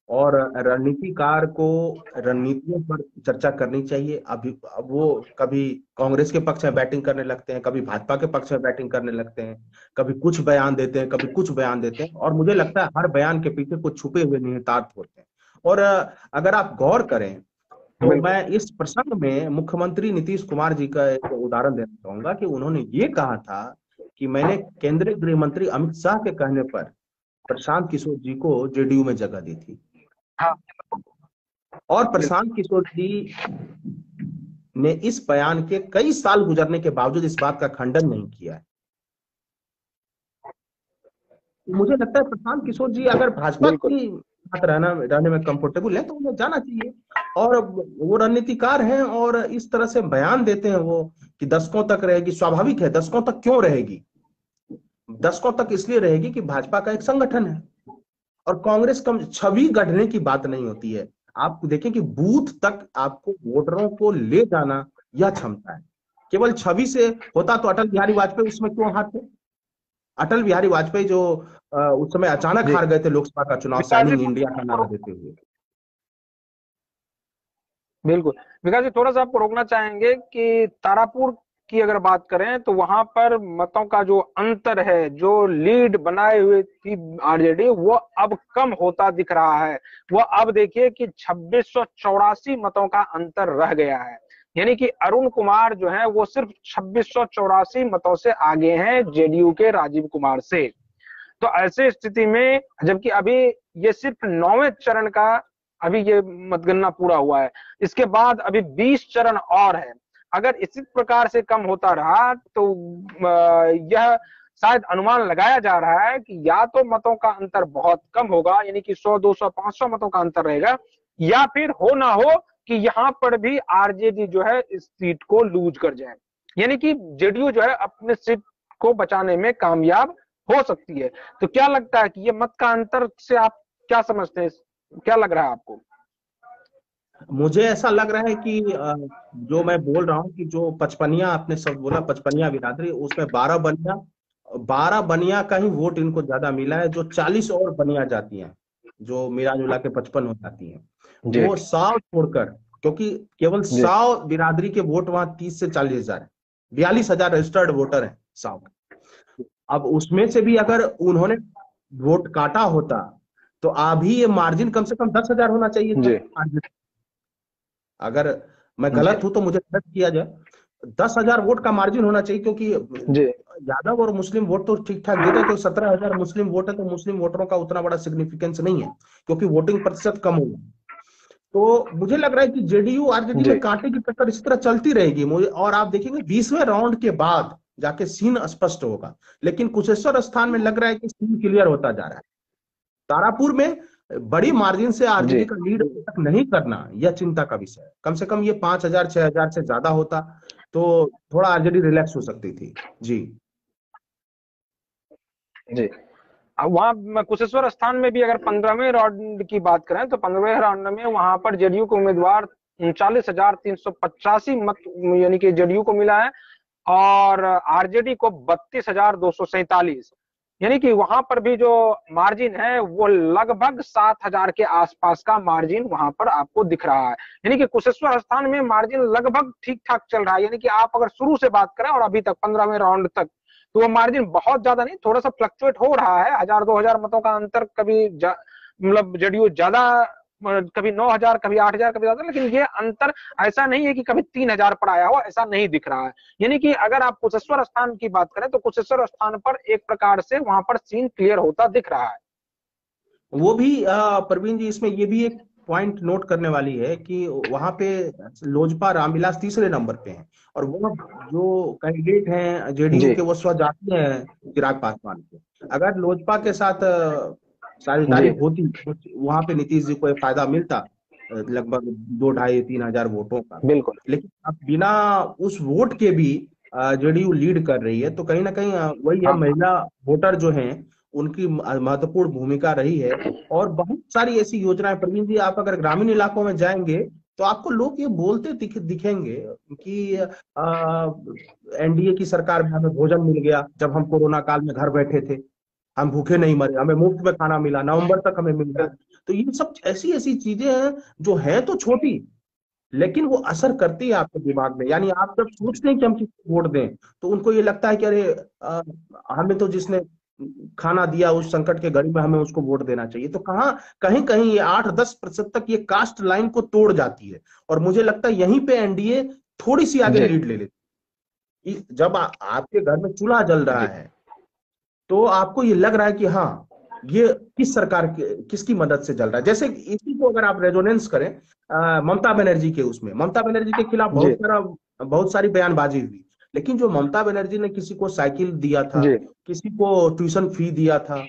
और रणनीतिकार को रणनीतियों पर चर्चा करनी चाहिए। अभी अब वो कभी कांग्रेस के पक्ष में बैटिंग करने लगते हैं, कभी भाजपा के पक्ष में बैटिंग करने लगते हैं, कभी कुछ बयान देते हैं, कभी कुछ बयान देते हैं, और मुझे लगता है हर बयान के पीछे कुछ छुपे हुए निहितार्थ होते हैं। और अगर आप गौर करें तो मैं इस प्रसंग में मुख्यमंत्री नीतीश कुमार जी का एक उदाहरण देना चाहूंगा कि उन्होंने ये कहा था कि मैंने केंद्रीय गृह मंत्री अमित शाह के कहने पर प्रशांत किशोर जी को जेडीयू में जगह दी थी। और प्रशांत किशोर जी ने इस बयान के कई साल गुजरने के बावजूद इस बात का खंडन नहीं किया है। मुझे लगता है प्रशांत किशोर जी अगर भाजपा की साथ रहने में कंफर्टेबल है तो उन्हें जाना चाहिए। और वो रणनीतिकार हैं और इस तरह से बयान देते हैं वो कि दशकों तक रहेगी। स्वाभाविक है, दशकों तक क्यों रहेगी? दशकों तक इसलिए रहेगी कि भाजपा का एक संगठन है और कांग्रेस का छवि गढ़ने की बात नहीं होती है। आप देखें कि बूथ तक आपको वोटरों को ले जाना यह क्षमता है। केवल छवि से होता तो अटल बिहारी वाजपेयी उसमें क्यों हाथ थे? अटल बिहारी वाजपेयी जो उस समय अचानक हार गए थे लोकसभा का चुनाव शाइनिंग इंडिया का नारा देते हुए। बिल्कुल विकास जी, थोड़ा सा आपको रोकना चाहेंगे कि तारापुर की अगर बात करें तो वहां पर मतों का जो अंतर है, जो लीड बनाए हुए थी आरजेडी, वो अब कम होता दिख रहा है। वो अब देखिए कि 2684 मतों का अंतर रह गया है, यानी कि अरुण कुमार जो है वो सिर्फ 2684 मतों से आगे हैं जेडीयू के राजीव कुमार से। तो ऐसे स्थिति में, जबकि अभी ये सिर्फ 9वें चरण का अभी ये मतगणना पूरा हुआ है, इसके बाद अभी 20 चरण और है। अगर इसी प्रकार से कम होता रहा तो यह शायद अनुमान लगाया जा रहा है कि या तो मतों का अंतर बहुत कम होगा, यानी कि 100, 200, 500 मतों का अंतर रहेगा, या फिर हो ना हो कि यहाँ पर भी आरजेडी जो है इस सीट को लूज कर जाए, यानी कि जेडीयू जो है अपने सीट को बचाने में कामयाब हो सकती है। तो क्या लगता है कि ये मत का अंतर से आप क्या समझते हैं, क्या लग रहा है आपको? मुझे ऐसा लग रहा है कि जो मैं बोल रहा हूँ कि जो 55 आपने सब बोला, 55 बिरादरी, उसमें 12 बनिया का ही वोट इनको ज्यादा मिला है। जो 40 और बनिया जाती हैं जो मिला जुला के 55 हो जाती हैं, वो 100 छोड़कर, क्योंकि केवल 100 बिरादरी के वोट वहां 30 से 40 हजार है, 42,000 रजिस्टर्ड वोटर है 100। अब उसमें से भी अगर उन्होंने वोट काटा होता तो अभी ये मार्जिन कम से कम 10,000 होना चाहिए था। अगर मैं गलत हूं तो मुझे गलत किया जाए, 10,000 वोट का मार्जिन होना चाहिए, क्योंकि यादव और मुस्लिम वोट तो ठीक ठाक दे रहे थे। 17,000 मुस्लिम वोट है तो मुस्लिम वोटरों का उतना बड़ा सिग्निफिकेंस नहीं है, क्योंकि वोटिंग प्रतिशत कम होगा। तो मुझे लग रहा है कि जेडीयू आरजेडी में कांटे की टक्कर इस तरह चलती रहेगी। और आप देखेंगे 20वें राउंड के बाद जाके सीन स्पष्ट होगा, लेकिन कुशेश्वर स्थान में लग रहा है कि सीन क्लियर होता जा रहा है। तारापुर में बड़ी मार्जिन से आरजेडी का लीड तक नहीं करना यह चिंता का विषय है। कम से कम ये 5,000 6,000 से ज्यादा होता तो थोड़ा आरजेडी रिलैक्स हो सकती थी। जी। अब वहाँ कुशेश्वर स्थान में भी अगर 15वें राउंड की बात करें तो 15वें राउंड में वहां पर जेडीयू के उम्मीदवार 39,385 मत यानी कि जेडीयू को मिला है और आरजेडी को 32,247, यानी कि वहां पर भी जो मार्जिन है वो लगभग 7,000 के आसपास का मार्जिन वहां पर आपको दिख रहा है। यानी कि कुशेश्वर स्थान में मार्जिन लगभग ठीक ठाक चल रहा है। यानी कि आप अगर शुरू से बात करें और अभी तक 15वें राउंड तक, तो वो मार्जिन बहुत ज्यादा नहीं, थोड़ा सा फ्लक्चुएट हो रहा है, 1,000-2,000 मतों का अंतर, कभी मतलब जेडीयू ज्यादा, कभी 9,000, कभी 8,000, कभी ज्यादा, लेकिन ये अंतर ऐसा नहीं है कि कभी 3,000 पर आया हो, ऐसा नहीं दिख रहा है। यानी कि अगर आप कुशेश्वर स्थान की बात करें तो कुशेश्वर स्थान पर एक प्रकार से वहां पर सीन क्लियर होता दिख रहा है। वो भी प्रवीण जी, इसमें ये भी एक पॉइंट नोट करने वाली है कि वहां पे लोजपा रामविलास तीसरे नंबर पे हैं और वो जो कैंडिडेट हैं जेडीयू के वो स्वजातीय हैं चिराग पासवान के। अगर लोजपा के साथ साझेदारी होती तो वहां पे नीतीश जी को फायदा मिलता लगभग 2-2,5-3 हजार वोटों का। बिल्कुल। लेकिन अब बिना उस वोट के भी जेडीयू लीड कर रही है, तो कहीं ना कहीं वही है, महिला वोटर जो हैं उनकी महत्वपूर्ण भूमिका रही है। और बहुत सारी ऐसी योजनाएं प्रवीण जी, आप अगर ग्रामीण इलाकों में जाएंगे तो आपको लोग ये बोलते दिखेंगे कि एनडीए की सरकार में हमें भोजन मिल गया, जब हम कोरोना काल में घर बैठे थे हम भूखे नहीं मरे, हमें मुफ्त में खाना मिला, नवंबर तक हमें मिल गया। तो ये सब ऐसी ऐसी चीजें हैं जो है तो छोटी, लेकिन वो असर करती है आपके दिमाग में। यानी आप जब सोचते हैं कि हम किसको वोट दें तो उनको ये लगता है कि अरे हमें तो जिसने खाना दिया उस संकट के घड़ी में हमें उसको वोट देना चाहिए। तो कहीं कहीं ये 8-10% तक ये कास्ट लाइन को तोड़ जाती है और मुझे लगता है यहीं पे एनडीए थोड़ी सी आगे लीड ले लेती। जब आपके घर में चूल्हा जल रहा है तो आपको ये लग रहा है कि हाँ ये किस सरकार किसकी मदद से जल रहा है। जैसे इसी को अगर आप रेजोनेंस करें ममता बनर्जी के, उसमें ममता बनर्जी के खिलाफ बहुत सारी बयानबाजी हुई, लेकिन जो ममता बनर्जी ने किसी को साइकिल दिया था, किसी को ट्यूशन फी दिया था,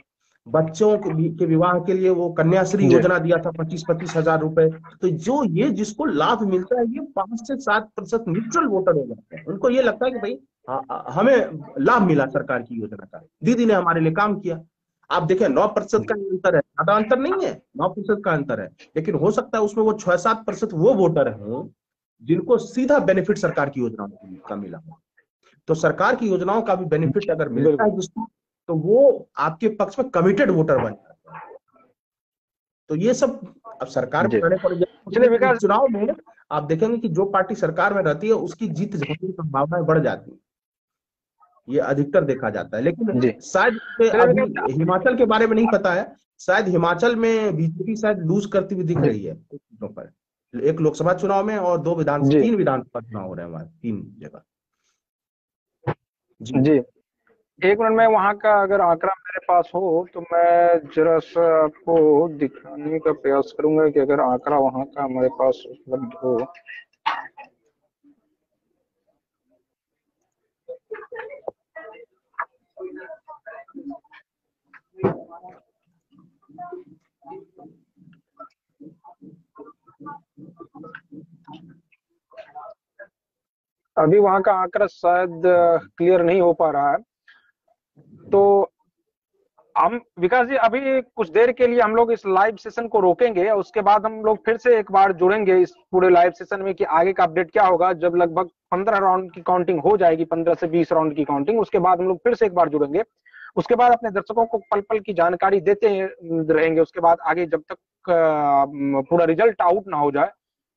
बच्चों के विवाह के लिए वो कन्याश्री योजना दिया था 25-25 हजार रुपए, तो जो ये जिसको लाभ मिलता है ये 5 से 7% न्यूट्रल वोटर हो जाते हैं। उनको ये लगता है कि भाई हमें लाभ मिला सरकार की योजना का, दीदी ने हमारे लिए काम किया। आप देखें 9% का अंतर है, ज्यादा अंतर नहीं है, 9% का अंतर है, लेकिन हो सकता है उसमें वो 6-7% वो वोटर हैं जिनको सीधा बेनिफिट सरकार की योजनाओं का मिला। तो सरकार की योजनाओं का भी बेनिफिट अगर मिलता है जिसको, तो वो आपके पक्ष में कमिटेड वोटर बन जाता है। तो ये सब अब सरकार को करने पड़ेगी। चुनाव में आप देखेंगे कि जो पार्टी सरकार में रहती है उसकी जीत होने की संभावनाएं बढ़ जाती है, ये अधिकतर देखा जाता है। लेकिन शायद अभी हिमाचल के बारे में नहीं पता है, शायद हिमाचल में बीजेपी शायद लूज करती हुई दिख रही है पर, एक लोकसभा चुनाव में और 3 विधानसभा चुनाव हो रहे हैं वहां 3 जगह। जी 1 मिनट में वहां का अगर आंकड़ा मेरे पास हो तो मैं जरा सा आपको दिखाने का प्रयास करूंगा कि अगर आंकड़ा वहां का हमारे पास उपलब्ध हो। अभी वहां का आंकड़ा शायद क्लियर नहीं हो पा रहा है, तो हम विकास जी अभी कुछ देर के लिए हम लोग इस लाइव सेशन को रोकेंगे, उसके बाद हम लोग फिर से एक बार जुड़ेंगे इस पूरे लाइव सेशन में कि आगे का अपडेट क्या होगा। जब लगभग 15 राउंड की काउंटिंग हो जाएगी, 15 से 20 राउंड की काउंटिंग, उसके बाद हम लोग फिर से एक बार जुड़ेंगे। उसके बाद अपने दर्शकों को पल पल की जानकारी देते रहेंगे। उसके बाद आगे जब तक पूरा रिजल्ट आउट ना हो जाए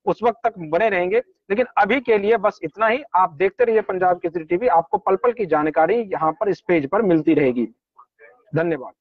उस वक्त तक बने रहेंगे। लेकिन अभी के लिए बस इतना ही। आप देखते रहिए पंजाब केसरी टीवी, आपको पल पल की जानकारी यहाँ पर इस पेज पर मिलती रहेगी। धन्यवाद।